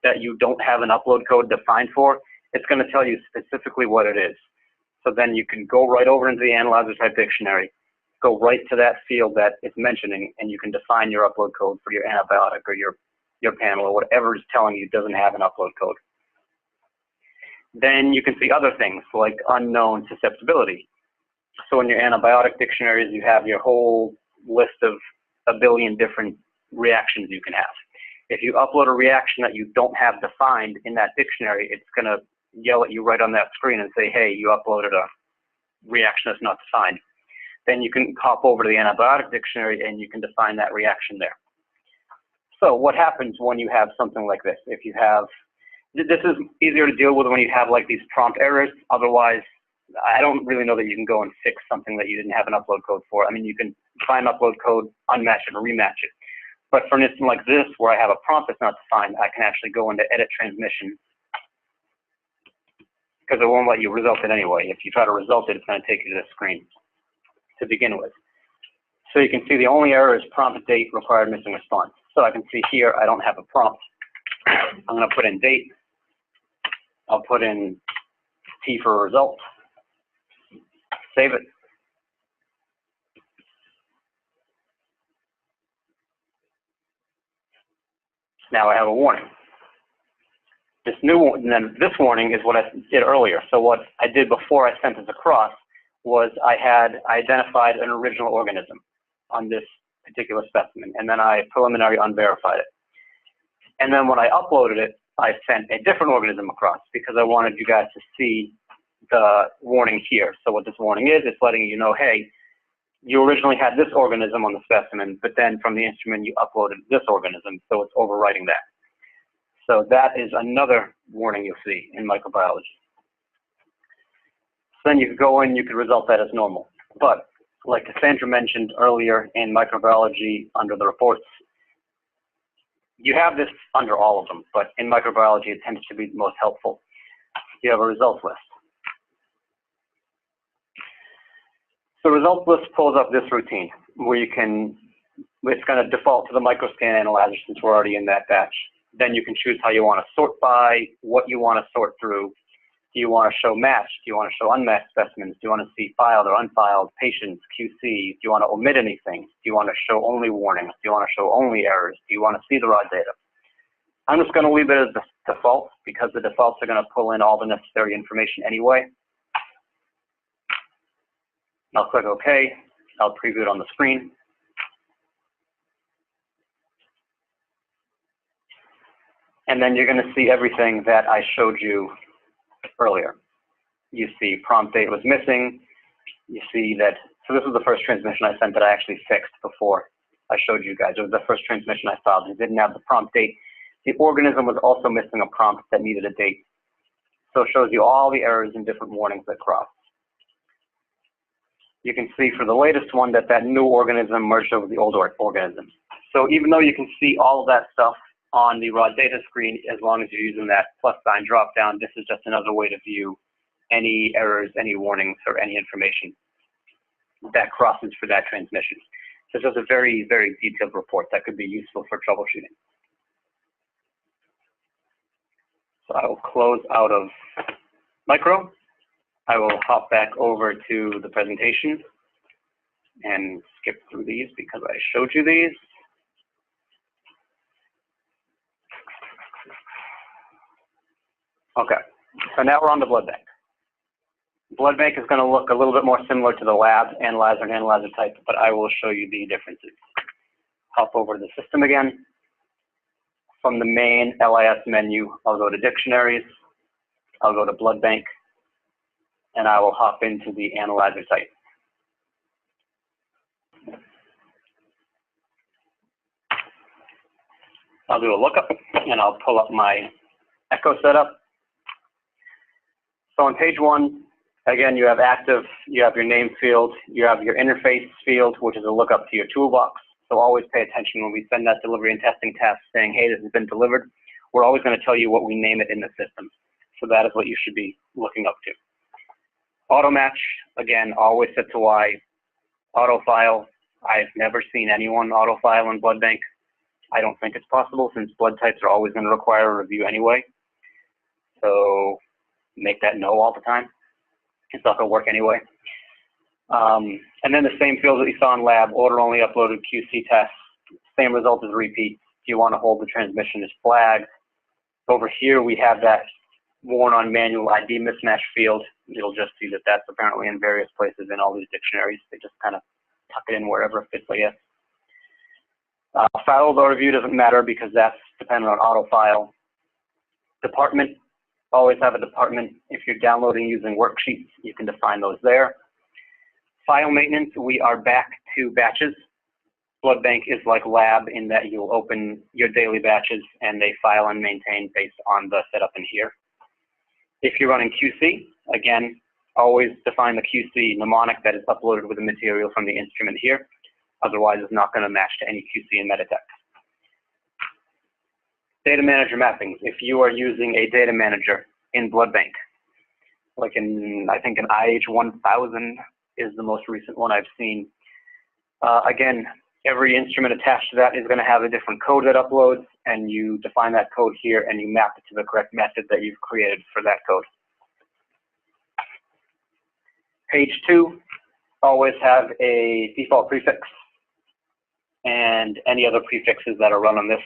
that you don't have an upload code defined for, it's going to tell you specifically what it is. So then you can go right over into the analyzer type dictionary go right to that field that it's mentioning, and you can define your upload code for your antibiotic or your panel or whatever is telling you doesn't have an upload code. Then you can see other things like unknown susceptibility. So in your antibiotic dictionaries, you have your whole list of a billion different reactions you can have. If you upload a reaction that you don't have defined in that dictionary, it's going to yell at you right on that screen and say, hey, you uploaded a reaction that's not defined. Then you can hop over to the antibiotic dictionary and you can define that reaction there. So what happens when you have something like this? If you have, this is easier to deal with when you have like these prompt errors. Otherwise, I don't really know that you can go and fix something that you didn't have an upload code for. I mean, you can find upload code, unmatch it, and rematch it. But for an instance like this, where I have a prompt that's not defined, I can actually go into edit transmission, because it won't let you result it anyway. If you try to result it, it's going to take you to the screen to begin with. So you can see the only error is prompt date required missing response. So I can see here I don't have a prompt. I'm going to put in date. I'll put in T for result. Save it. Now I have a warning. This warning is what I did earlier. So what I did before I sent this across was I identified an original organism on this particular specimen, and then I preliminary unverified it. And then when I uploaded it, I sent a different organism across because I wanted you guys to see the warning here. So what this warning is, it's letting you know, hey, you originally had this organism on the specimen, but then from the instrument you uploaded this organism, so it's overwriting that. So that is another warning you'll see in microbiology. So then you could go in, you could result that as normal. But like Cassandra mentioned earlier in microbiology under the reports, you have this under all of them, but in microbiology it tends to be the most helpful. You have a results list. So results list pulls up this routine where you can, it's going to default to the microscan analyzer since we're already in that batch. Then you can choose how you want to sort by, what you want to sort through. Do you want to show matched? Do you want to show unmatched specimens? Do you want to see filed or unfiled, patients, QC? Do you want to omit anything? Do you want to show only warnings? Do you want to show only errors? Do you want to see the raw data? I'm just going to leave it as the default because the defaults are going to pull in all the necessary information anyway. I'll click OK. I'll preview it on the screen. And then you're going to see everything that I showed you earlier. You see prompt date was missing. You see that, so this was the first transmission I sent that I actually fixed before I showed you guys. It was the first transmission I filed. It didn't have the prompt date. The organism was also missing a prompt that needed a date. So it shows you all the errors and different warnings that cross. You can see for the latest one that that new organism merged over the old organism. So even though you can see all of that stuff on the raw data screen, as long as you're using that plus sign drop down, this is just another way to view any errors, any warnings, or any information that crosses for that transmission. So this is a very, very detailed report that could be useful for troubleshooting. So I will close out of micro. I will hop back over to the presentation and skip through these because I showed you these. Okay, so now we're on the blood bank. Blood bank is going to look a little bit more similar to the lab analyzer and analyzer type, but I will show you the differences. Hop over to the system again. From the main LIS menu, I'll go to dictionaries, I'll go to blood bank, and I will hop into the analyzer type. I'll do a lookup, and I'll pull up my echo setup. So on page 1, again, you have active, you have your name field, you have your interface field, which is a lookup to your toolbox. So always pay attention when we send that delivery and testing task saying, hey, this has been delivered. We're always going to tell you what we name it in the system. So that is what you should be looking up to. Auto match, again, always set to Y. Auto file, I've never seen anyone auto file in blood bank. I don't think it's possible since blood types are always going to require a review anyway. So make that no all the time. It's not going to work anyway. And then the same fields that you saw in lab, order only uploaded QC tests, same result as repeat. Do you want to hold the transmission as flagged? Over here, we have that warn on manual ID mismatch field. You'll just see that that's apparently in various places in all these dictionaries. They just kind of tuck it in wherever it fits, I guess. File overview doesn't matter because that's dependent on auto file. Department, always have a department. If you're downloading using worksheets, you can define those there. File maintenance, we are back to batches. Blood bank is like lab in that you'll open your daily batches and they file and maintain based on the setup in here. If you're running QC, again, always define the QC mnemonic that is uploaded with the material from the instrument here. Otherwise, it's not going to match to any QC in Meditech. Data manager mappings. If you are using a data manager in blood bank, like I think an IH1000 is the most recent one I've seen. Again, every instrument attached to that is going to have a different code that uploads, and you define that code here and you map it to the correct method that you've created for that code. Page 2, always have a default prefix and any other prefixes that are run on this.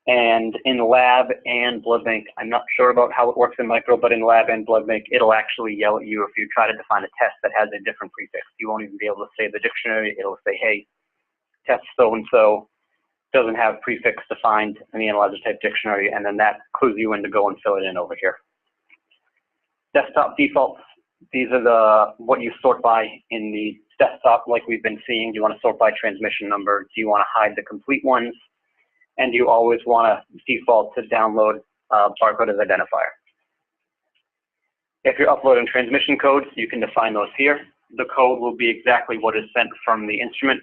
And in lab and blood bank, I'm not sure about how it works in micro, but in lab and blood bank, it'll actually yell at you if you try to define a test that has a different prefix. You won't even be able to say the dictionary. It'll say, hey, test so-and-so doesn't have prefix defined in the analyzer type dictionary, and then that clues you in to go and fill it in over here. Desktop defaults, these are what you sort by in the desktop like we've been seeing. Do you want to sort by transmission number? Do you want to hide the complete ones? And you always want to default to download barcode as identifier. If you're uploading transmission codes, you can define those here. The code will be exactly what is sent from the instrument.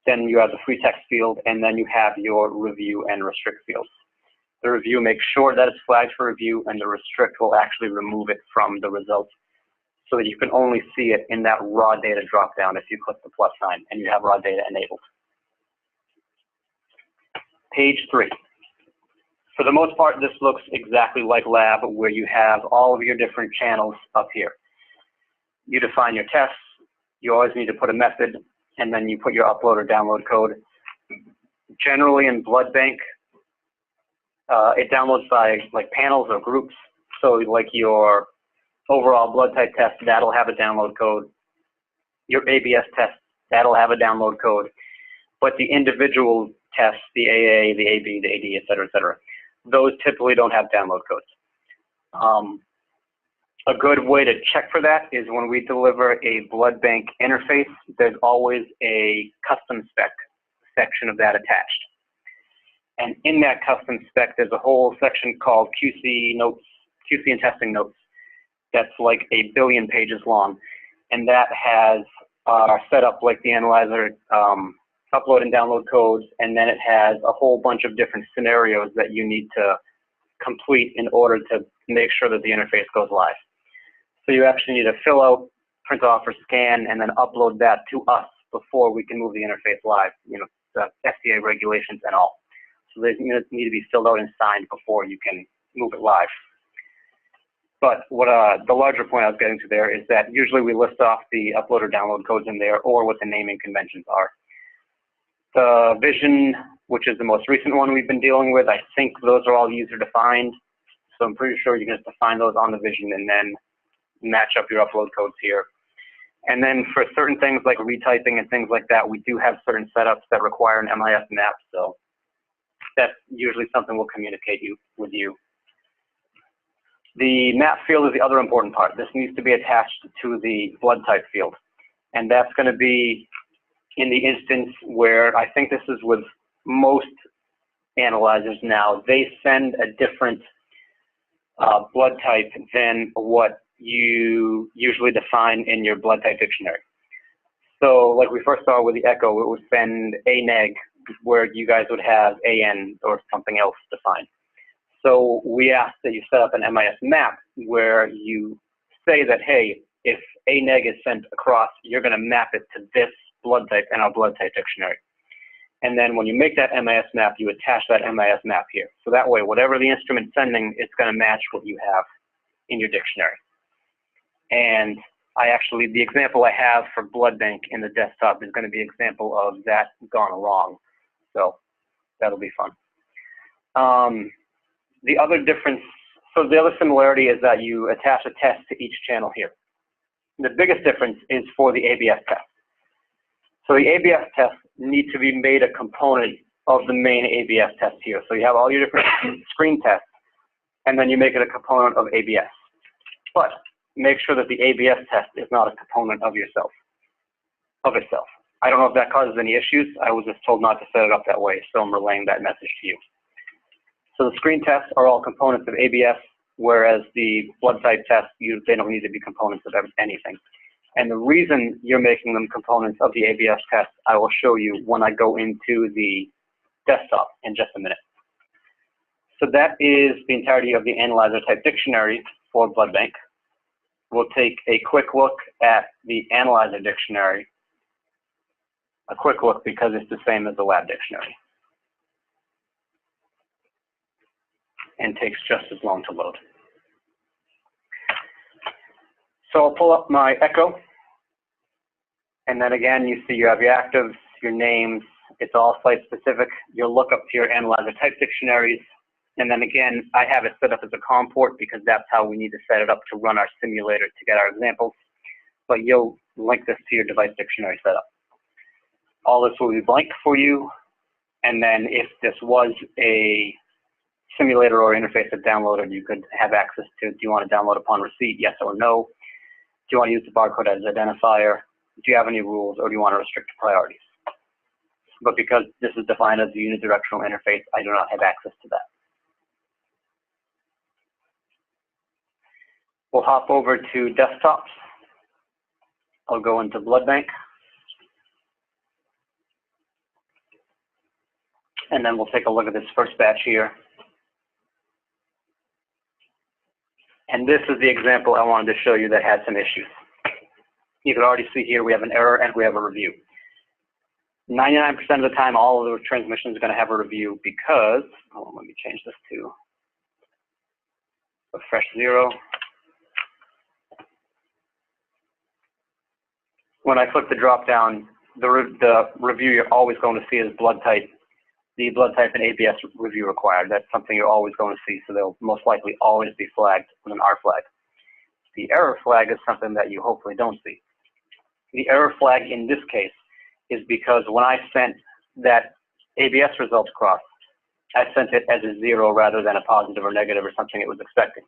Then you have the free text field, and then you have your review and restrict fields. The review makes sure that it's flagged for review, and the restrict will actually remove it from the results so that you can only see it in that raw data dropdown if you click the plus sign and you have raw data enabled. Page 3. For the most part, this looks exactly like lab, where you have all of your different channels up here. You define your tests. You always need to put a method, and then you put your upload or download code. Generally in blood bank, it downloads by like panels or groups. So like your overall blood type test, that'll have a download code. Your ABS test, that'll have a download code. But the individual tests, the AA, the AB, the AD, et cetera, those typically don't have download codes. A good way to check for that is when we deliver a blood bank interface, there's always a custom spec section of that attached. And in that custom spec, there's a whole section called QC notes, QC and testing notes. That's like 1 billion pages long. And that has set up like the analyzer upload and download codes, and then it has a whole bunch of different scenarios that you need to complete in order to make sure that the interface goes live. So you actually need to fill out, print off, or scan, and then upload that to us before we can move the interface live, you know, the FDA regulations and all. So they need to be filled out and signed before you can move it live. But what the larger point I was getting to there is that usually we list off the upload or download codes in there, or what the naming conventions are. The vision, which is the most recent one we've been dealing with, I think those are all user defined. So I'm pretty sure you can just define those on the vision and then match up your upload codes here. And then for certain things like retyping and things like that, we do have certain setups that require an MIS map. So that's usually something we'll communicate with you. The map field is the other important part. This needs to be attached to the blood type field. And that's going to be in the instance where I think this is with most analyzers now. They send a different blood type than what you usually define in your blood type dictionary. So like we first saw with the echo, it would send A neg, where you guys would have AN or something else defined. So we ask that you set up an MIS map where you say that, hey, if A neg is sent across, you're going to map it to this blood type in our blood type dictionary. And then when you make that MIS map, you attach that MIS map here. So that way, whatever the instrument's sending, it's going to match what you have in your dictionary. And the example I have for blood bank in the desktop is going to be an example of that gone wrong. So that'll be fun. The other difference, so the other similarity is that you attach a test to each channel here. The biggest difference is for the ABS test. So the ABS tests need to be made a component of the main ABS test here. So you have all your different screen tests, and then you make it a component of ABS. But make sure that the ABS test is not a component of itself. I don't know if that causes any issues. I was just told not to set it up that way, so I'm relaying that message to you. So the screen tests are all components of ABS, whereas the blood type tests, they don't need to be components of anything. And the reason you're making them components of the ABS test, I will show you when I go into the desktop in just a minute. So that is the entirety of the analyzer type dictionary for blood bank. We'll take a quick look at the analyzer dictionary. A quick look because it's the same as the lab dictionary. And takes just as long to load. So I'll pull up my echo. And then again, you see you have your actives, your names. It's all site specific. You'll look up to your analyzer type dictionaries. And then again, I have it set up as a COM port because that's how we need to set it up to run our simulator to get our examples. But you'll link this to your device dictionary setup. All this will be blank for you. And then if this was a simulator or interface that downloaded, you could have access to, do you want to download upon receipt, yes or no? Do you want to use the barcode as identifier? Do you have any rules, or do you want to restrict priorities? But because this is defined as a unidirectional interface, I do not have access to that. We'll hop over to desktops. I'll go into blood bank. And then we'll take a look at this first batch here. And this is the example I wanted to show you that had some issues. You can already see here we have an error and we have a review. 99% of the time, all of the transmissions are going to have a review because, let me change this to a fresh 0. When I click the drop down, the review you're always going to see is blood type. The blood type and ABS review required. That's something you're always going to see, so they'll most likely always be flagged with an R flag. The error flag is something that you hopefully don't see. The error flag in this case is because when I sent that ABS results across, I sent it as a 0 rather than a positive or negative or something it was expecting.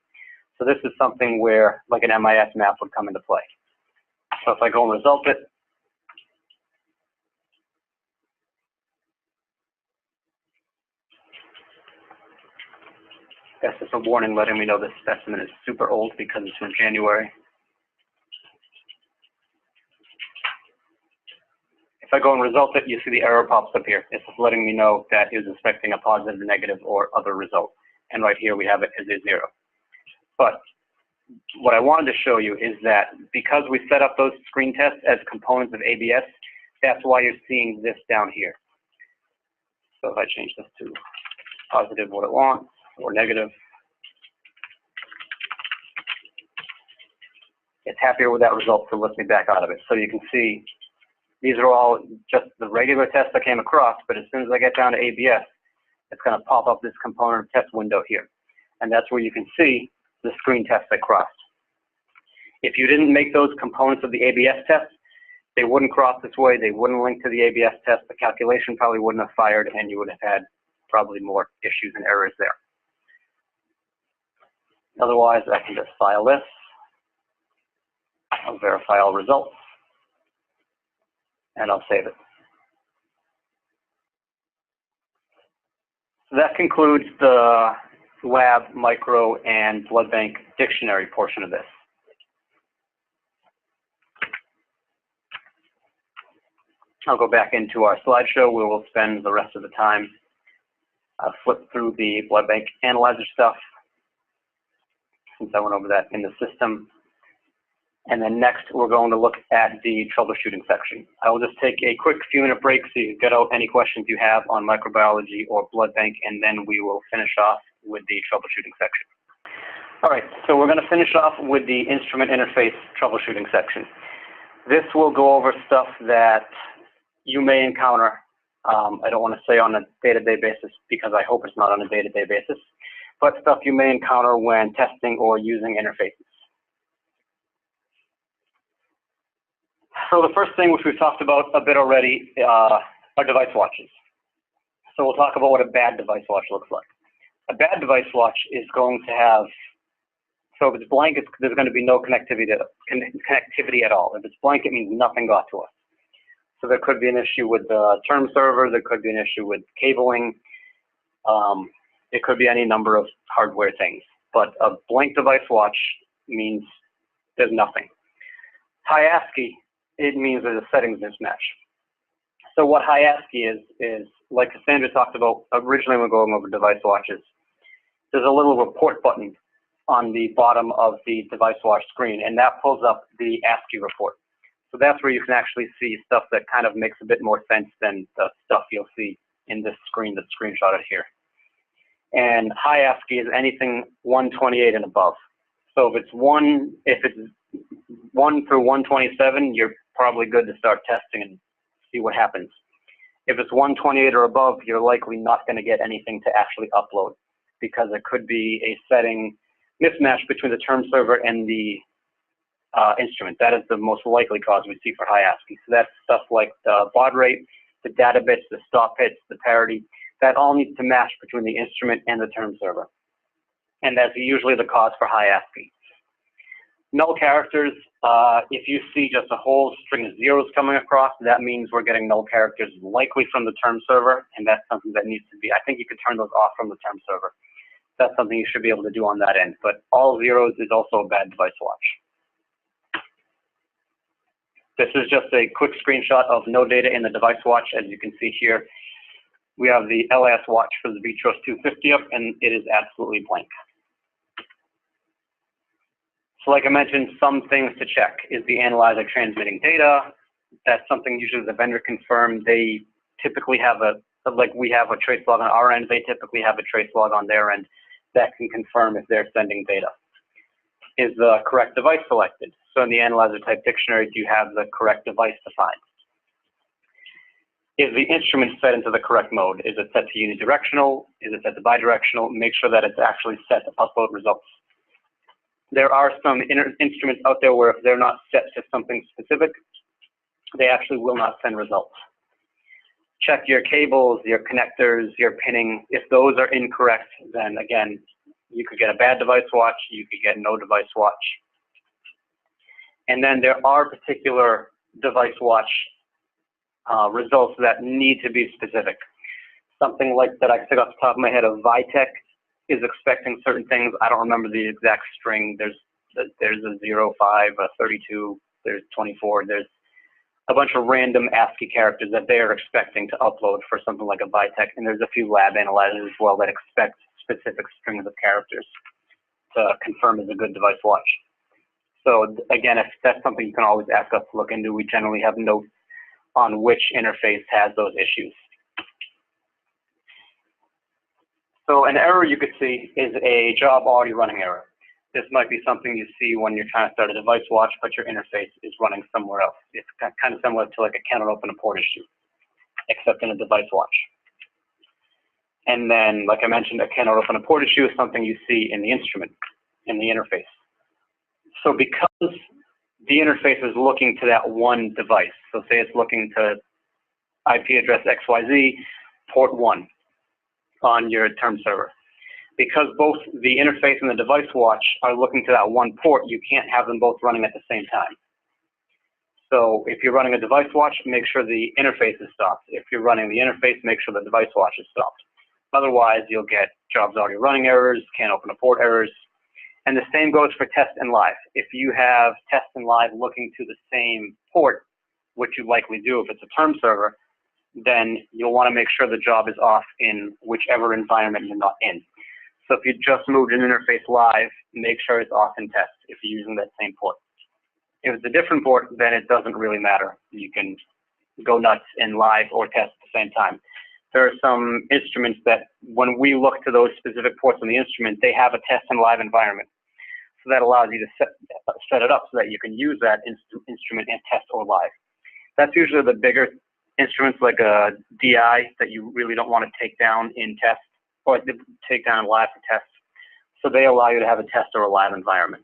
So this is something where like an MIS map would come into play. So if I go and result it, that's just a warning letting me know this specimen is super old because it's from January. If I go and result it, you see the error pops up here. It's letting me know that it was expecting a positive, negative, or other result. And right here we have it as a 0. But what I wanted to show you is that because we set up those screen tests as components of ABS, that's why you're seeing this down here. So if I change this to positive what it wants, or negative, it's happier with that result, so let me back out of it. So you can see these are all just the regular tests I came across, but as soon as I get down to ABS, it's going to pop up this component test window here. And that's where you can see the screen tests I crossed. If you didn't make those components of the ABS test, they wouldn't cross this way, they wouldn't link to the ABS test, the calculation probably wouldn't have fired, and you would have had probably more issues and errors there. Otherwise, I can just file this. I'll verify all results, and I'll save it. So that concludes the lab, micro, and blood bank dictionary portion of this. I'll go back into our slideshow where we'll spend the rest of the time. I'll flip through the blood bank analyzer stuff, since I went over that in the system. And then next, we're going to look at the troubleshooting section. I will just take a quick few-minute break so you can get out any questions you have on microbiology or blood bank, and then we will finish off with the troubleshooting section. All right, so we're going to finish off with the instrument interface troubleshooting section. This will go over stuff that you may encounter. I don't want to say on a day-to-day basis because I hope it's not on a day-to-day basis, but stuff you may encounter when testing or using interfaces. So the first thing, which we've talked about a bit already, are device watches. So we'll talk about what a bad device watch looks like. A bad device watch is going to have, so if it's blank, there's going to be no connectivity at all. If it's blank, it means nothing got to us. So there could be an issue with the term server, there could be an issue with cabling, it could be any number of hardware things. But a blank device watch means there's nothing. High ASCII, it means there's a settings mismatch. So what high ASCII is like Cassandra talked about originally when going over device watches, there's a little report button on the bottom of the device watch screen, and that pulls up the ASCII report. So that's where you can actually see stuff that kind of makes a bit more sense than the stuff you'll see in this screen that's screenshotted here. And high ASCII is anything 128 and above. So if it's 1 through 127, you're probably good to start testing and see what happens. If it's 128 or above, you're likely not going to get anything to actually upload because it could be a setting mismatch between the term server and the instrument. That is the most likely cause we see for high ASCII. So that's stuff like the baud rate, the data bits, the stop hits, the parity. That all needs to match between the instrument and the term server. And that's usually the cause for high ASCII. Null characters, if you see just a whole string of zeros coming across, that means we're getting null characters likely from the term server, and that's something that needs to be, I think you could turn those off from the term server. That's something you should be able to do on that end, but all zeros is also a bad device watch. This is just a quick screenshot of no data in the device watch. As you can see here, we have the LIS watch for the Vitros 250 up, and it is absolutely blank. So like I mentioned, some things to check. Is the analyzer transmitting data? That's something usually the vendor confirmed. They typically have like we have a trace log on our end, they typically have a trace log on their end that can confirm if they're sending data. Is the correct device selected? So in the analyzer type dictionary, do you have the correct device defined? Is the instrument set into the correct mode? Is it set to unidirectional? Is it set to bidirectional? Make sure that it's actually set to upload results. There are some instruments out there where if they're not set to something specific, they actually will not send results. Check your cables, your connectors, your pinning. If those are incorrect, then again, you could get a bad device watch, you could get no device watch. And then there are particular device watch results that need to be specific. Something like that I think off the top of my head, a Vitek is expecting certain things. I don't remember the exact string. There's a 0, 5, a 32, there's 24, there's a bunch of random ASCII characters that they are expecting to upload for something like a Vitek, and there's a few lab analyzers as well that expect specific strings of characters to confirm as a good device watch. So again, if that's something you can always ask us to look into, we generally have notes on which interface has those issues. So an error you could see is a job already running error. This might be something you see when you're trying to start a device watch, but your interface is running somewhere else. It's kind of similar to like a cannot open a port issue, except in a device watch. And then, like I mentioned, a cannot open a port issue is something you see in the instrument, in the interface. So because the interface is looking to that one device, so say it's looking to IP address XYZ, port 1 on your term server. Because both the interface and the device watch are looking to that one port, you can't have them both running at the same time. So if you're running a device watch, make sure the interface is stopped. If you're running the interface, make sure the device watch is stopped. Otherwise, you'll get jobs already running errors, can't open a port errors. And the same goes for test and live. If you have test and live looking to the same port, which you likely do if it's a term server, then you'll want to make sure the job is off in whichever environment you're not in. So if you just moved an interface live, make sure it's off in test if you're using that same port. If it's a different port, then it doesn't really matter. You can go nuts in live or test at the same time. There are some instruments that when we look to those specific ports on the instrument, they have a test and live environment. So that allows you to set it up so that you can use that instrument and test or live. That's usually the bigger instruments like a DI that you really don't want to take down in test or take down live for test. So they allow you to have a test or a live environment.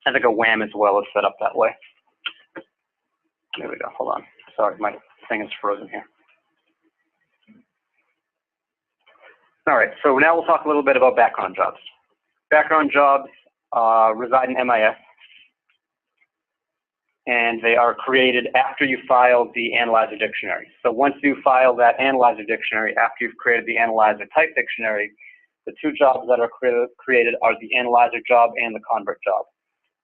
I think a WAM as well is set up that way. There we go. Hold on. Sorry, my thing is frozen here. All right, so now we'll talk a little bit about background jobs. Background jobs reside in MIS, and they are created after you file the Analyzer Dictionary. So once you file that Analyzer Dictionary, after you've created the Analyzer Type Dictionary, the two jobs that are created are the Analyzer job and the Convert job.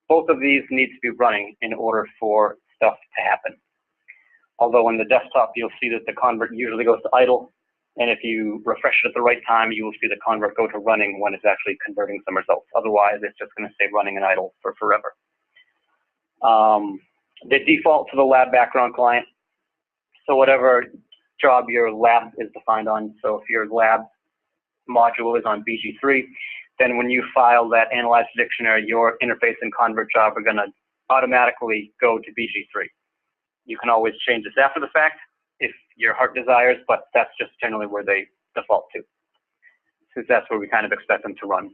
Both of these need to be running in order for stuff to happen. Although on the desktop, you'll see that the Convert usually goes to idle, and if you refresh it at the right time, you will see the Convert go to running when it's actually converting some results. Otherwise, it's just going to stay running and idle for forever. They default to the lab background client. So whatever job your lab is defined on, so if your lab module is on BG3, then when you file that Analyzer Dictionary, your interface and Convert job are going to automatically go to BG3. You can always change this after the fact if your heart desires, but that's just generally where they default to, since that's where we kind of expect them to run.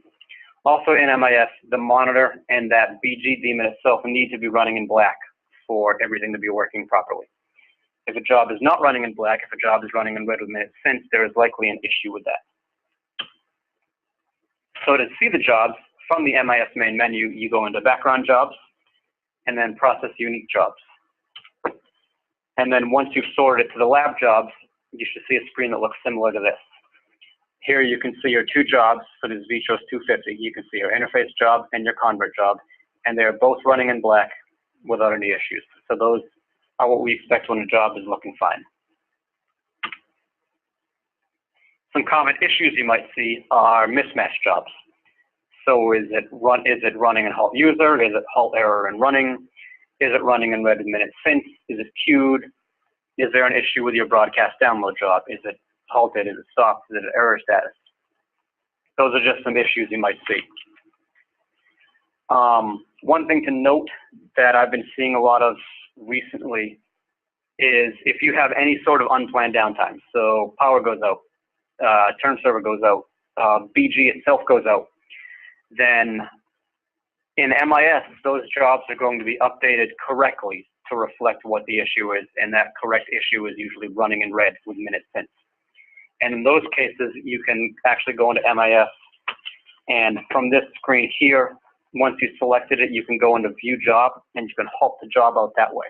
Also in MIS, the monitor and that BG daemon itself need to be running in black for everything to be working properly. If a job is not running in black, if a job is running in red with minutes since, there is likely an issue with that. So to see the jobs from the MIS main menu, you go into background jobs and then process unique jobs. And then once you've sorted it to the lab jobs, you should see a screen that looks similar to this. Here you can see your two jobs for this VTROS 250. You can see your interface job and your Convert job, and they're both running in black without any issues. So those are what we expect when a job is looking fine. Some common issues you might see are mismatched jobs. So is it running in halt user? Is it halt error in running? Is it running in red minute since? Is it queued? Is there an issue with your broadcast download job? Is it halted? Is it stopped? Is it an error status? Those are just some issues you might see. One thing to note that I've been seeing a lot of recently is if you have any sort of unplanned downtime, so power goes out, term server goes out, BG itself goes out, then in MIS, those jobs are going to be updated correctly to reflect what the issue is, and that correct issue is usually running in red with minutes since. And in those cases, you can actually go into MIS, and from this screen here, once you selected it, you can go into View Job, and you can halt the job out that way.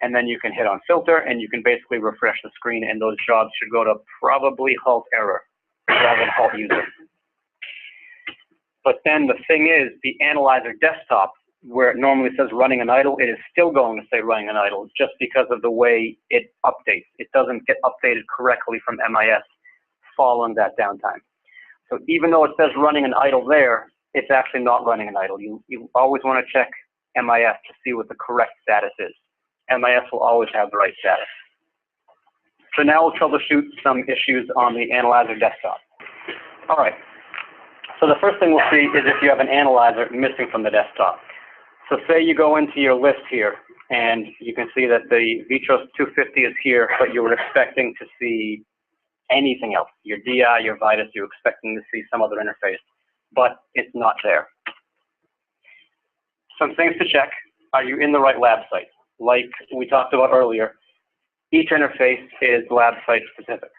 And then you can hit on Filter, and you can basically refresh the screen, and those jobs should go to probably halt error rather than halt user. But then the thing is, the Analyzer desktop, where it normally says running and idle, it is still going to say running and idle just because of the way it updates. It doesn't get updated correctly from MIS following that downtime. So even though it says running and idle there, it's actually not running and idle. You always want to check MIS to see what the correct status is. MIS will always have the right status. So now we'll troubleshoot some issues on the Analyzer desktop. All right. So the first thing we'll see is if you have an analyzer missing from the desktop. So say you go into your list here, and you can see that the VTROS 250 is here, but you were expecting to see anything else. Your DI, your Vitus, you're expecting to see some other interface, but it's not there. Some things to check. Are you in the right lab site? Like we talked about earlier, each interface is lab site specific.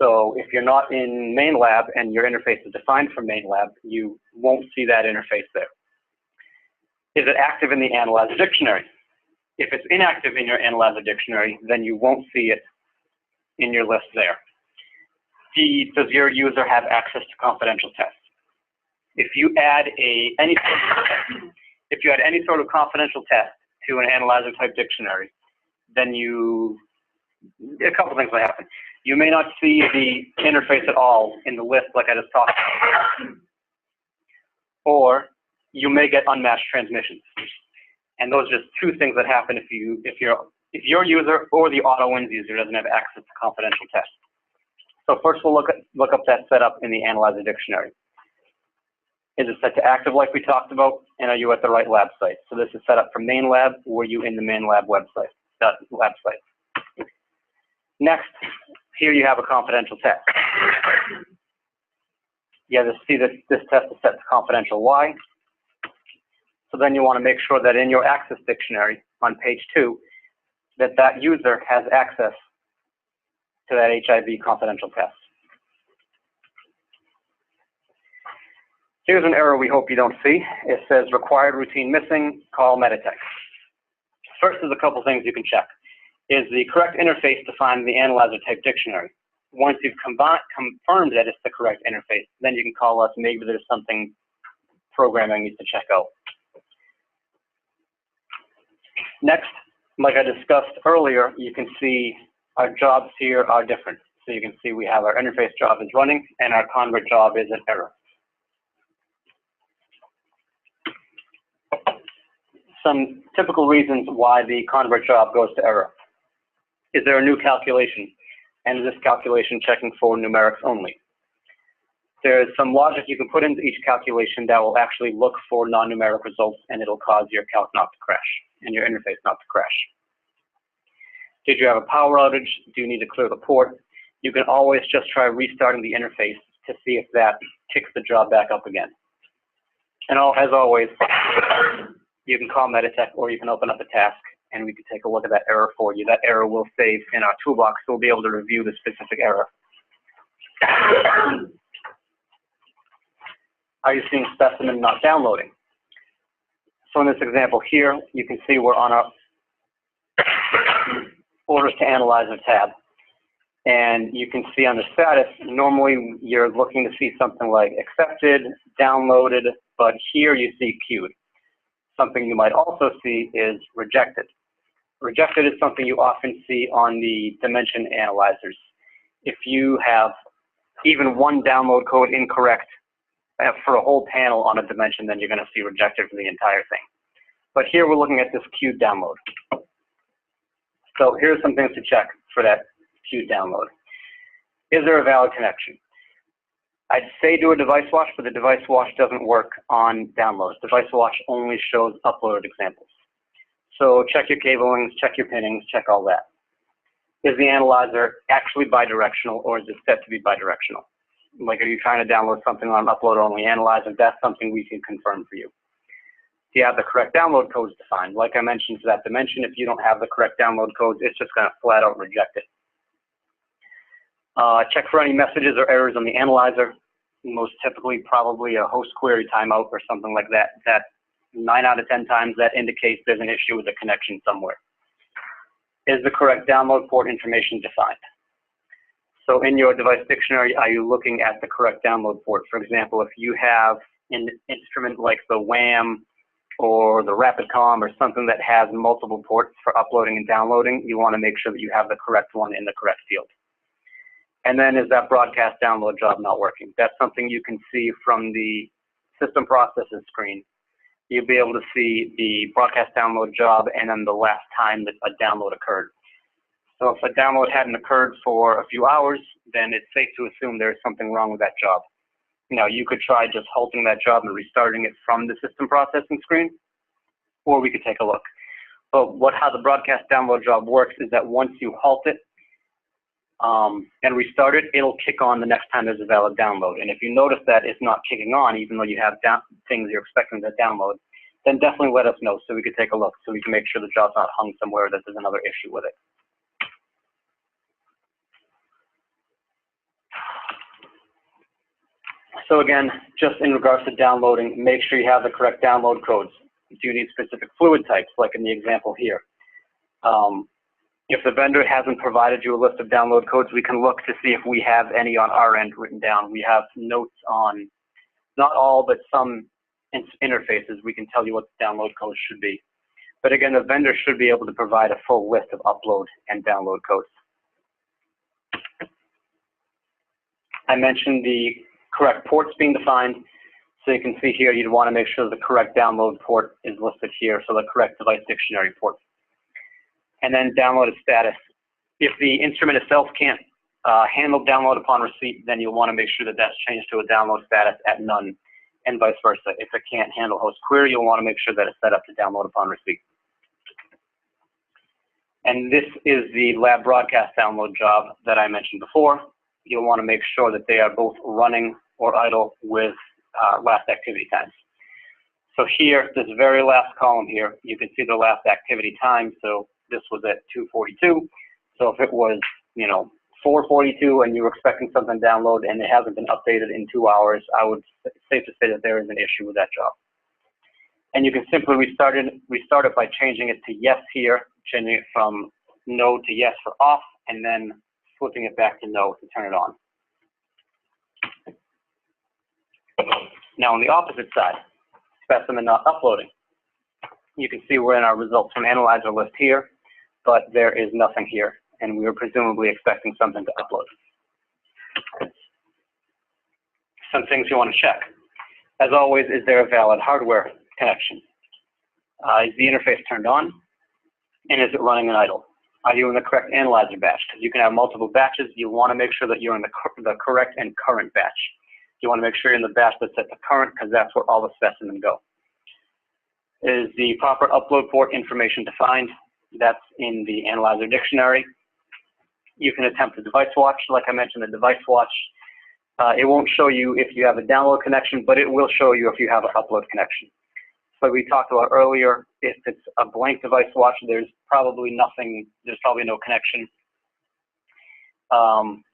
So if you're not in main lab and your interface is defined for main lab, you won't see that interface there. Is it active in the Analyzer Dictionary? If it's inactive in your Analyzer Dictionary, then you won't see it in your list there. Does your user have access to confidential tests? If you add any sort of confidential test to an Analyzer type dictionary, then a couple things will happen. You may not see the interface at all in the list like I just talked about. Or you may get unmatched transmissions. And those are just two things that happen if your user or the AutoWins user doesn't have access to confidential tests. So first we'll look up that setup in the Analyzer Dictionary. Is it set to active like we talked about? And are you at the right lab site? So this is set up for main lab. Were you in the main lab website, lab site? Next, here you have a confidential test. Yeah, see that this test is set to confidential. Why? So then you want to make sure that in your access dictionary on page 2, that user has access to that HIV confidential test. Here's an error we hope you don't see. It says required routine missing, call Meditech. First, there's a couple things you can check. Is the correct interface defined in the analyzer type dictionary? Once you've confirmed that it's the correct interface, then you can call us. Maybe there's something programming needs to check out. Next, like I discussed earlier, you can see our jobs here are different. So you can see we have our interface job is running and our convert job is an error. Some typical reasons why the convert job goes to error. Is there a new calculation? And is this calculation checking for numerics only? There's some logic you can put into each calculation that will actually look for non-numeric results, and it'll cause your calc not to crash and your interface not to crash. Did you have a power outage? Do you need to clear the port? You can always just try restarting the interface to see if that kicks the job back up again. And as always, you can call Meditech or you can open up a task and we can take a look at that error for you. That error will save in our toolbox, so we'll be able to review the specific error. Are you seeing specimen not downloading? So in this example here, you can see we're on our Orders to Analyzer tab. And you can see on the status, normally you're looking to see something like accepted, downloaded, but here you see queued. Something you might also see is rejected. Rejected is something you often see on the dimension analyzers. If you have even one download code incorrect for a whole panel on a dimension, then you're going to see rejected for the entire thing. But here we're looking at this queued download. So here's some things to check for that queued download. Is there a valid connection? I'd say do a device watch, but the device watch doesn't work on downloads. Device watch only shows uploaded examples. So check your cablings, check your pinnings, check all that. Is the analyzer actually bidirectional, or is it set to be bidirectional? Like, are you trying to download something on an upload-only analyzer? That's something we can confirm for you. Do you have the correct download codes defined? Like I mentioned for that dimension, if you don't have the correct download codes, it's just going to flat out reject it. Check for any messages or errors on the analyzer. Most typically, probably a host query timeout or something like that. That 9 out of 10 times that indicates there's an issue with the connection somewhere. Is the correct download port information defined? So in your device dictionary, are you looking at the correct download port? For example, if you have an instrument like the WAM or the RapidCom or something that has multiple ports for uploading and downloading, you want to make sure that you have the correct one in the correct field. And then is that broadcast download job not working? That's something you can see from the system processes screen. You'll be able to see the broadcast download job and then the last time that a download occurred. So if a download hadn't occurred for a few hours, then it's safe to assume there's something wrong with that job. Now, you could try just halting that job and restarting it from the system processing screen, or we could take a look. But how the broadcast download job works is that once you halt it and restart it, it'll kick on the next time there's a valid download. And if you notice that it's not kicking on, even though you have things you're expecting to download, then definitely let us know so we could take a look, so we can make sure the job's not hung somewhere that there's another issue with it. So again, just in regards to downloading, make sure you have the correct download codes. Do you need specific fluid types, like in the example here? If the vendor hasn't provided you a list of download codes, we can look to see if we have any on our end written down. We have notes on, not all, but some interfaces. We can tell you what the download codes should be. But again, the vendor should be able to provide a full list of upload and download codes. I mentioned the correct ports being defined. So you can see here, you'd want to make sure the correct download port is listed here, so the correct device dictionary port. And then downloaded status. If the instrument itself can't handle download upon receipt, then you'll want to make sure that that's changed to a download status at none. and vice versa. If it can't handle host query, you'll want to make sure that it's set up to download upon receipt. And this is the lab broadcast download job that I mentioned before. You'll want to make sure that they are both running or idle with last activity times. So here, this very last column here, you can see the last activity time. So this was at 2:42. So if it was, 4:42 and you were expecting something to download and it hasn't been updated in 2 hours, I would safe to say that there is an issue with that job. And you can simply restart it by changing it to yes here, changing it from no to yes for off, and then flipping it back to no to turn it on. Now on the opposite side, specimen not uploading. You can see we're in our results from analyzer list here, but there is nothing here, and we were presumably expecting something to upload. Some things you want to check. As always, is there a valid hardware connection? Is the interface turned on? And is it running an idle? Are you in the correct analyzer batch? Because you can have multiple batches. You want to make sure that you're in the correct and current batch. You want to make sure you're in the batch that's set to current, because that's where all the specimens go. Is the proper upload port information defined? That's in the analyzer dictionary. You can attempt a device watch. Like I mentioned, the device watch, it won't show you if you have a download connection, but it will show you if you have an upload connection. So we talked about earlier, if it's a blank device watch, there's probably no connection.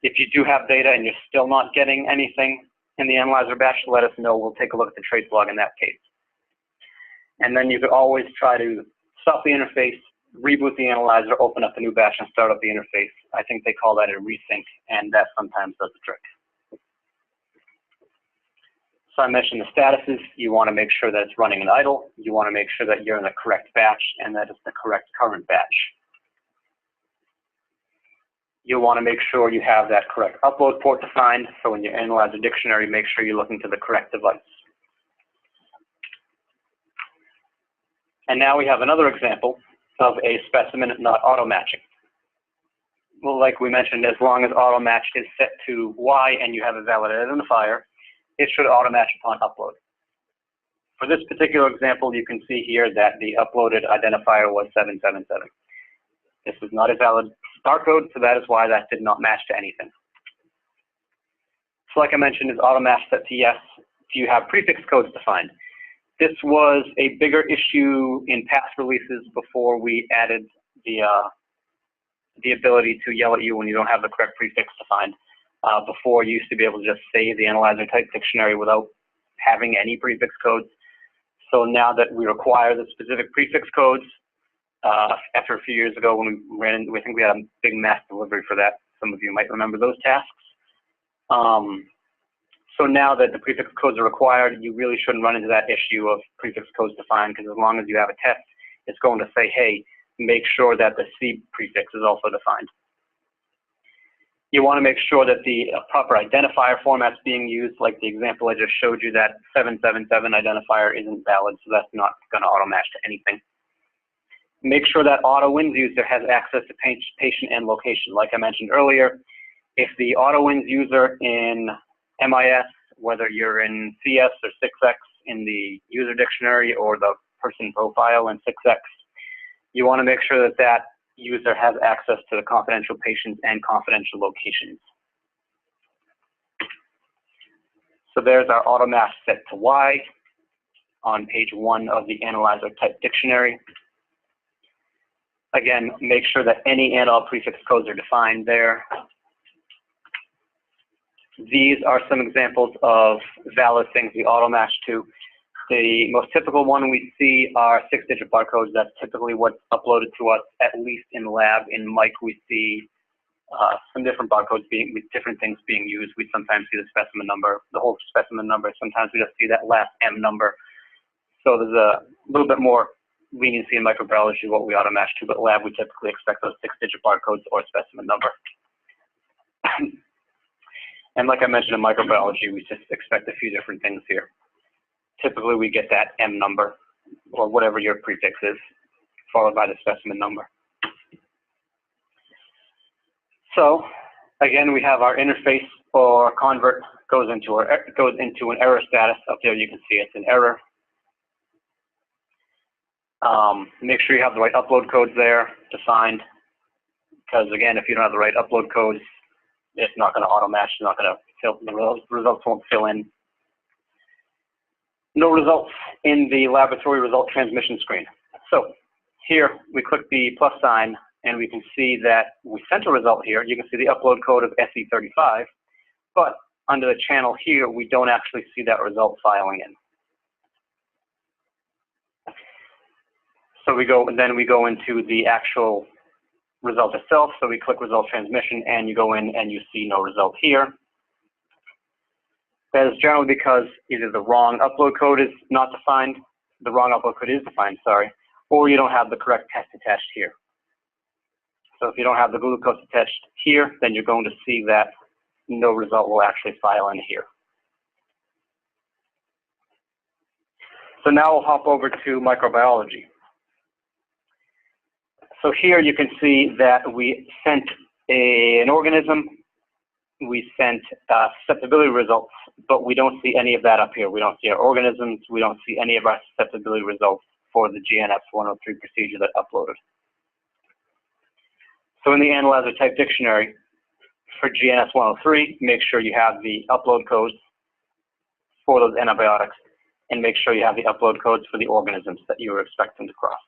If you do have data and you're still not getting anything in the analyzer batch, let us know. We'll take a look at the trace log in that case. And then you could always try to stop the interface, reboot the analyzer, open up a new batch, and start up the interface. I think they call that a resync, and that sometimes does the trick. So I mentioned the statuses. You want to make sure that it's running and idle. You want to make sure that you're in the correct batch and that it's the correct current batch. You'll want to make sure you have that correct upload port defined. So in your analyzer dictionary, make sure you're looking to the correct device. And now we have another example of a specimen not auto-matching. Well, like we mentioned, as long as auto-match is set to Y and you have a valid identifier, it should auto-match upon upload. For this particular example, you can see here that the uploaded identifier was 777. This is not a valid barcode, so that is why that did not match to anything. So like I mentioned, is auto-match set to yes? Do you have prefix codes defined? This was a bigger issue in past releases before we added the ability to yell at you when you don't have the correct prefix defined. Before, you used to be able to just say the analyzer type dictionary without having any prefix codes. So now that we require the specific prefix codes, after a few years ago when we ran into, I think we had a big mass delivery for that. Some of you might remember those tasks. So now that the prefix codes are required, you really shouldn't run into that issue of prefix codes defined, because as long as you have a test, it's going to say, hey, make sure that the C prefix is also defined. You want to make sure that the proper identifier format's being used. Like the example I just showed you, that 777 identifier isn't valid, so that's not going to auto-match to anything. Make sure that AutoWins user has access to patient and location. Like I mentioned earlier, if the AutoWins user in MIS, whether you're in CS or 6X in the user dictionary or the person profile in 6X, you want to make sure that that user has access to the confidential patients and confidential locations. So there's our auto-match set to Y on page 1 of the analyzer type dictionary. Again, make sure that any and all prefix codes are defined there. These are some examples of valid things we auto-match to. The most typical one we see are 6-digit barcodes. That's typically what's uploaded to us, at least in lab. In Mike, we see some different barcodes with different things being used. We sometimes see the specimen number, the whole specimen number. Sometimes we just see that last M number. So there's a little bit more leniency in microbiology what we auto-match to, but lab, we typically expect those 6-digit barcodes or specimen number. And like I mentioned in microbiology, we just expect a few different things here. Typically, we get that M number, or whatever your prefix is, followed by the specimen number. So, again, we have our interface or convert goes into an error status. Up there you can see it's an error. Make sure you have the right upload codes there defined, because again, if you don't have the right upload codes, it's not going to auto match. It's not going to fill, the results won't fill in. No results in the laboratory result transmission screen. So here we click the plus sign and we can see that we sent a result here. You can see the upload code of SE35, but under the channel here, we don't actually see that result filing in. So we go into the actual result itself. So we click result transmission and you go in and you see no result here. That is generally because either the wrong upload code is not defined, the wrong upload code is defined, sorry, or you don't have the correct test attached here. So if you don't have the glucose attached here, then you're going to see that no result will actually file in here. So now we'll hop over to microbiology. So here you can see that we sent an organism, we sent susceptibility results, but we don't see any of that up here. We don't see our organisms, we don't see any of our susceptibility results for the GNS 103 procedure that uploaded. So in the analyzer type dictionary for GNS 103, make sure you have the upload codes for those antibiotics and make sure you have the upload codes for the organisms that you were expecting to cross.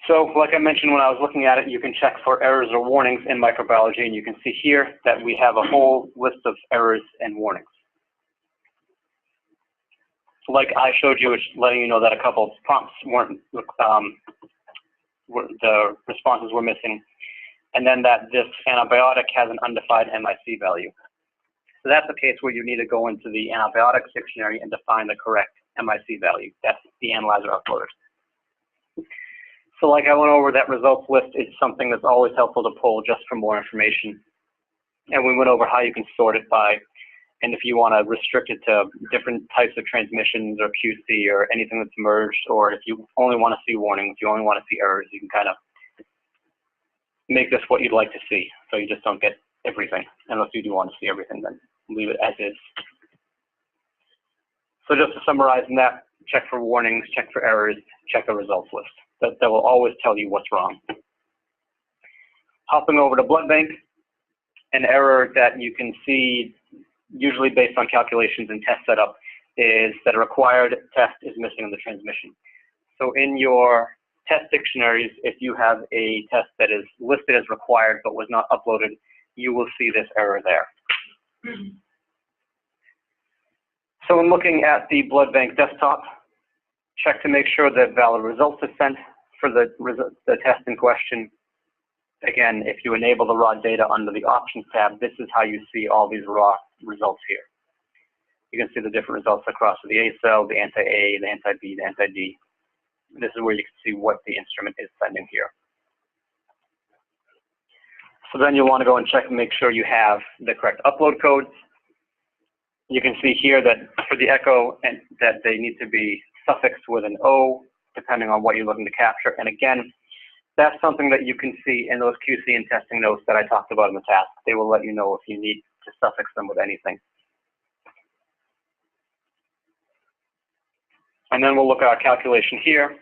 So like I mentioned when I was looking at it, you can check for errors or warnings in microbiology, and you can see here that we have a whole list of errors and warnings. Like I showed you, it's letting you know that a couple of prompts weren't, the responses were missing, and then that this antibiotic has an undefined MIC value. So that's the case where you need to go into the antibiotics dictionary and define the correct MIC value. That's the analyzer uploaded. So like I went over, that results list is something that's always helpful to pull just for more information. And we went over how you can sort it by, and if you want to restrict it to different types of transmissions or QC or anything that's merged, or if you only want to see warnings, you only want to see errors, you can kind of make this what you'd like to see. So you just don't get everything. Unless you do want to see everything, then leave it as is. So just to summarize in that, check for warnings, check for errors, check the results list. That will always tell you what's wrong. Hopping over to blood bank, an error that you can see usually based on calculations and test setup is that a required test is missing in the transmission. So in your test dictionaries, if you have a test that is listed as required but was not uploaded, you will see this error there. So in looking at the blood bank desktop, check to make sure that valid results are sent for the test in question. Again, if you enable the raw data under the options tab, this is how you see all these raw results here. You can see the different results across the A cell, the anti-A, the anti-B, the anti-D. This is where you can see what the instrument is sending here. So then you'll want to go and check and make sure you have the correct upload codes. You can see here that for the echo, and that they need to be suffixed with an O, depending on what you're looking to capture. And again, that's something that you can see in those QC and testing notes that I talked about in the task. They will let you know if you need to suffix them with anything. And then we'll look at our calculation here.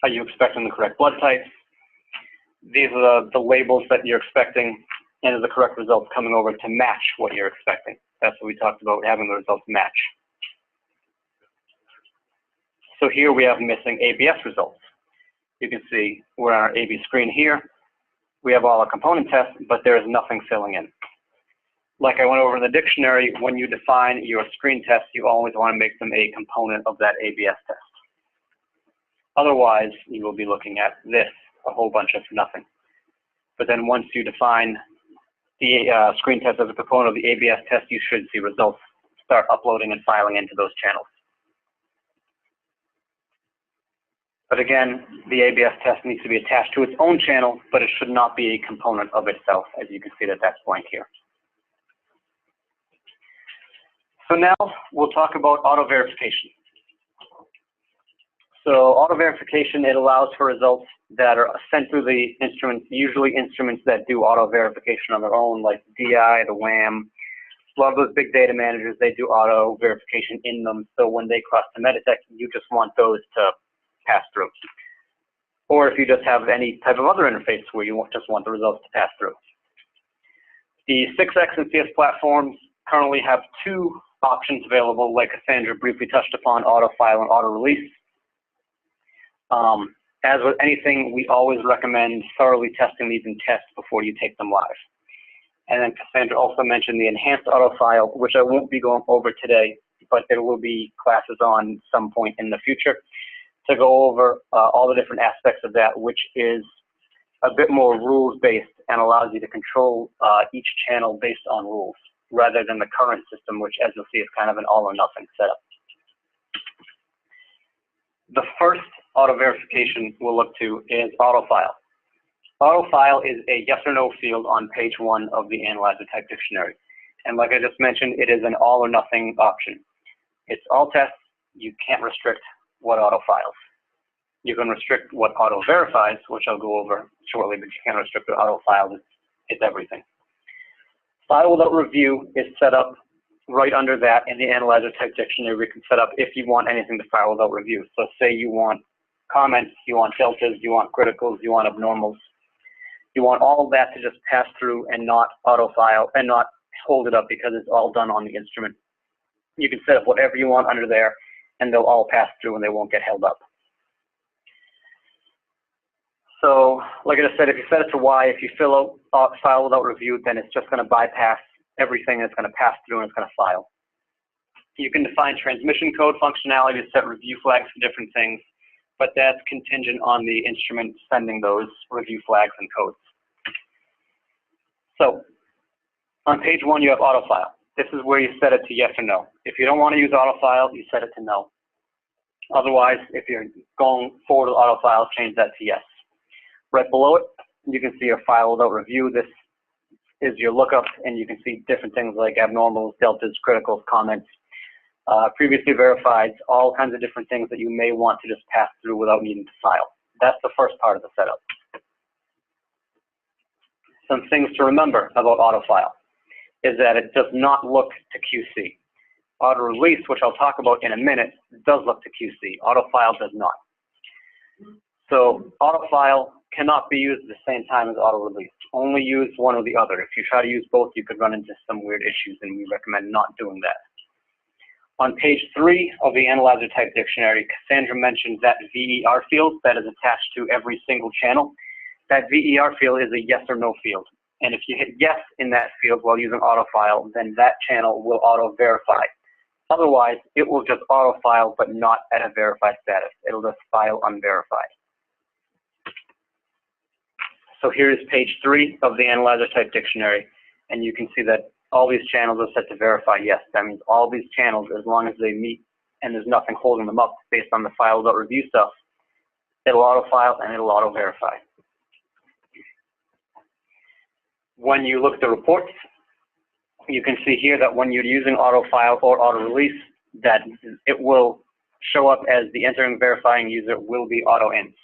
Are you expecting the correct blood type? These are the labels that you're expecting, and the correct results coming over to match what you're expecting. That's what we talked about, having the results match. So here we have missing ABS results. You can see we're on our AB screen here. We have all our component tests, but there is nothing filling in. Like I went over in the dictionary, when you define your screen tests, you always want to make them a component of that ABS test. Otherwise, you will be looking at this, a whole bunch of nothing. But then once you define the screen test as a component of the ABS test, you should see results start uploading and filing into those channels. But again, the ABS test needs to be attached to its own channel, but it should not be a component of itself, as you can see that that's blank here. So now we'll talk about auto verification. So auto verification, it allows for results that are sent through the instruments, usually instruments that do auto verification on their own, like DI, the WAM. A lot of those big data managers, they do auto verification in them. So when they cross to Meditech, you just want those to pass through. Or if you just have any type of other interface where you just want the results to pass through. The 6X and CS platforms currently have two options available, like Cassandra briefly touched upon, auto file and auto release. As with anything, we always recommend thoroughly testing these in tests before you take them live. And then Cassandra also mentioned the enhanced auto file, which I won't be going over today, but there will be classes on some point in the future to go over all the different aspects of that, which is a bit more rules-based and allows you to control each channel based on rules, rather than the current system, which, as you'll see, is kind of an all-or-nothing setup. The first auto verification we'll look to is autofile. Autofile is a yes or no field on page 1 of the Analyzer Type Dictionary. And like I just mentioned, it is an all-or-nothing option. It's all tests. You can't restrict what auto files. You can restrict what auto verifies, which I'll go over shortly, but you can't restrict what auto files. It's everything. File without review is set up right under that in the Analyzer Type Dictionary. We can set up if you want anything to file without review. So say you want comments, you want deltas, you want criticals, you want abnormals. You want all of that to just pass through and not auto file and not hold it up because it's all done on the instrument. You can set up whatever you want under there and they'll all pass through and they won't get held up. So, like I just said, if you set it to Y, if you fill out file without review, then it's just going to bypass everything and it's going to pass through and it's going to file. You can define transmission code functionality to set review flags for different things, but that's contingent on the instrument sending those review flags and codes. So, on page 1, you have autofile. This is where you set it to yes or no. If you don't want to use autofile, you set it to no. Otherwise, if you're going forward with autofile, change that to yes. Right below it, you can see your file without review. This is your lookup, and you can see different things like abnormals, deltas, criticals, comments, previously verified, all kinds of different things that you may want to just pass through without needing to file. That's the first part of the setup. Some things to remember about autofile is that it does not look to QC. Auto release, which I'll talk about in a minute, does look to QC. Autofile does not. So autofile cannot be used at the same time as auto release. Only use one or the other. If you try to use both, you could run into some weird issues, and we recommend not doing that. On page 3 of the Analyzer Type Dictionary, Cassandra mentioned that VER field that is attached to every single channel. That VER field is a yes or no field. And if you hit yes in that field while using autofile, then that channel will auto-verify. Otherwise, it will just auto-file, but not at a verified status. It'll just file unverified. So here's page 3 of the Analyzer Type Dictionary, and you can see that all these channels are set to verify yes. That means all these channels, as long as they meet and there's nothing holding them up based on the file without review stuff, it'll auto-file and it'll auto-verify. When you look at the reports, you can see here that when you're using auto-file or auto-release, that it will show up as the entering verifying user will be auto-ins.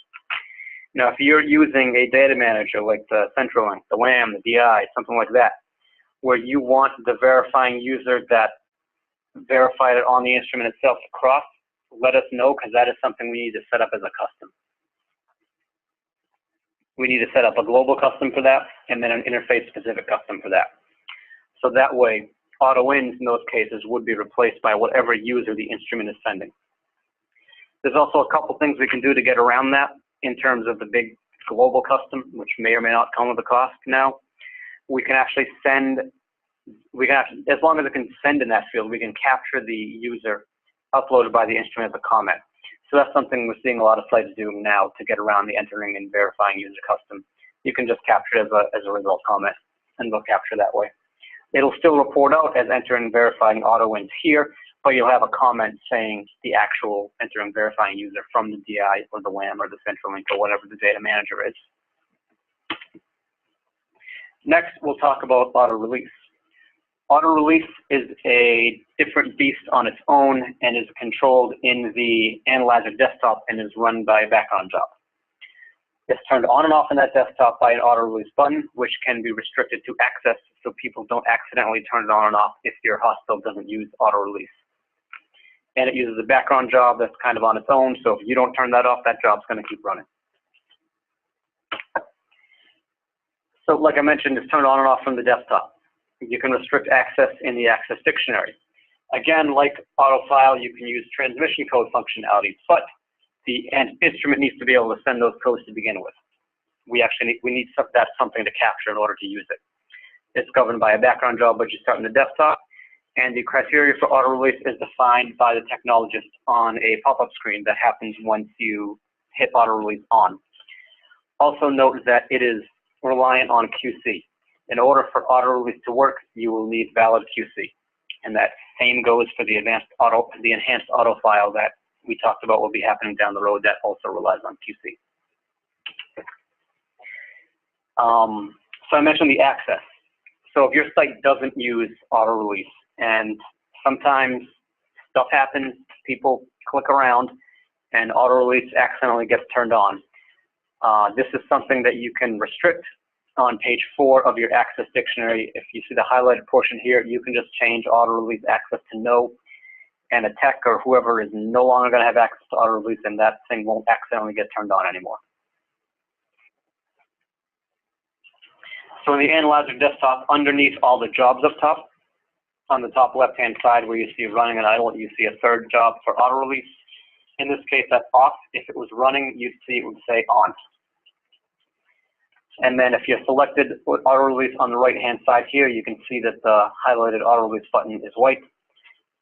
Now, if you're using a data manager like the CentralLink, the WAM, the DI, something like that, where you want the verifying user that verified it on the instrument itself to cross, let us know, because that is something we need to set up as a custom. We need to set up a global custom for that, and then an interface-specific custom for that. So that way, auto-ins in those cases would be replaced by whatever user the instrument is sending. There's also a couple things we can do to get around that in terms of the big global custom, which may or may not come with a cost now. We can actually send, as long as it can send in that field, we can capture the user uploaded by the instrument as a comment. So that's something we're seeing a lot of sites doing now to get around the entering and verifying user custom. You can just capture it as a result comment, and they'll capture that way. It'll still report out as entering and verifying auto-ins here, but you'll have a comment saying the actual enter and verifying user from the DI or the WAM or the CentralLink or whatever the data manager is. Next, we'll talk about auto release. Auto release is a different beast on its own and is controlled in the analyzer desktop and is run by a background job. It's turned on and off in that desktop by an auto release button, which can be restricted to access so people don't accidentally turn it on and off if your hospital doesn't use auto release. And it uses a background job that's kind of on its own, so if you don't turn that off, that job's going to keep running. So like I mentioned, it's turned on and off from the desktop. You can restrict access in the access dictionary. Again, like AutoFile, you can use transmission code functionality, but the instrument needs to be able to send those codes to begin with. We need that's something to capture in order to use it. It's governed by a background job, but you start in the desktop, and the criteria for auto release is defined by the technologist on a pop-up screen that happens once you hit auto release on. Also note that it is reliant on QC. In order for auto release to work, you will need valid QC. And that same goes for the enhanced auto file that we talked about will be happening down the road that also relies on QC. So I mentioned the access. So if your site doesn't use auto release, and sometimes stuff happens, people click around, and auto release accidentally gets turned on. This is something that you can restrict on page 4 of your access dictionary. If you see the highlighted portion here, you can just change auto release access to no, and a tech or whoever is no longer going to have access to auto release, and that thing won't accidentally get turned on anymore. So in the analyzer desktop, underneath all the jobs up top, on the top left-hand side where you see running and idle, you see a third job for auto release. In this case, that's off. If it was running, you'd see it would say on. And then if you selected auto release on the right-hand side here, you can see that the highlighted auto release button is white.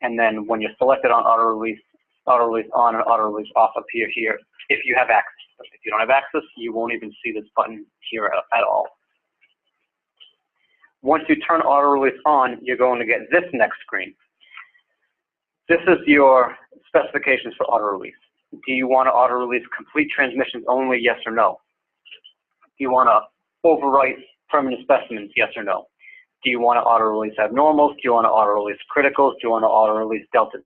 And then when you're selected on auto release on and auto release off appear here if you have access. If you don't have access, you won't even see this button here at all. Once you turn auto release on, you're going to get this next screen. This is your specifications for auto release. Do you want to auto release complete transmissions only, yes or no? Do you want to overwrite permanent specimens, yes or no? Do you want to auto release abnormals? Do you want to auto release criticals? Do you want to auto release deltas?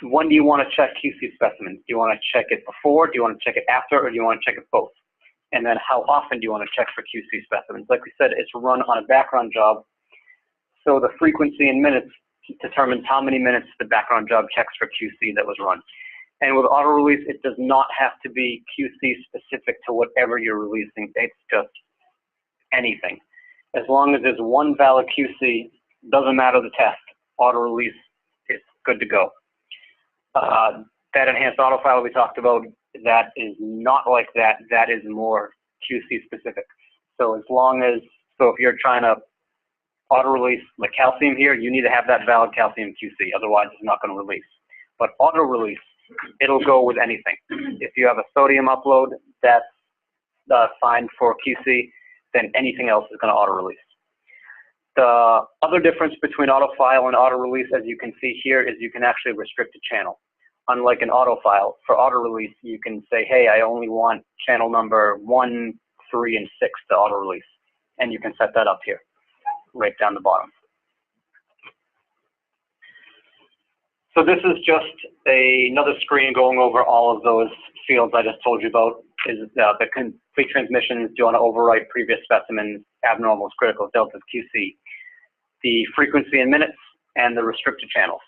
When do you want to check QC specimens? Do you want to check it before? Do you want to check it after? Or do you want to check it both? And then how often do you want to check for QC specimens? Like we said, it's run on a background job. So the frequency in minutes determines how many minutes the background job checks for QC that was run. And with auto release, it does not have to be QC specific to whatever you're releasing. It's just anything. As long as there's one valid QC, doesn't matter the test, auto release is good to go. That enhanced auto file we talked about, that is not like that. That is more QC specific. So as long as, so if you're trying to auto release the calcium here, you need to have that valid calcium QC, otherwise it's not going to release. But auto release, it'll go with anything. If you have a sodium upload that's fine for QC, then anything else is going to auto release. The other difference between auto file and auto release, as you can see here, is you can actually restrict a channel. Unlike an auto file, for auto release, you can say, hey, I only want channel number 1, 3, and 6 to auto release. And you can set that up here, right down the bottom. So this is just another screen going over all of those fields I just told you about. Is the complete transmissions, do you want to overwrite previous specimens, abnormals, criticals, deltas, QC, the frequency in minutes, and the restricted channels.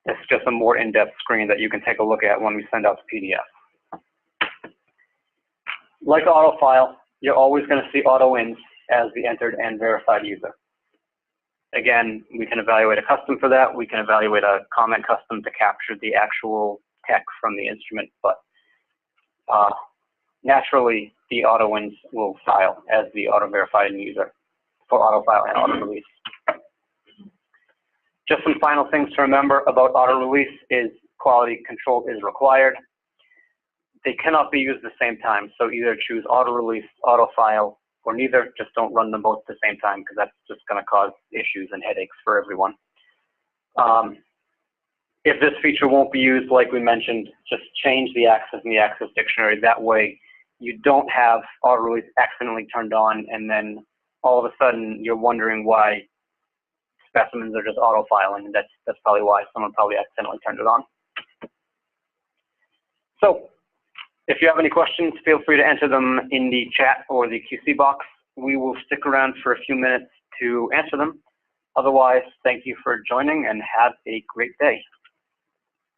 It's just a more in-depth screen that you can take a look at when we send out the PDF. Like auto file, you're always going to see auto ins as the entered and verified user. Again, we can evaluate a custom for that. We can evaluate a comment custom to capture the actual text from the instrument, but naturally, the auto wins will file as the auto verified user for auto file and auto release. Just some final things to remember about auto release is quality control is required. They cannot be used at the same time, so either choose auto release, auto file, or neither. Just don't run them both at the same time because that's just going to cause issues and headaches for everyone. If this feature won't be used, like we mentioned, just change the access in the access dictionary. That way, you don't have auto release accidentally turned on and then all of a sudden you're wondering why specimens are just auto-filing. That's probably why someone probably accidentally turned it on. So if you have any questions, feel free to enter them in the chat or the QC box. We will stick around for a few minutes to answer them. Otherwise, thank you for joining and have a great day.